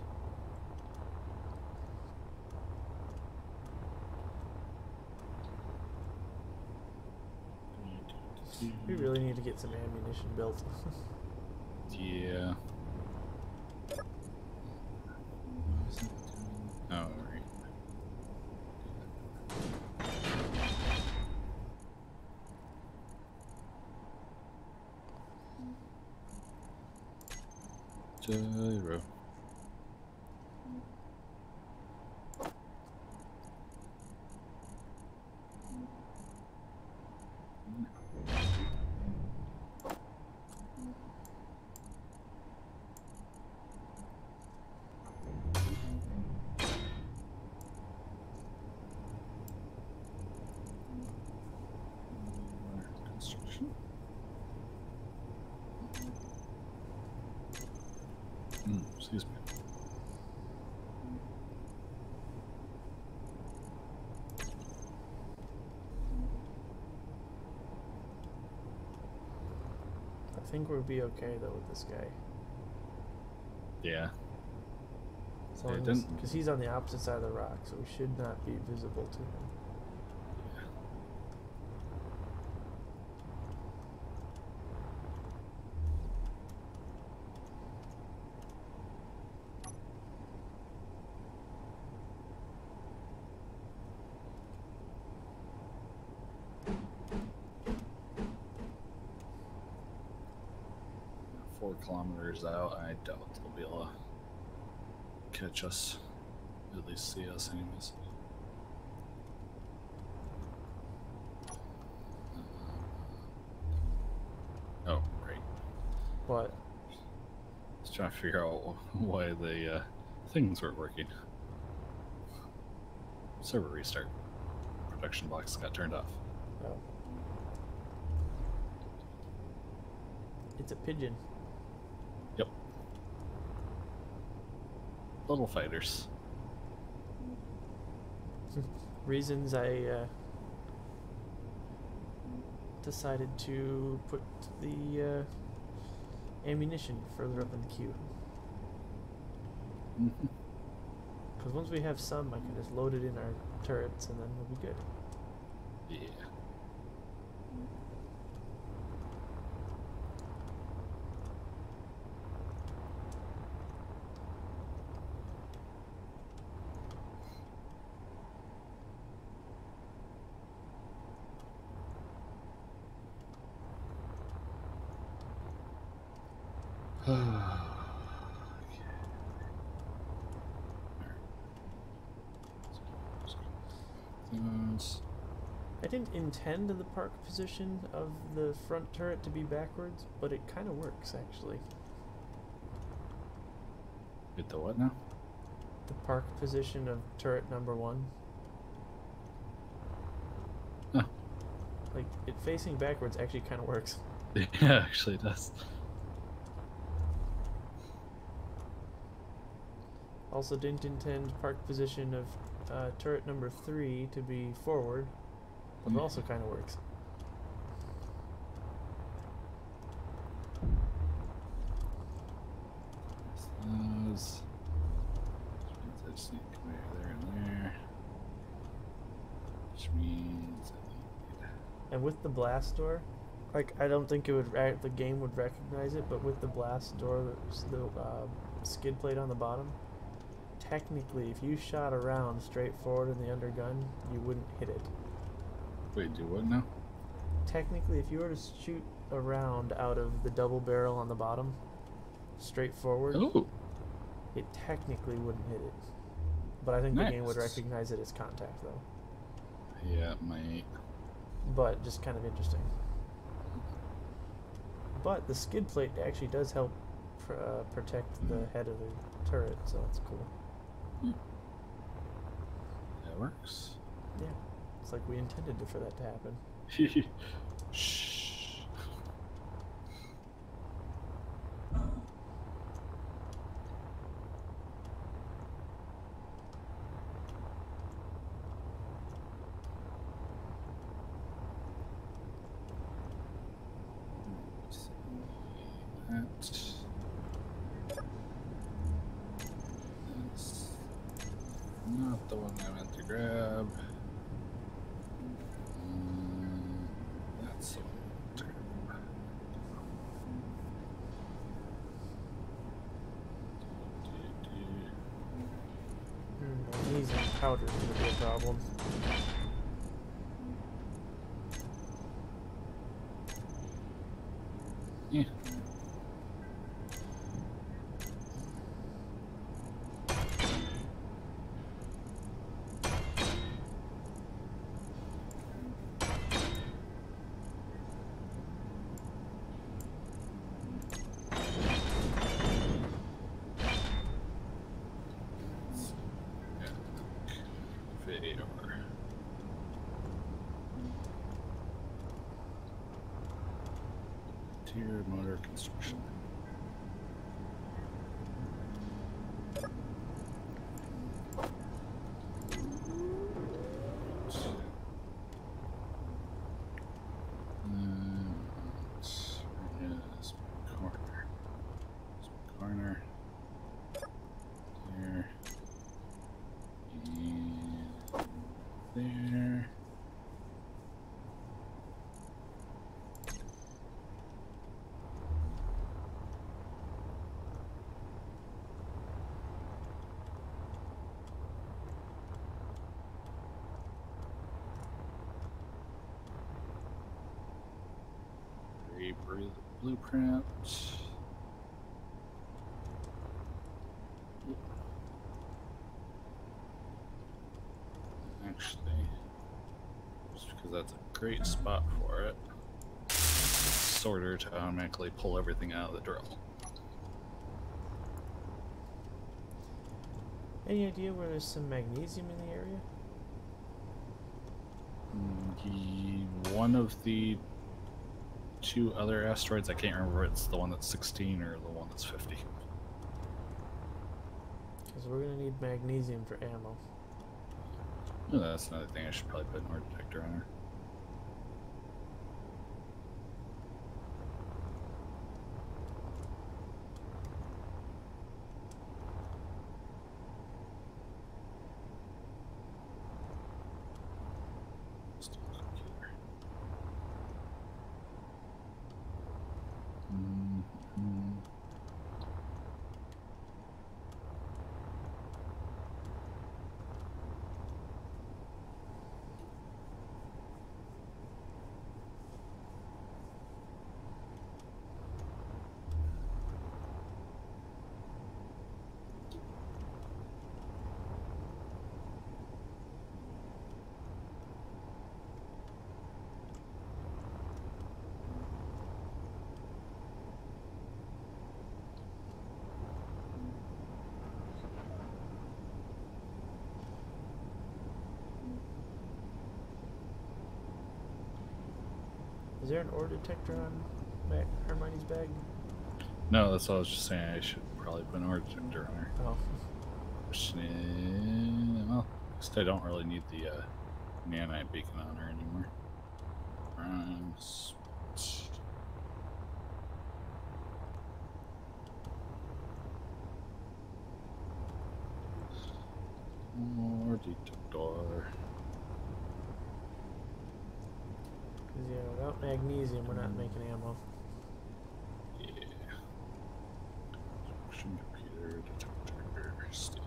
We really need to get some ammunition built. Yeah. Oh, right. Gyro. Construction. Excuse me. I think we'll be okay though with this guy. Yeah. As It long as, didn't- because he's on the opposite side of the rock, so we should not be visible to him. Yeah. 4 kilometers out, I doubt they'll be able to catch us. At least see us, anyways. Oh, right. What? Just trying to figure out why the things weren't working. Server restart. Production box got turned off. Oh. It's a pigeon. Yep. Little fighters. Reasons I decided to put the ammunition further up in the queue. Because once we have some, I can just load it in our turrets and then we'll be good. Yeah. I didn't intend the park position of the front turret to be backwards, but it kind of works actually. Get the what now? The park position of turret number 1. Oh. Like, it facing backwards actually kind of works. Yeah, actually it does. Also didn't intend park position of turret number 3 to be forward, but it also kind of works. Those. Which means I just need conveyor there and there. Which means I need. And with the blast door, like, I don't think it would the game would recognize it, but with the blast door, the skid plate on the bottom, technically, if you shot around straight forward in the undergun, you wouldn't hit it. Wait, do what now? Technically, if you were to shoot around out of the double barrel on the bottom, straight forward, Oh, it technically wouldn't hit it. But I think the game would Nice. recognize it as contact, though. yeah, my. But just kind of interesting. But the skid plate actually does help protect the head of the turret, so that's cool. That works. Yeah, it's like we intended for that to happen. Shh. That's not the one I meant to grab. That's the one I meant to grab. Magnesium powder is going to be a problem. Yeah. Video. Tier motor construction. Here's corner. Corner. There. And there. Blueprint. Actually, just because that's a great spot for it, sorter to automatically pull everything out of the drill. Any idea where there's some magnesium in the area? One of the two other asteroids, I can't remember if it's the one that's 16 or the one that's 50. Because we're going to need magnesium for ammo. Oh, that's another thing I should probably put an ore detector on her. there an ore detector on Hermione's bag? No, that's what I was just saying. I should probably put an ore detector on her. Oh. Well, I guess I don't really need the nanite beacon on her anymore. Ore detector. Yeah, without magnesium, we're not making ammo. Yeah. Junction computer detector. Steel.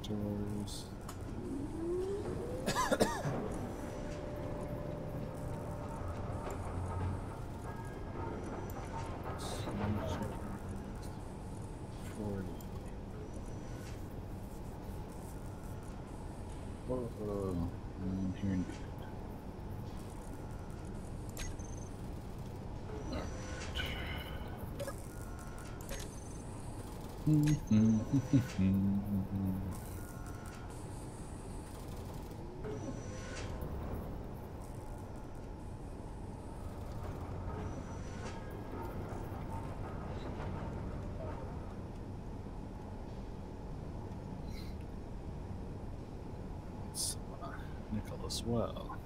Doors. Whoa, I'm hearing good. It's Nicholas Well.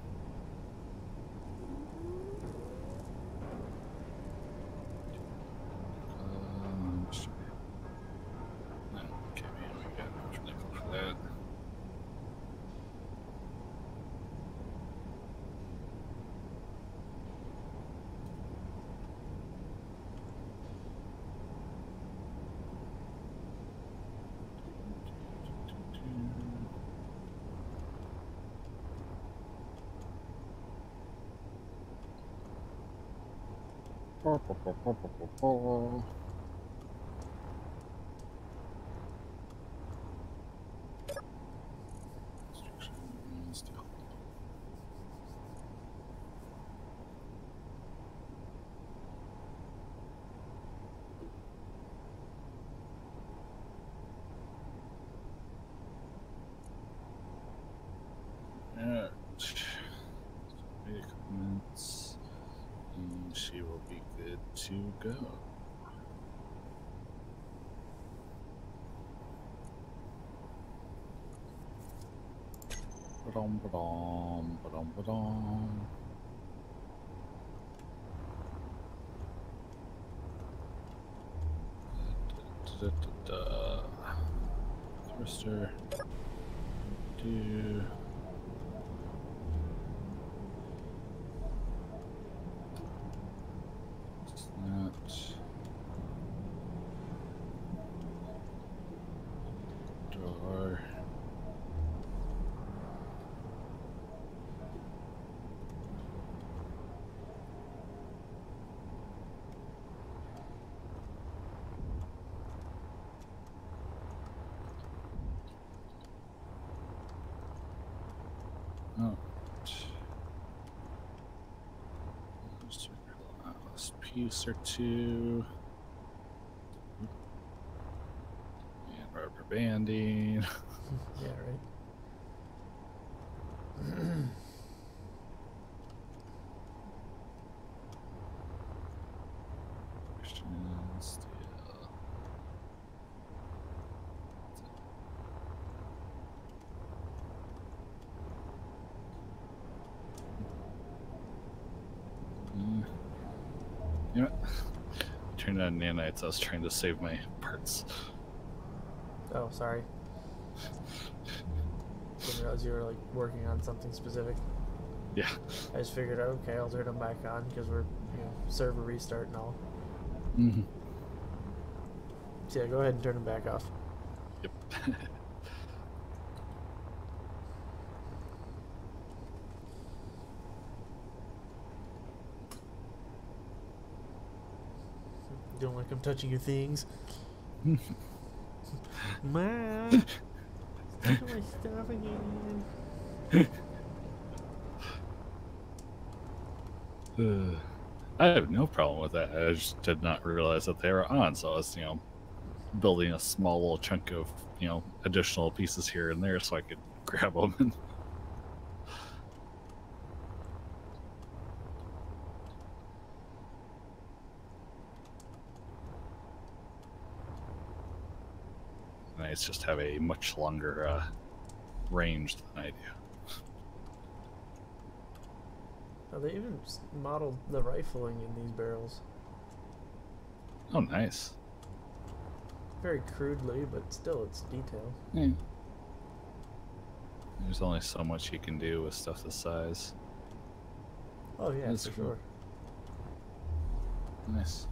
Okay, we got enough nickel for that. Alright. Wait a couple minutes, and she will be good to go. Ba-dum, ba-dum, ba-dum, ba-dum. Da-da-da-da. Thruster. Do. That. Door. Oh. Last piece or two. And rubber banding. Yeah, right. Steel. You know what? Turned on nanites. I was trying to save my parts. Oh, sorry. Didn't realize you were like working on something specific. Yeah. I just figured, okay, I'll turn them back on because we're, server restart and all. Mm-hmm. So yeah, go ahead and turn them back off. Yep. Don't like them touching your things. Ma, touching my stuff again. I have no problem with that. I just did not realize that they were on, so I was, building a small little chunk of, additional pieces here and there so I could grab them. And nice, just have a much longer range than I do. Oh, they even modeled the rifling in these barrels. Oh, nice. Very crudely, but still, it's detail. Yeah. There's only so much you can do with stuff this size. Oh yeah, That's for cool. sure. Nice.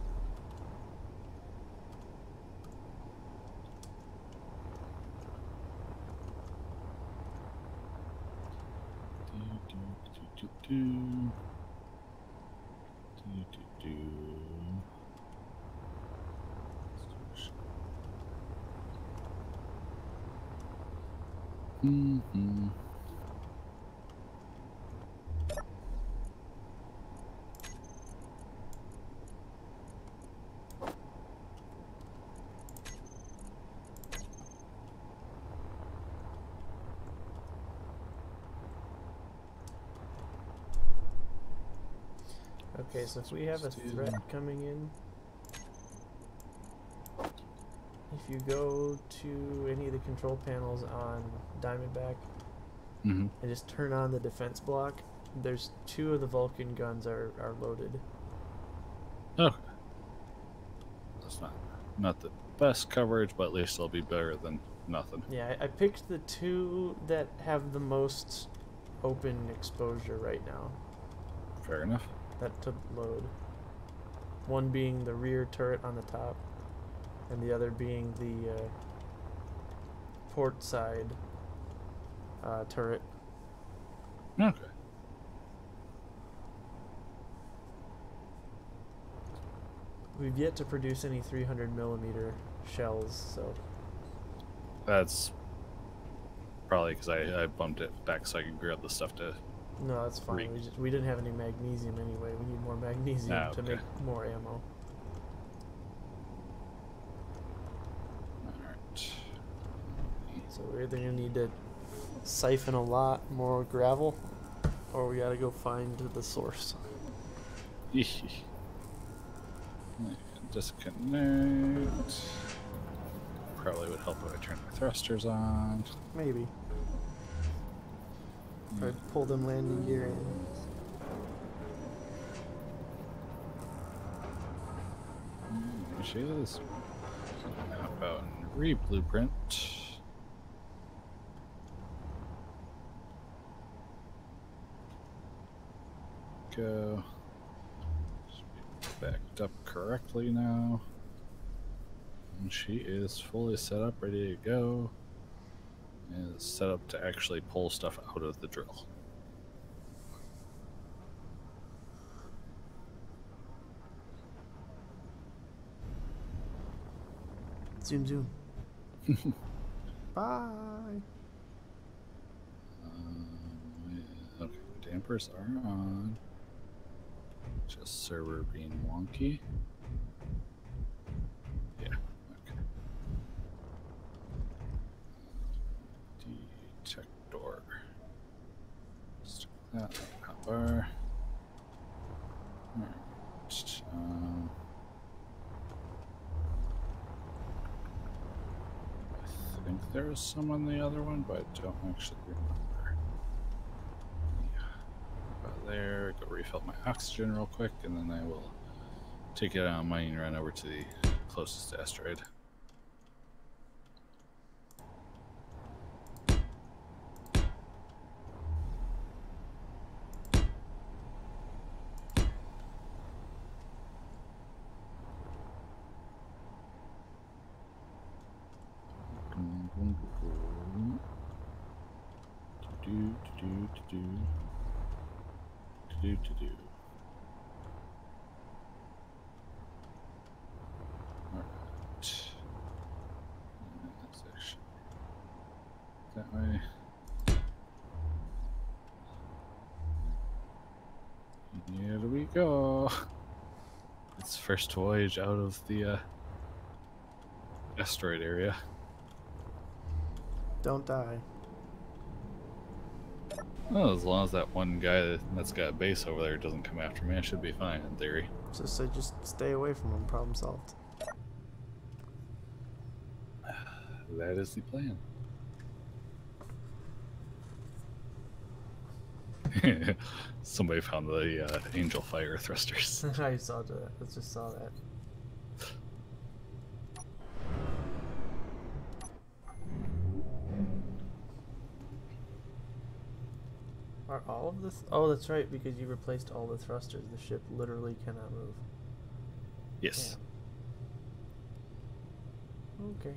Mm-hmm. Okay, so if we have a threat coming in, if you go to any of the control panels on Diamondback Mm-hmm. and just turn on the defense block, there's 2 of the Vulcan guns are loaded. Okay. That's not the best coverage, but at least it'll be better than nothing. Yeah, I picked the 2 that have the most open exposure right now. Fair enough. That took load. One being the rear turret on the top, and the other being the port side turret. Okay. We've yet to produce any 300mm shells, so That's probably because I bumped it back so I could grab the stuff to. no, that's fine. We didn't have any magnesium anyway. We need more magnesium Ah, to okay. make more ammo. Alright. So we're either gonna need to siphon a lot more gravel, or we gotta go find the source. Disconnect. Probably would help if I turn my thrusters on. Maybe. If I pull them landing gear in. There she is. Map out and re-blueprint. Go. Should be backed up correctly now. And she is fully set up, ready to go. And is set up to actually pull stuff out of the drill. Zoom, zoom. Bye. Okay, dampers are on. Just server being wonky. Yeah, okay. Detector. Stick that hotbar. Alright. I think there was some on the other one, but I don't actually remember. Yeah. About there, go refill my oxygen real quick, and then I will take it out of mine and run over to the closest asteroid. that way. Here we go. It's first voyage out of the asteroid area. Don't die. Well, as long as that one guy that's got a base over there doesn't come after me, I should be fine in theory. Just stay away from him. Problem solved. That is the plan. Somebody found the angel fire thrusters. I saw that. I just saw that. Are all of this? Oh, that's right. Because you replaced all the thrusters, the ship literally cannot move. Yes. Damn. Okay.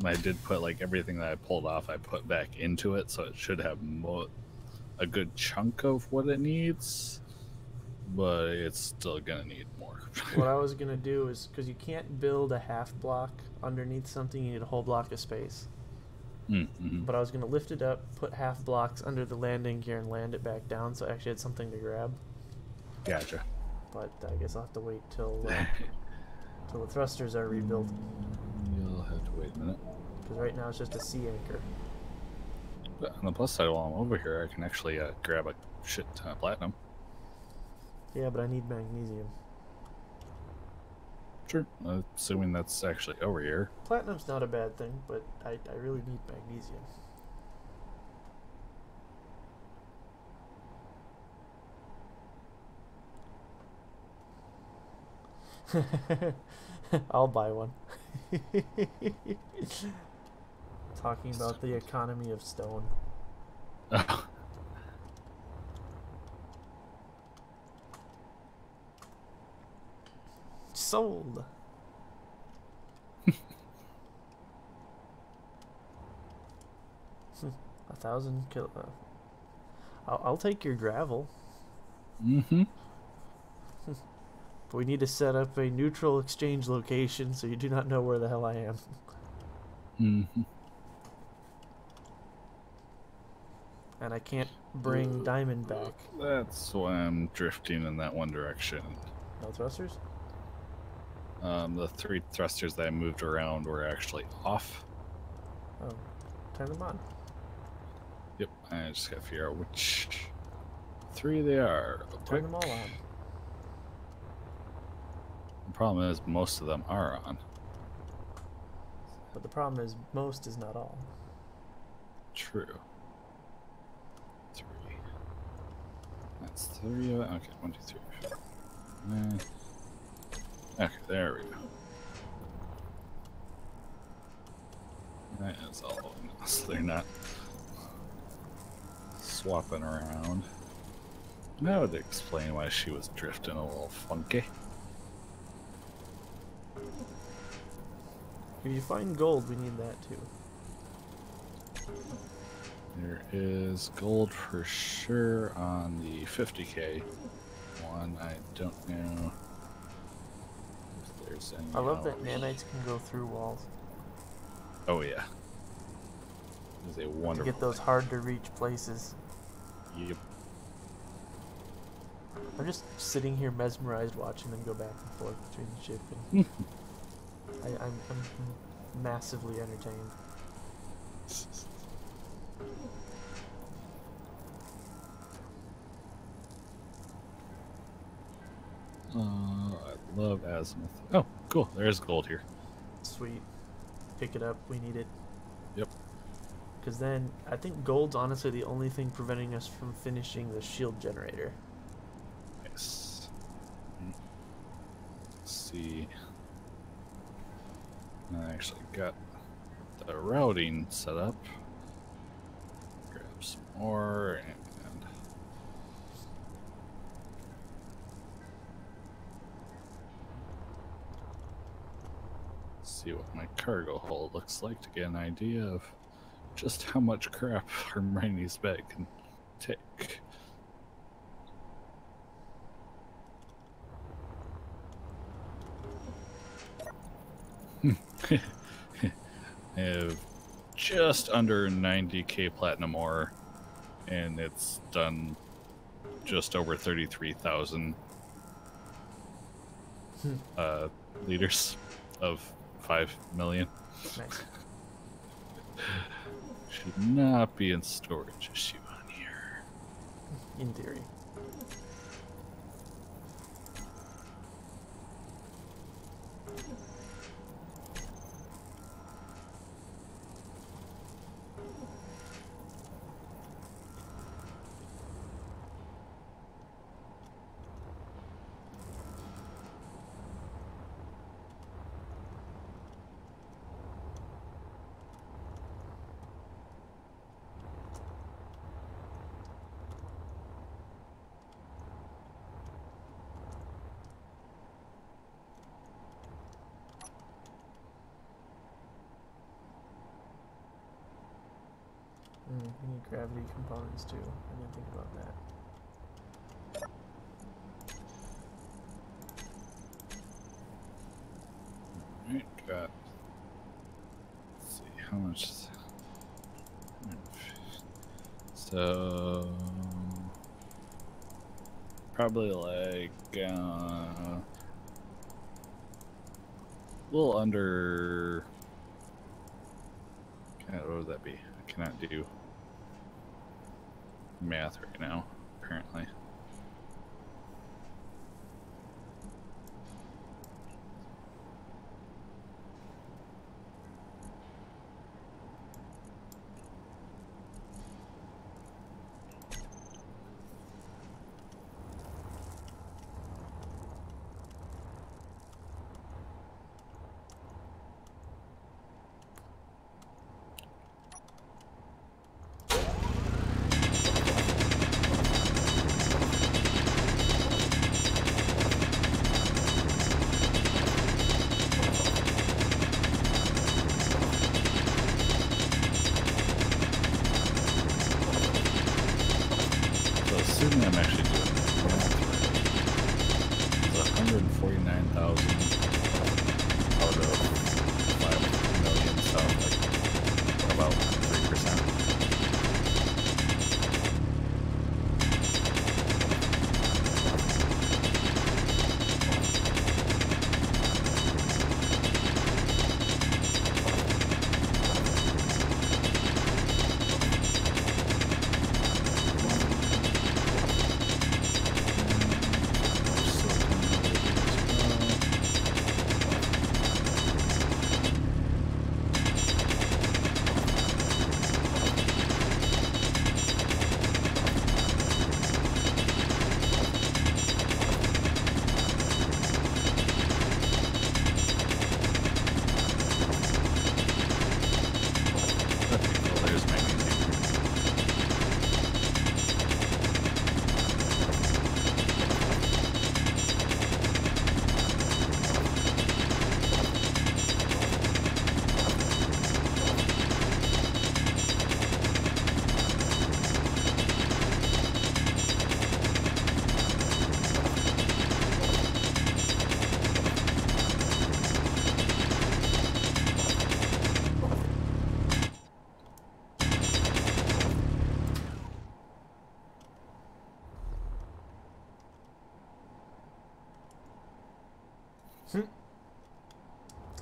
I did put like everything that I pulled off, I put back into it, so it should have a good chunk of what it needs, but it's still gonna need more. What I was gonna do is, because you can't build a half block underneath something, you need a whole block of space. Mm-hmm. But I was gonna lift it up, put half blocks under the landing gear, and land it back down, so I actually had something to grab. Gotcha. But I guess I'll have to wait till the thrusters are rebuilt. You'll have to wait a minute. Because right now it's just a sea anchor. But on the plus side, while I'm over here, I can actually grab a shit ton of platinum. Yeah, but I need magnesium. Sure. Assuming that's actually over here. Platinum's not a bad thing, but I really need magnesium. I'll buy one. Talking about the economy of stone. Sold. 1,000 kilo. I'll take your gravel. Mm-hmm. But we need to set up a neutral exchange location so you do not know where the hell I am. Mm-hmm. And I can't bring diamond back. That's why I'm drifting in that one direction. No thrusters? The 3 thrusters that I moved around were actually off. Oh, turn them on. Yep, I just gotta figure out which 3 they are. real Turn quick. them all on. The problem is most of them are on. But the problem is most is not all. True. 3. That's 3 of it. Okay, 1, 2, 3, 4. Okay, there we go. That is all of them. So they're not swapping around. That would explain why she was drifting a little funky. If you find gold, we need that too. There is gold for sure on the 50k one. I don't know if there's any. I love that else. nanites can go through walls Oh yeah, it is a to wonderful. get those thing. hard to reach places. Yep. I'm just sitting here mesmerized watching them go back and forth between the ship, and I'm massively entertained. I love azimuth. Oh, cool. There's gold here. Sweet. Pick it up. We need it. Yep. Because then, I think gold's honestly the only thing preventing us from finishing the shield generator. Nice. Let's see. I actually got the routing set up. Grab some more and see what my cargo hold looks like to get an idea of just how much crap Hermione's bag can take. I have just under 90k platinum ore, and it's done just over 33,000 liters of 5 million. Nice. Should not be in storage issue on here. In theory. We need gravity components too. I didn't think about that. Alright, got. Let's see, how much is. So. Probably like. A little under. What would that be? I cannot do math right now, apparently. Assuming I'm actually doing math right, it's 149,000 out of 5 million, sounds like about 3%.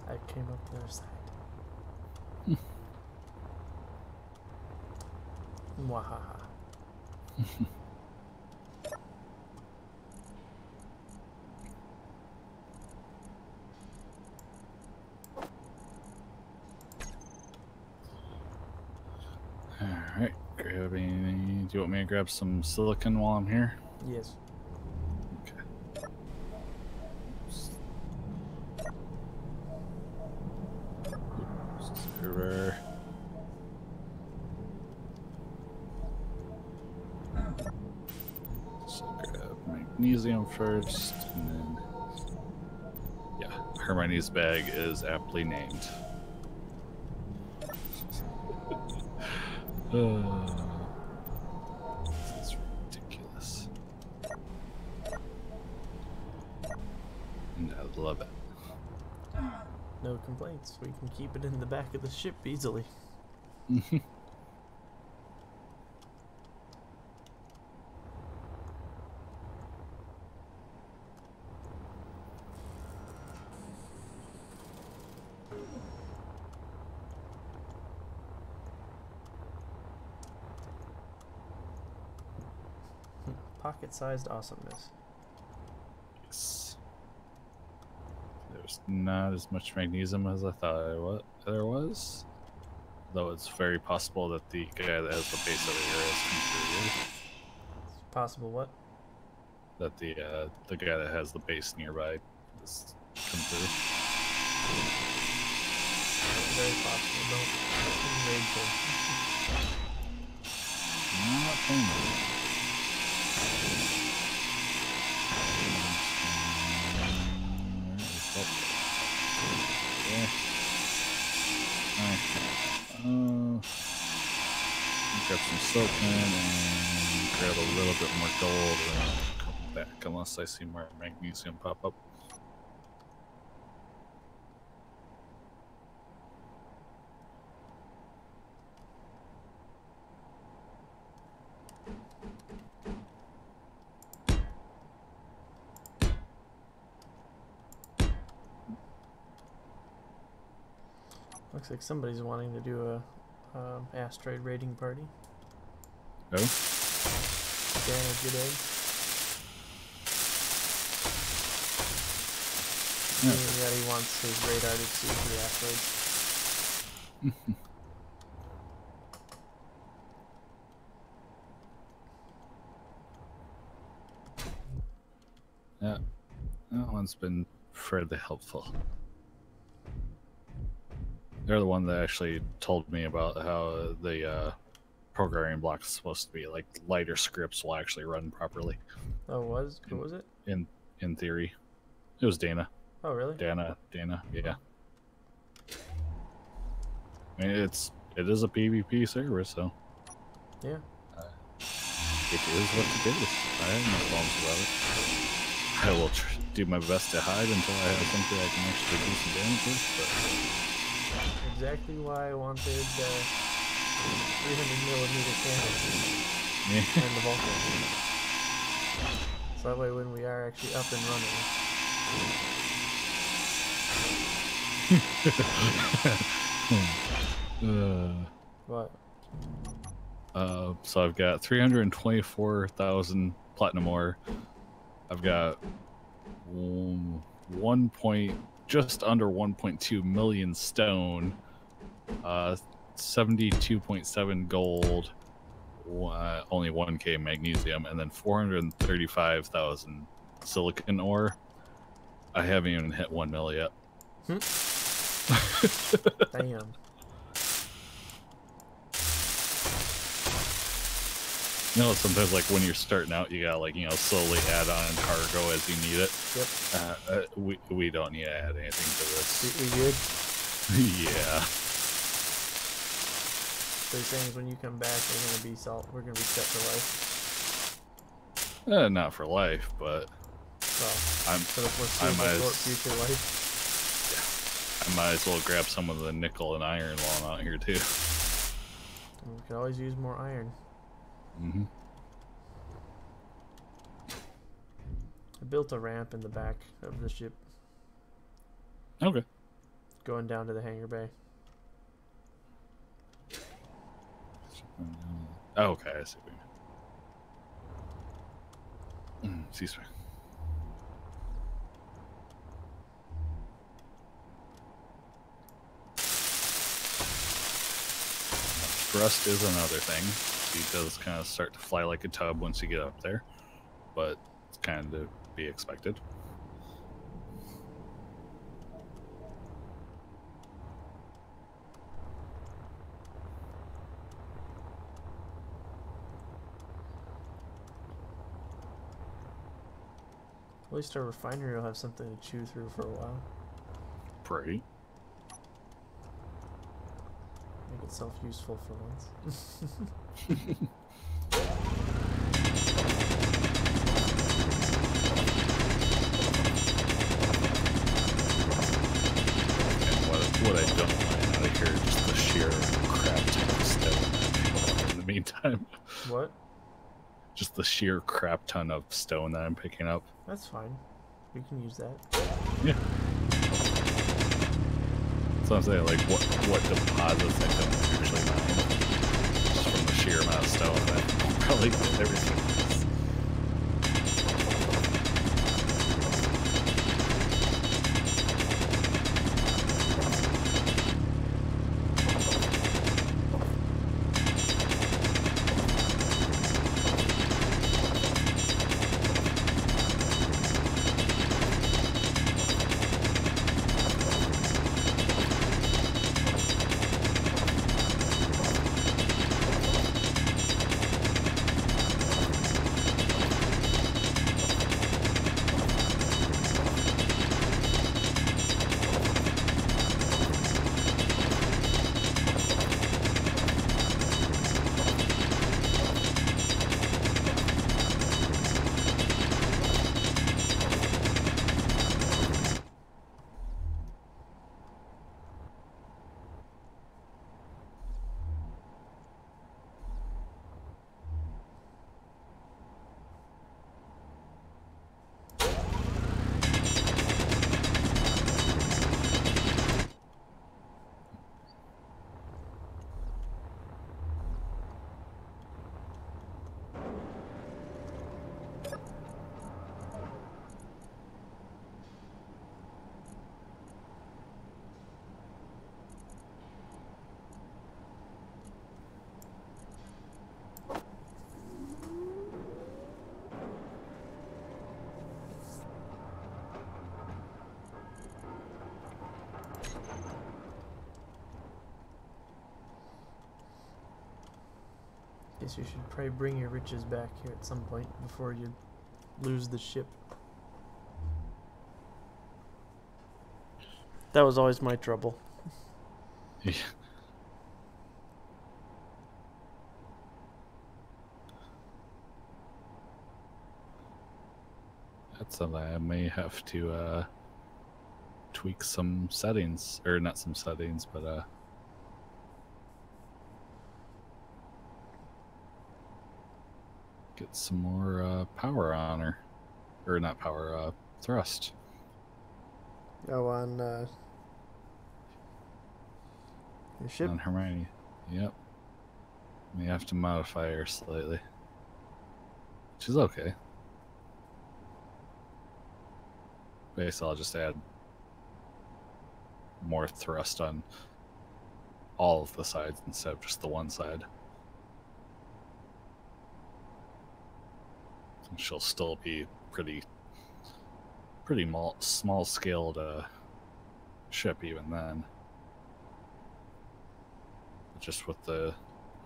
I came up the other side. Mwahaha. Alright, grabbing. Do you want me to grab some silicon while I'm here? Yes. Okay. Server. So grab magnesium first, and then. Yeah, Hermione's bag is aptly named. This is ridiculous. And I love it. No complaints. We can keep it in the back of the ship easily. Pocket-sized awesomeness. Yes. There's not as much magnesium as I thought there was. Though it's very possible that the guy that has the base over here has come through here. It's possible what? That the guy that has the base nearby has come through. Very possible. Don't rage him. Not only. Grab some soap and grab a little bit more gold and come back unless I see more magnesium pop up. Looks like somebody's wanting to do a asteroid raiding party. Oh? Dan, good egg. Yeah, he wants his radar to see the asteroids. Yeah, that one's been fairly helpful. They're the one that actually told me about how the programming block is supposed to be like lighter scripts will actually run properly. Oh, who was it? In theory, it was Dana. Oh, really? Dana, yeah. I mean, it is a PvP server, so yeah, it is what it is. I have no qualms about it. I will do my best to hide until I have something I can actually do some damage with. But exactly why I wanted 300mm cannons and the Vulcan. So that way when we are actually up and running. What? So I've got 324,000 platinum ore. I've got just under 1.2 million stone, 72.7 gold, only 1k magnesium, and then 435,000 silicon ore. I haven't even hit 1 mil yet. Damn. You know, sometimes like when you're starting out, you gotta slowly add on cargo as you need it. Yep. We don't need to add anything to this. We good? Yeah. So you're saying when you come back, we're gonna be set for life? Not for life, but for the foreseeable future life. Yeah, I might as well grab some of the nickel and iron while I'm out here too. We could always use more iron. Mm-hmm. I built a ramp in the back of the ship. Okay. Going down to the hangar bay. Oh, okay, I see what you mean. Cease. Thrust is another thing. He does kind of start to fly like a tub once you get up there, but it's kind of to be expected. At least our refinery will have something to chew through for a while. Pretty. Make itself useful for once. And what I don't want out of here is just the sheer crap tons time. What? Just the sheer crap ton of stone that I'm picking up. That's fine. We can use that. Yeah. So I'm saying, like, what deposits I don't actually mine. Just from the sheer amount of stone that probably did everything else. Guess you should probably bring your riches back here at some point before you lose the ship. That was always my trouble. Yeah. That's something I may have to tweak some settings, or not some settings, but get some more power on her, or not power, thrust. Oh, on your ship? On Hermione. Yep. May have to modify her slightly. Which is okay. Basically, I'll just add more thrust on all of the sides instead of just the one side. And she'll still be pretty small-scaled ship even then. Just with the...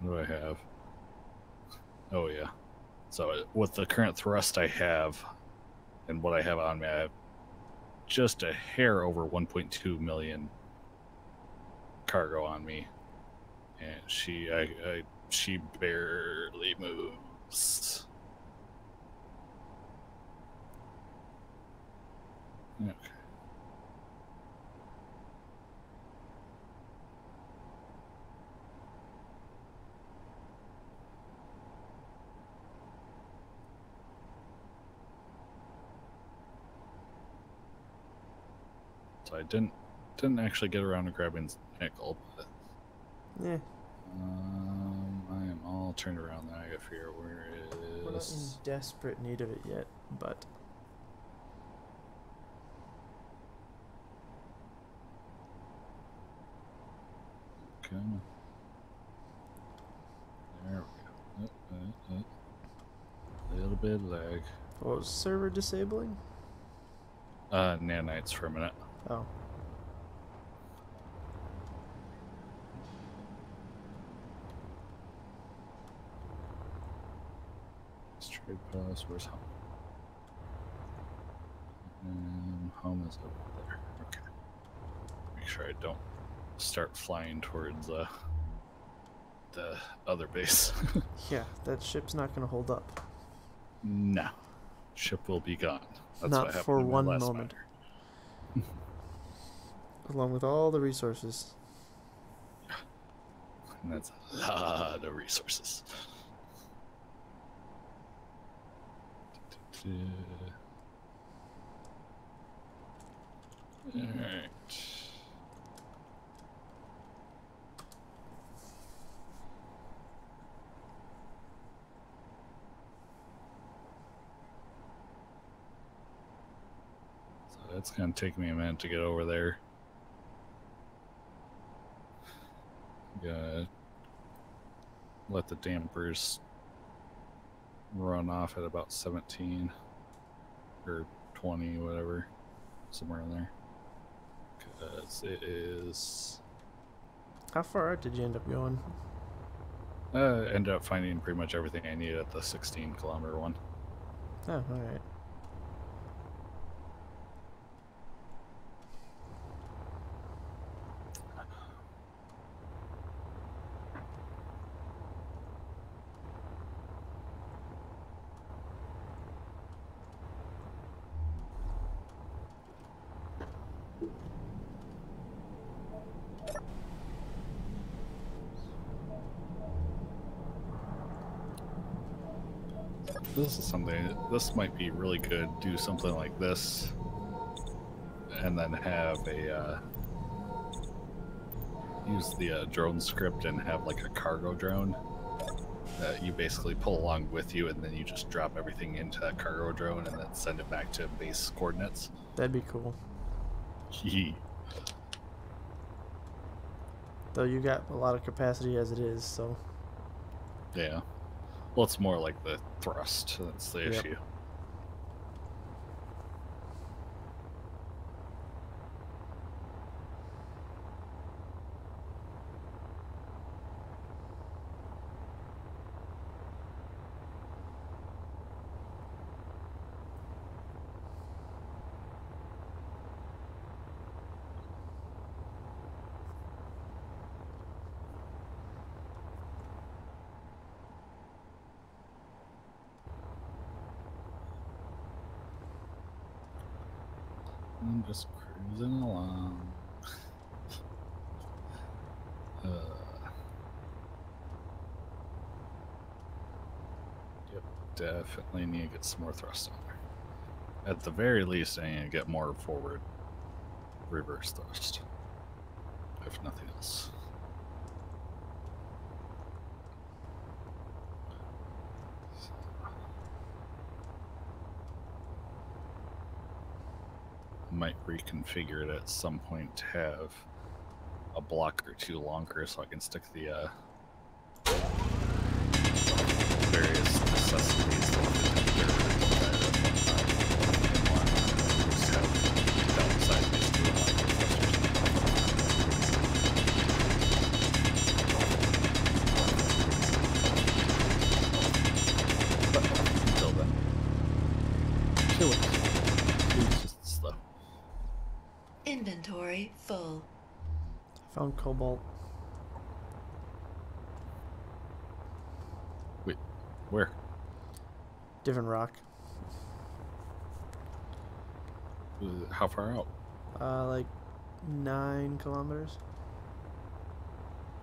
What do I have? Oh, yeah. So with the current thrust I have and what I have on me, I have just a hair over 1.2 million cargo on me. And she barely moves. Okay. So I didn't actually get around to grabbing nickel, but Yeah. I am all turned around now. I gotta figure out where it is. We're not in desperate need of it yet, but Okay. There we go. A little bit of lag. what was server disabling? Nanites for a minute. Oh. Trade pass. Where's home? Home is over there. Okay. Make sure I don't start flying towards the other base. Yeah, that ship's not going to hold up. No. Ship will be gone. That's Not what happened for in my one last moment. miner. Along with all the resources. And that's a lot of resources. Alright. So it's gonna take me a minute to get over there. Gonna let the dampers run off at about 17 or 20, whatever, somewhere in there. Because it is. How far out did you end up going? Ended up finding pretty much everything I needed at the 16-kilometer one. Oh, alright. This is something. This might be really good. Do something like this, and then have a use the drone script and have like a cargo drone that you basically pull along with you, and then you just drop everything into that cargo drone and then send it back to base coordinates. That'd be cool. Yee. Though you got a lot of capacity as it is, so. Yeah. Well, it's more like the thrust. That's the issue. I'm just cruising along. Yep, definitely need to get some more thrust on there. At the very least, I need to get more forward reverse thrust, if nothing else. Might reconfigure it at some point to have a block or two longer so I can stick the various necessities like the temperature just have downside basically like but until then, kill it. It's just slow. Inventory full. Found cobalt. Wait, where? Different rock. How far out? Like 9 kilometers.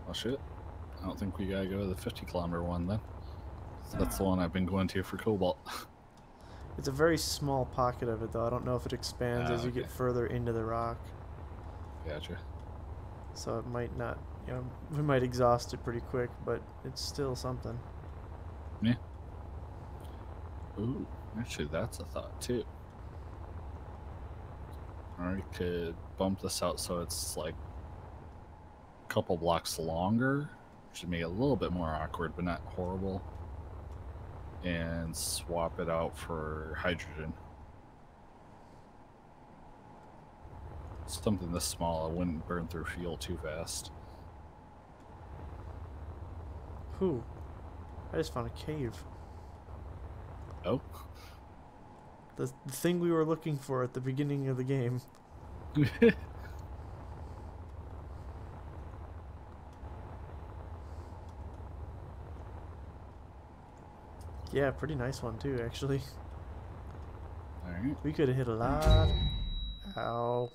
Oh shit. I don't think we gotta go to the 50-kilometer one then. That's the one I've been going to for cobalt. It's a very small pocket of it, though. I don't know if it expands as you get further into the rock. Gotcha. So it might not, you know, we might exhaust it pretty quick, but it's still something. Yeah. Ooh, actually that's a thought too. Or we could bump this out so it's like a couple blocks longer, which would make it a little bit more awkward, but not horrible. And swap it out for hydrogen. Something this small, it wouldn't burn through fuel too fast. Whew. I just found a cave. Oh? The thing we were looking for at the beginning of the game. Yeah, pretty nice one too, actually. Alright. We could have hit a lot. Ow.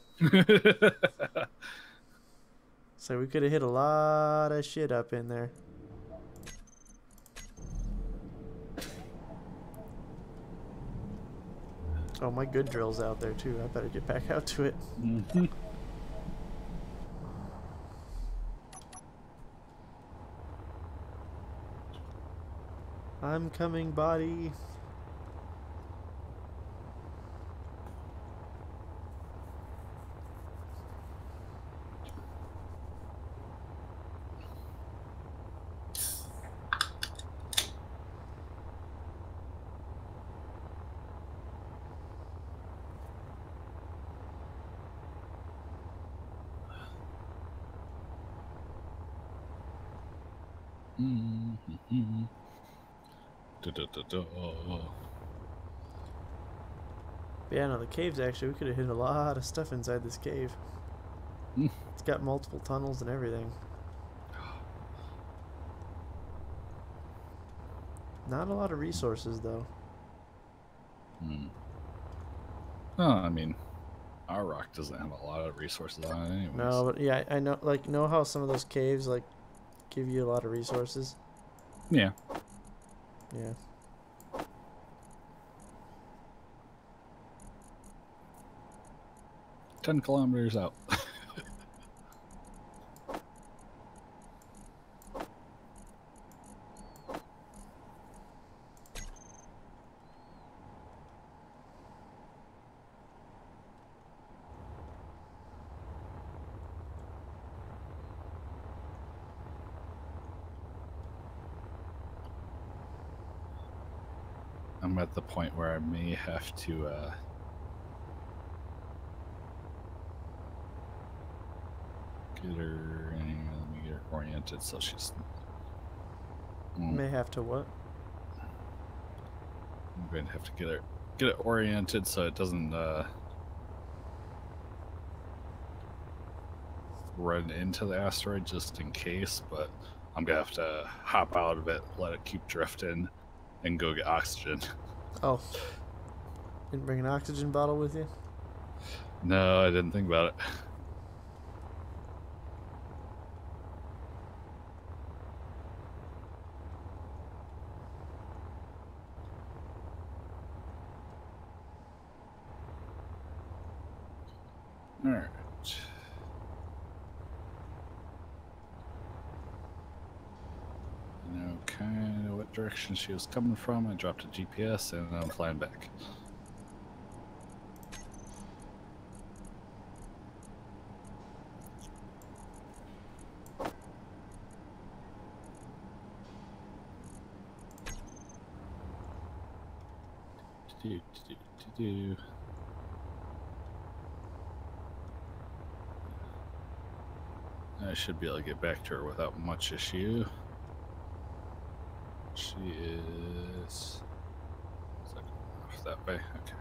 So we could have hit a lot of shit up in there. Oh, my good drill's out there too. I better get back out to it. Mm-hmm. I'm coming, body. Mm-hmm. Da-da-da-da. But yeah, no, the caves actually, we could have hit a lot of stuff inside this cave. Mm. It's got multiple tunnels and everything. Not a lot of resources though. Hmm. Oh, I mean, our rock doesn't have a lot of resources on it anyways. No, but yeah, I know. Like, know how some of those caves like give you a lot of resources. Yeah. Yeah. 10 kilometers out. I'm at the point where I may have to get her, let me get her oriented so she's. May have to what? I'm going to have to get it oriented so it doesn't run into the asteroid just in case. But I'm gonna have to hop out of it, let it keep drifting, and go get oxygen. Oh. Didn't bring an oxygen bottle with you? No, I didn't think about it. Alright. I know kind of what direction she was coming from. I dropped a GPS and I'm flying back. I should be able to get back to her without much issue. She is that going off that way? Okay.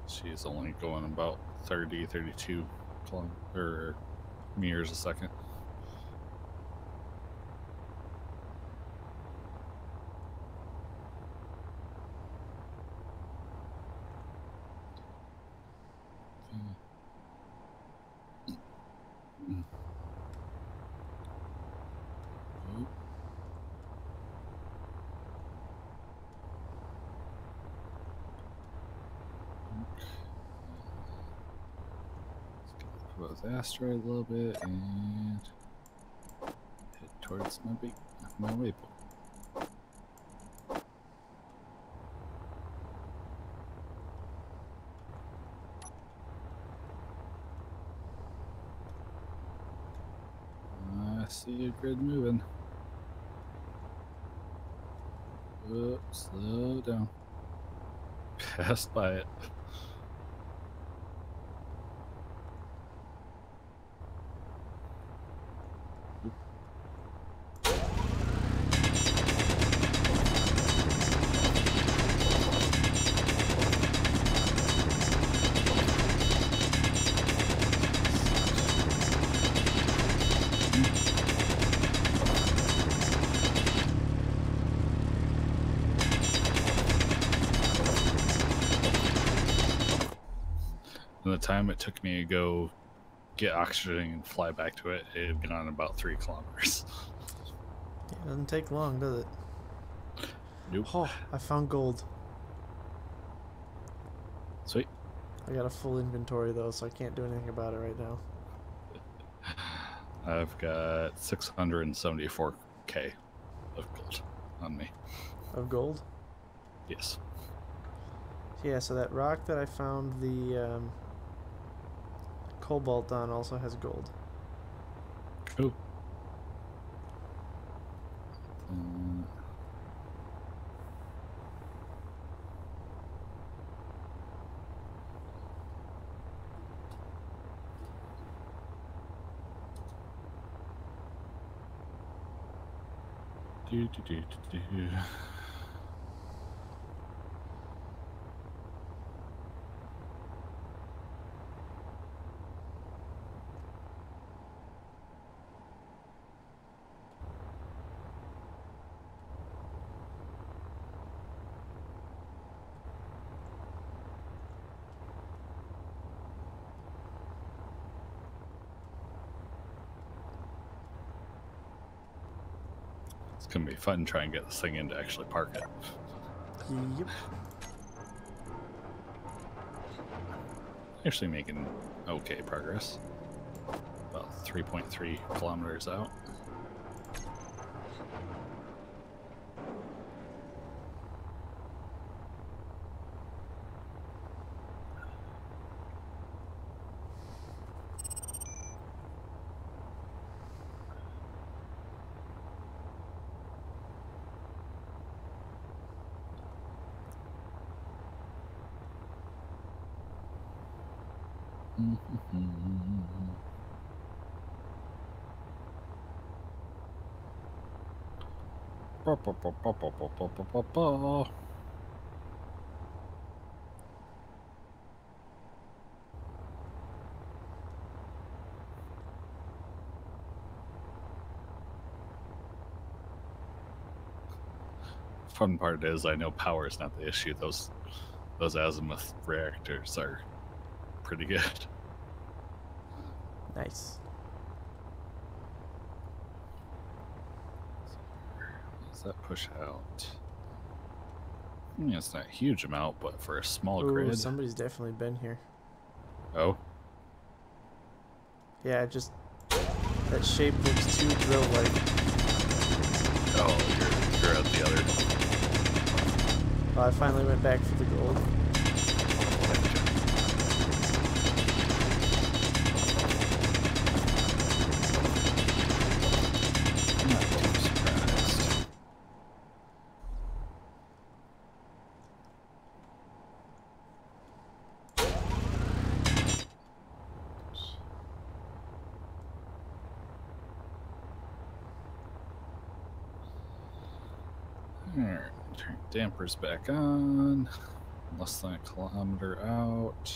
She's only going about 30, 32 meters a second. The asteroid a little bit and head towards my waypoint. I see a grid moving. Oh, slow down. Passed by it. And the time it took me to go get oxygen and fly back to it, it had been on about 3 kilometers. It doesn't take long, does it? Nope. Oh, I found gold. Sweet. I got a full inventory though, so I can't do anything about it right now. I've got 674k of gold on me. Of gold? Yes. Yeah, so that rock that I found the cobalt on also has gold. Cool. Do, do, do, do, do. It's gonna be fun trying to get this thing in to actually park it. Yep. Actually making okay progress. About 3.3 kilometers out. Fun part is I know power is not the issue. Those azimuth reactors are pretty good. Nice. Does that push out? Yeah, it's not a huge amount, but for a small Ooh, grid. somebody's definitely been here. Oh, Yeah, just that shape looks too drill-like. oh, you're at the other. I finally went back for the gold. Not too surprised. Alright, turn dampers back on. Less than a kilometer out.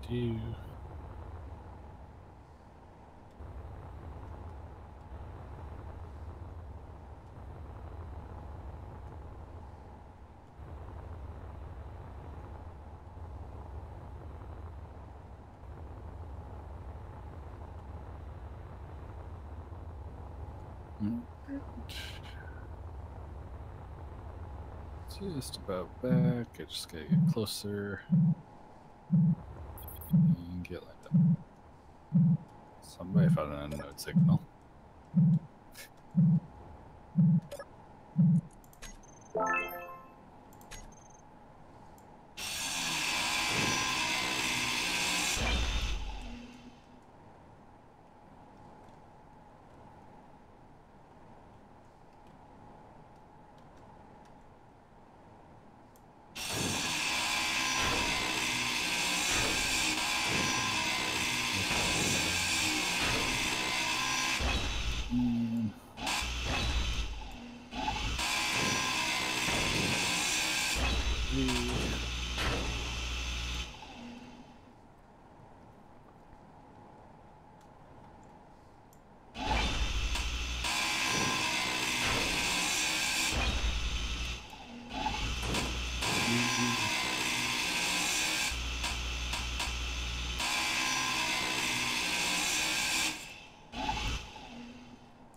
Do. Just about back. I just gotta get closer. And get lined up. Somebody found an unknown signal.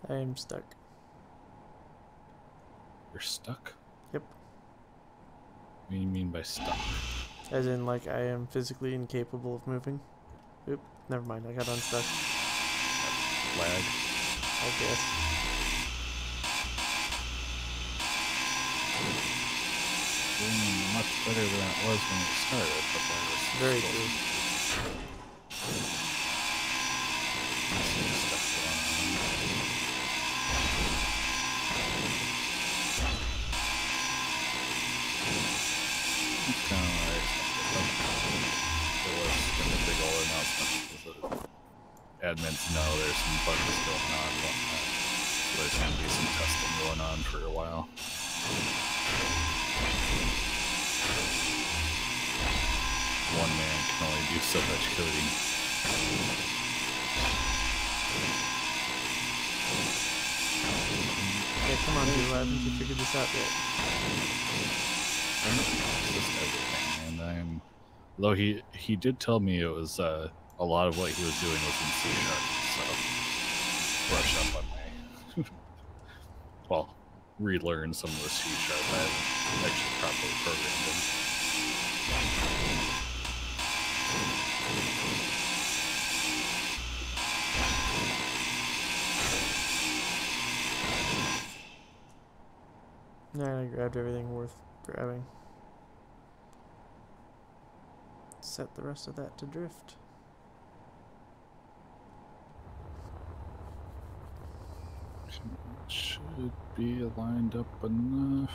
I am stuck. You're stuck? Yep. What do you mean by stuck? As in, like, I am physically incapable of moving. Oop, never mind, I got unstuck. Lag? I guess. Doing much better than it was when it started, but that was Very still true. some stuff going on. It's kind of what I expected. There was a big old announcement because the admins know there's some bugs going on and whatnot. So there's going to be some testing going on for a while. One man can only do so much coding. Yeah, come on, dude, why haven't you figured this out yet? Just everything, and though he did tell me it was a lot of what he was doing was in C#, so brush up on my well, relearn some of the C# I haven't actually properly programmed in. Alright, I grabbed everything worth grabbing. Set the rest of that to drift. Should be lined up enough.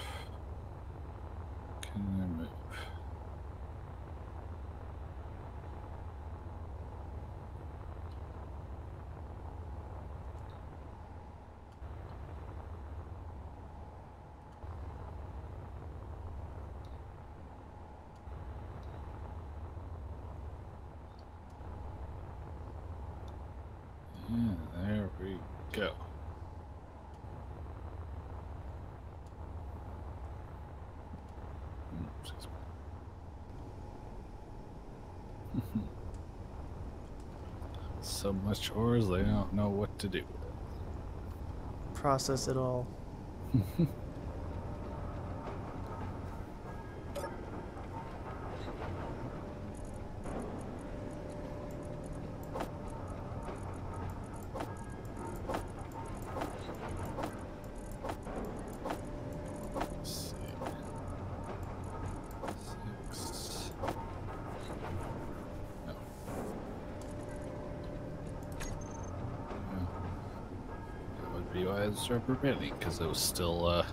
Can I move? Yeah, there we go. So much ores, they don't know what to do. Process it all. Let's see. 6. No. That would be why it's rubber banding, because it was still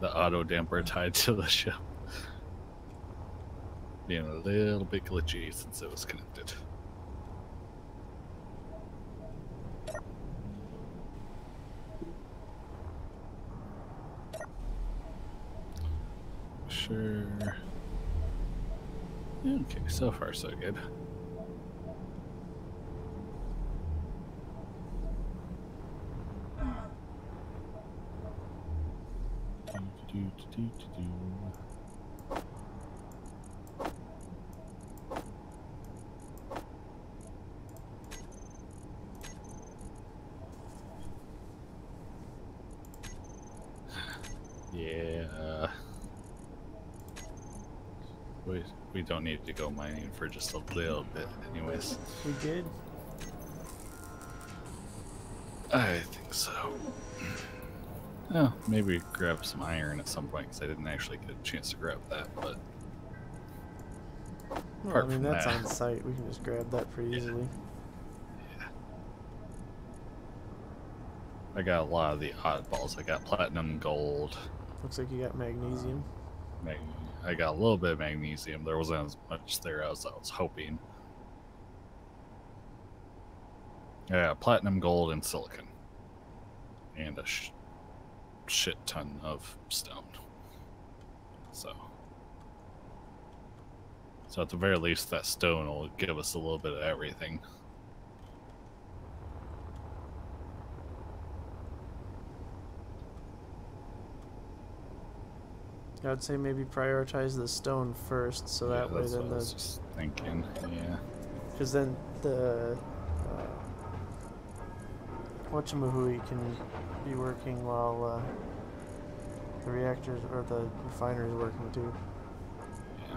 the auto damper tied to the ship. Being a little bit glitchy since it was connected. Sure. Okay, so far so good. Yeah. We don't need to go mining for just a little bit, anyways. We did. I think so. Oh, maybe grab some iron at some point because I didn't actually get a chance to grab that. But Well, I apart mean, from that's that, on site. We can just grab that pretty easily. yeah, I got a lot of the oddballs. I got platinum, gold. Looks like you got magnesium. I got a little bit of magnesium. There wasn't as much there as I was hoping. Yeah, platinum, gold, and silicon, and a shit ton of stone. So at the very least, that stone will give us a little bit of everything. I'd say maybe prioritize the stone first, so that way that's then what I was just thinking. Yeah. because then the whatchamahui can be working while the reactors or the refinery is working too. Yeah.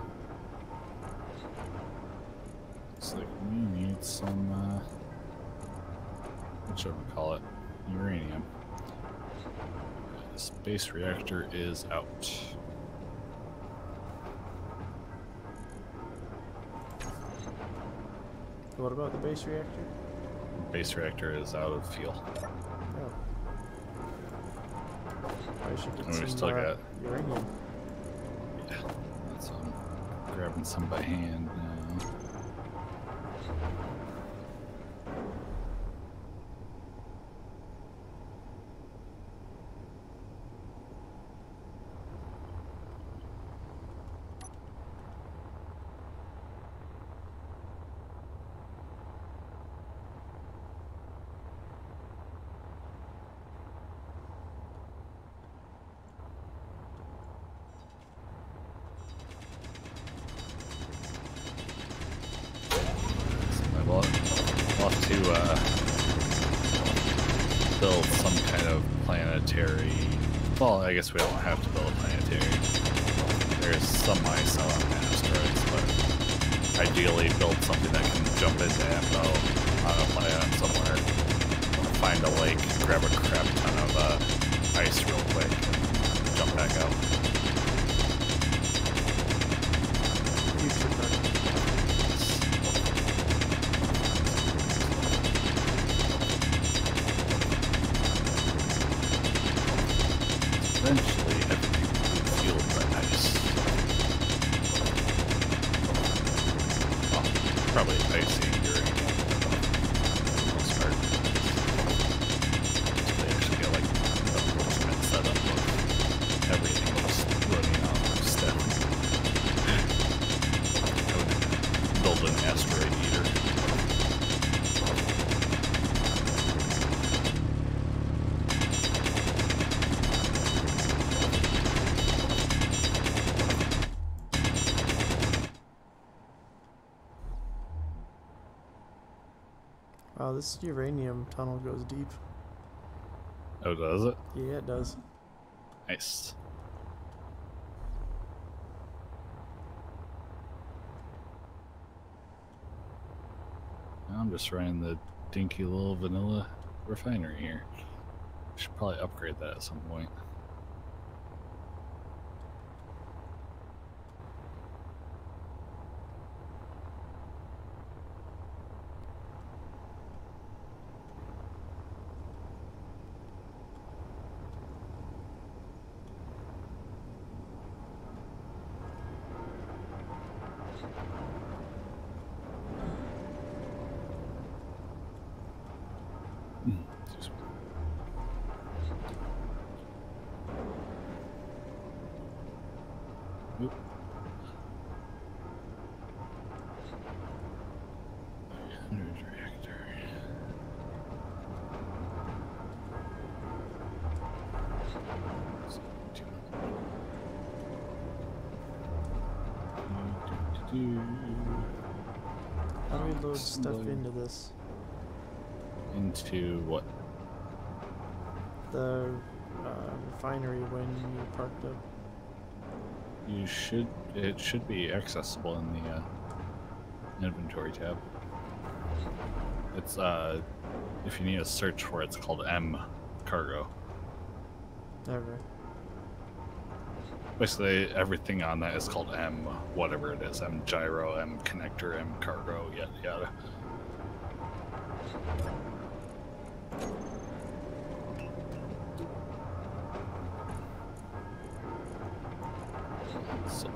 Looks like we need some, whatchamacallit, uranium. This base reactor is out. What about the base reactor? Base reactor is out of fuel. Oh. I should get And we some still got- uranium. Yeah. That's grabbing some by hand now. We'll have to build some kind of planetary. Well, I guess we don't have to build a planetary. There's some ice out on asteroids, but ideally build something that can jump into Ambo on a planet somewhere. Find a lake, grab a crap ton of ice real quick, and jump back out. Future project. Eventually, everything will be fueled by ice. Well, probably ice and uranium for the most part. So they actually get like the ultimate setup of everything just running off of STEM. I would build an asteroid eater. Wow, this uranium tunnel goes deep. Oh, does it? Yeah, it does. Nice. Now I'm just running the dinky little vanilla refinery here. Should probably upgrade that at some point. Excuse me. Oop. Reactor. How do we load stuff into this? Into what? The refinery when you parked up. It should be accessible in the inventory tab. It's if you need a search for it, it's called M cargo. Okay. Basically, everything on that is called M, whatever it is. M gyro, M connector, M cargo, yada yada. So.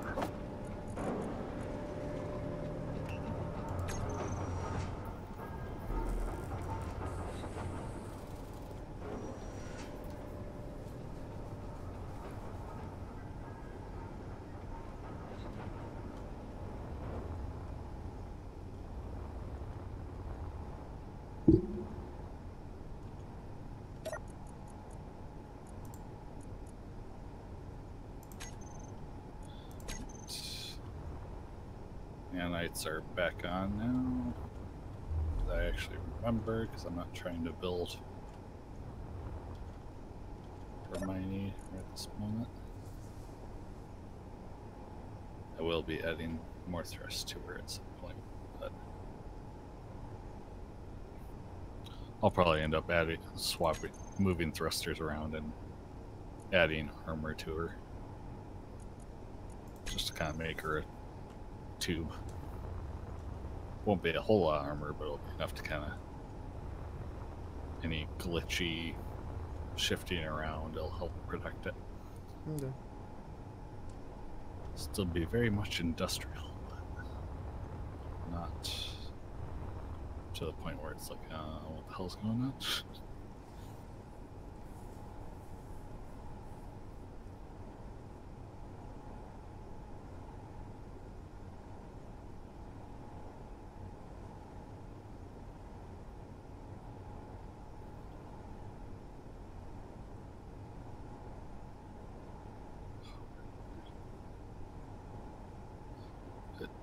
Nanites are back on now. I actually remember because I'm not trying to build Hermione right at this moment. I will be adding more thrust to her at some point, but I'll probably end up moving thrusters around and adding armor to her, just to kind of make her a tube. Won't be a whole lot of armor, but it'll be enough to kind of any glitchy shifting around. It'll help protect it. Okay. Still be very much industrial, but not to the point where it's like, what the hell's going on?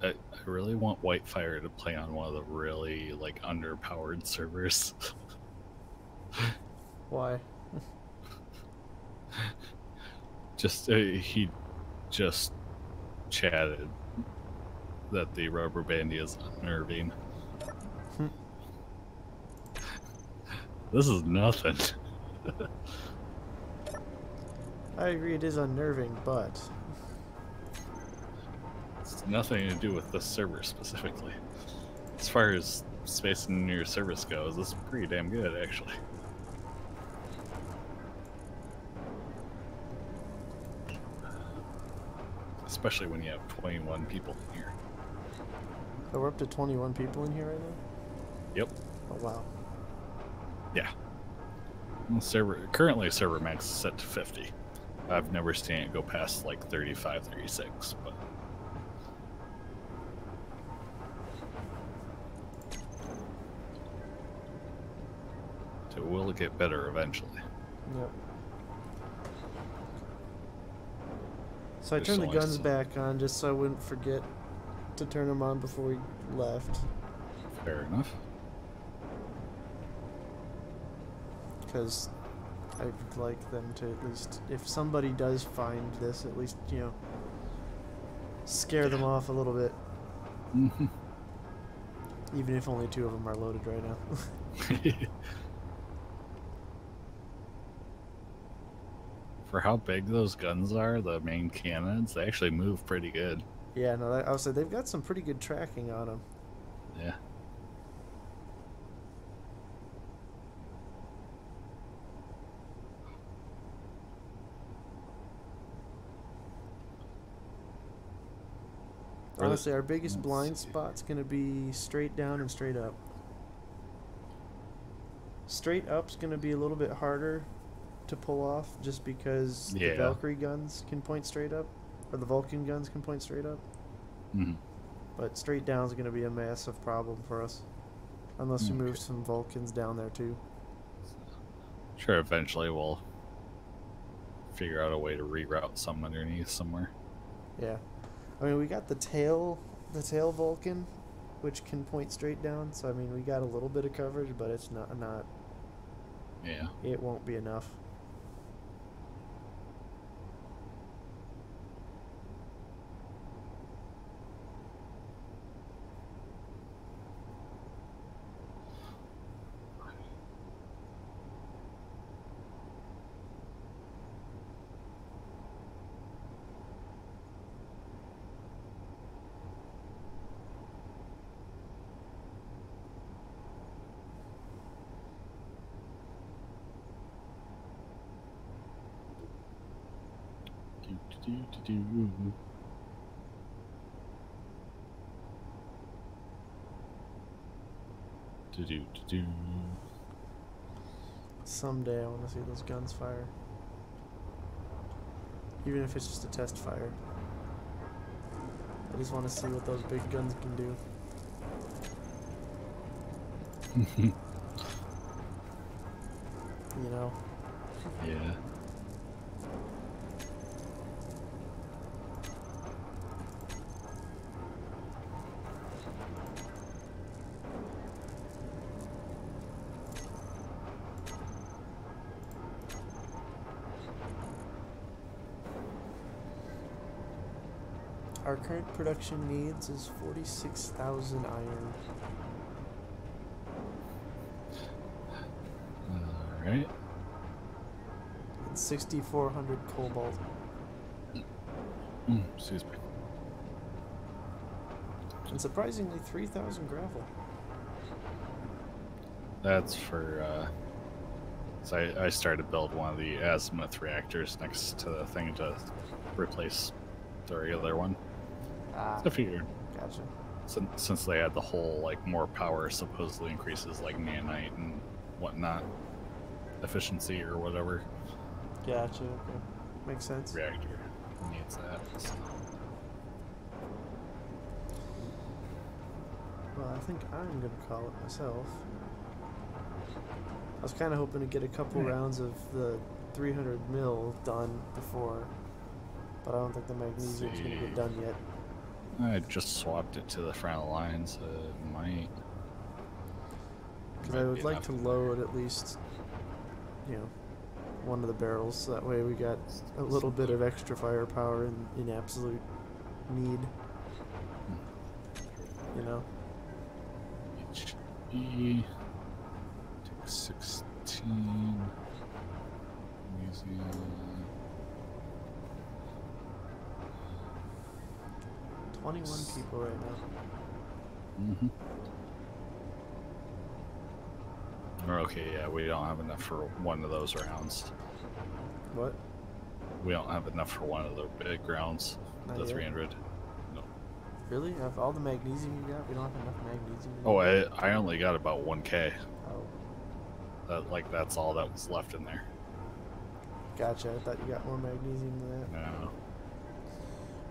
I really want Whitefire to play on one of the really like underpowered servers. Why? He just chatted that the rubber bandy is unnerving. This is nothing. I agree, it is unnerving, but It's nothing to do with this server specifically. As far as spacing your service goes, this is pretty damn good, actually. Especially when you have 21 people in here. we're up to 21 people in here right now? Yep. Oh, wow. Yeah. Currently server max is set to 50. I've never seen it go past like 35, 36, but it will get better eventually. Yep. So I There's turned the only guns some- back on just so I wouldn't forget to turn them on before we left. Fair enough. Because I'd like them to at least, if somebody does find this, at least, you know, scare them off a little bit. Mhm. Even if only 2 of them are loaded right now. For how big those guns are, the main cannons, they actually move pretty good. Yeah, no, I would say they've got some pretty good tracking on them. Yeah. Honestly, our biggest Let's blind see. spot's going to be straight down and straight up. Straight up's going to be a little bit harder to pull off just because Yeah. the Valkyrie guns can point straight up, or the Vulcan guns can point straight up. Mhm. But straight down's going to be a massive problem for us. Unless we move some Vulcans down there too. Sure, eventually we'll figure out a way to reroute some underneath somewhere. Yeah. I mean, we got the tail Vulcan, which can point straight down. So I mean, we got a little bit of coverage, but it's not. Yeah. It won't be enough. Do-do-do-do-do. Do-do-do-do. Someday I want to see those guns fire. Even if it's just a test fire. I just want to see what those big guns can do. You know? Yeah. Our current production needs is 46,000 iron. Alright. And 6,400 cobalt. Excuse me. And surprisingly, 3,000 gravel. That's for, so I started to build one of the azimuth reactors next to the thing to replace the regular one. Ah, I figured, gotcha. since they had the whole, like, more power supposedly increases, like, nanite and whatnot, efficiency or whatever, Gotcha, okay. Makes sense. reactor needs that. So. Well, I think I'm gonna call it myself. I was kind of hoping to get a couple rounds of the 300 mil done before, but I don't think the magnesium's gonna get done yet. I just swapped it to the front of the line, so it might. Because I would like to load at least, you know, one of the barrels, so that way we got a little bit of extra firepower in absolute need. You know? HE. Take 16. Museum. 21 people right now. Mm-hmm. Okay, yeah, we don't have enough for one of those rounds. What? We don't have enough for one of the big rounds. Not The yet. 300. No. Really? Of all the magnesium you got, we don't have enough magnesium? Oh, I only got about 1K. Oh, That's all that was left in there. gotcha. I thought you got more magnesium than that. No.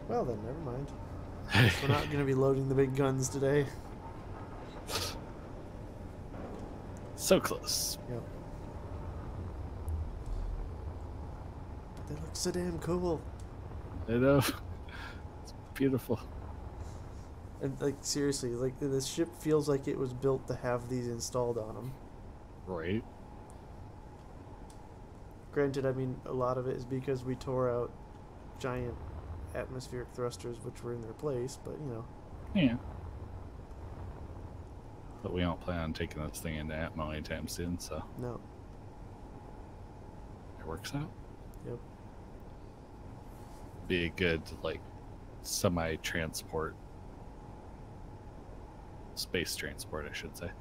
Well then, never mind. We're not going to be loading the big guns today. So close. Yep. But they look so damn cool. I know. It's beautiful. And like seriously, like this ship feels like it was built to have these installed on them. Right. Granted, I mean a lot of it is because we tore out giant atmospheric thrusters which were in their place, but you know. Yeah. But we don't plan on taking this thing into Atmo anytime soon, so No. it works out. Yep. Be a good, like, semi-transport. Space transport, I should say.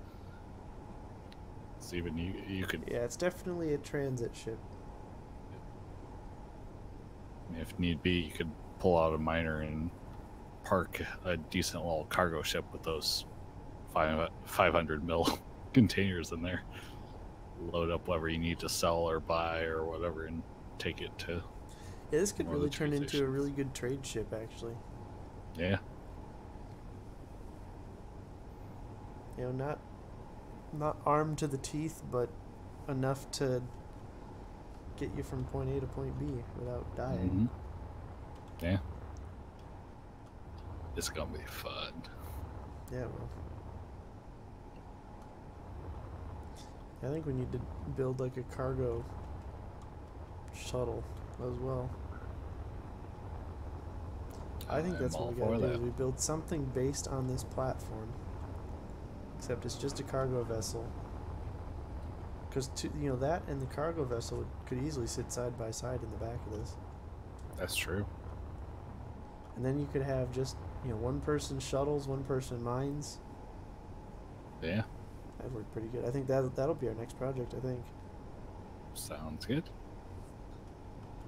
So even you could, Yeah, it's definitely a transit ship. if need be, you could pull out a miner and park a decent little cargo ship with those 500 mil containers in there. Load up whatever you need to sell or buy or whatever and take it to. Yeah, this could More of really the turn trade into a stations. really good trade ship actually. Yeah. You know, not armed to the teeth, but enough to get you from point A to point B without dying. Mm-hmm. Yeah. It's gonna be fun. Yeah, well. I think we need to build like a cargo shuttle as well. I think that's what we gotta do. Is we build something based on this platform, except it's just a cargo vessel. Because you know that and the cargo vessel could easily sit side by side in the back of this. That's true. And then you could have just, you know, one person shuttles, one person mines. Yeah. That'd work pretty good. I think that'll be our next project, I think. Sounds good.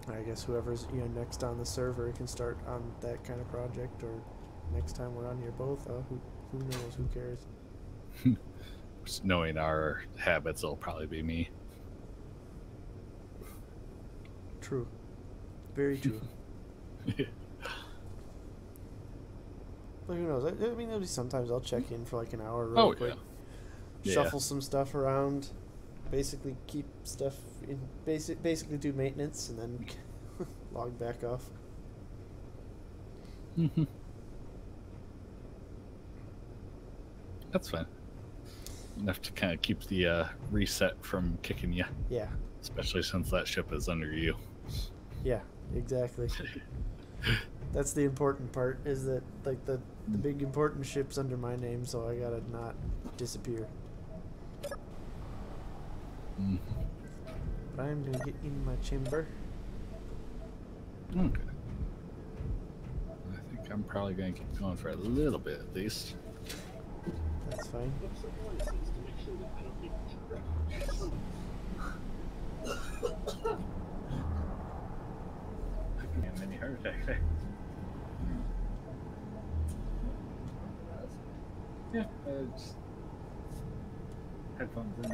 I guess whoever's next on the server can start on that kind of project, or next time we're on here both. Who knows? Who cares? Just knowing our habits, it'll probably be me. True. Very true. But who knows? I mean, there'll be sometimes I'll check in for like an hour real quick. Yeah. Shuffle some stuff around. Basically keep stuff in basically do maintenance and then log back off. That's fine. Enough to kind of keep the reset from kicking you. Yeah. Especially since that ship is under you. Yeah, exactly. That's the important part, is that like the big important ship's under my name, so I gotta not disappear. But I'm gonna get in my chamber. Okay. I think I'm probably gonna keep going for a little bit at least. That's fine. Mini heart attack. Yeah, just headphones in.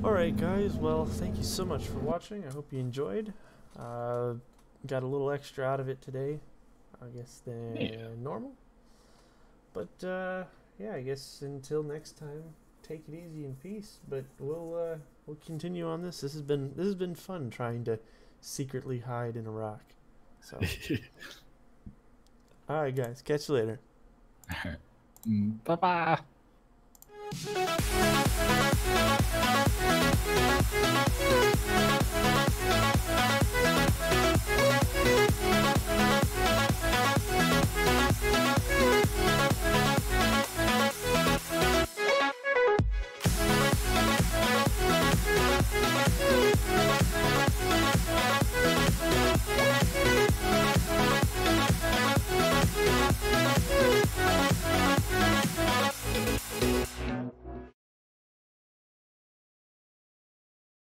Alright guys, well thank you so much for watching. I hope you enjoyed. Got a little extra out of it today, I guess, than normal. But yeah, I guess until next time, take it easy and peace. But we'll continue on this. This has been fun trying to secretly hide in a rock. So alright guys, catch you later. Alright. Bye-bye.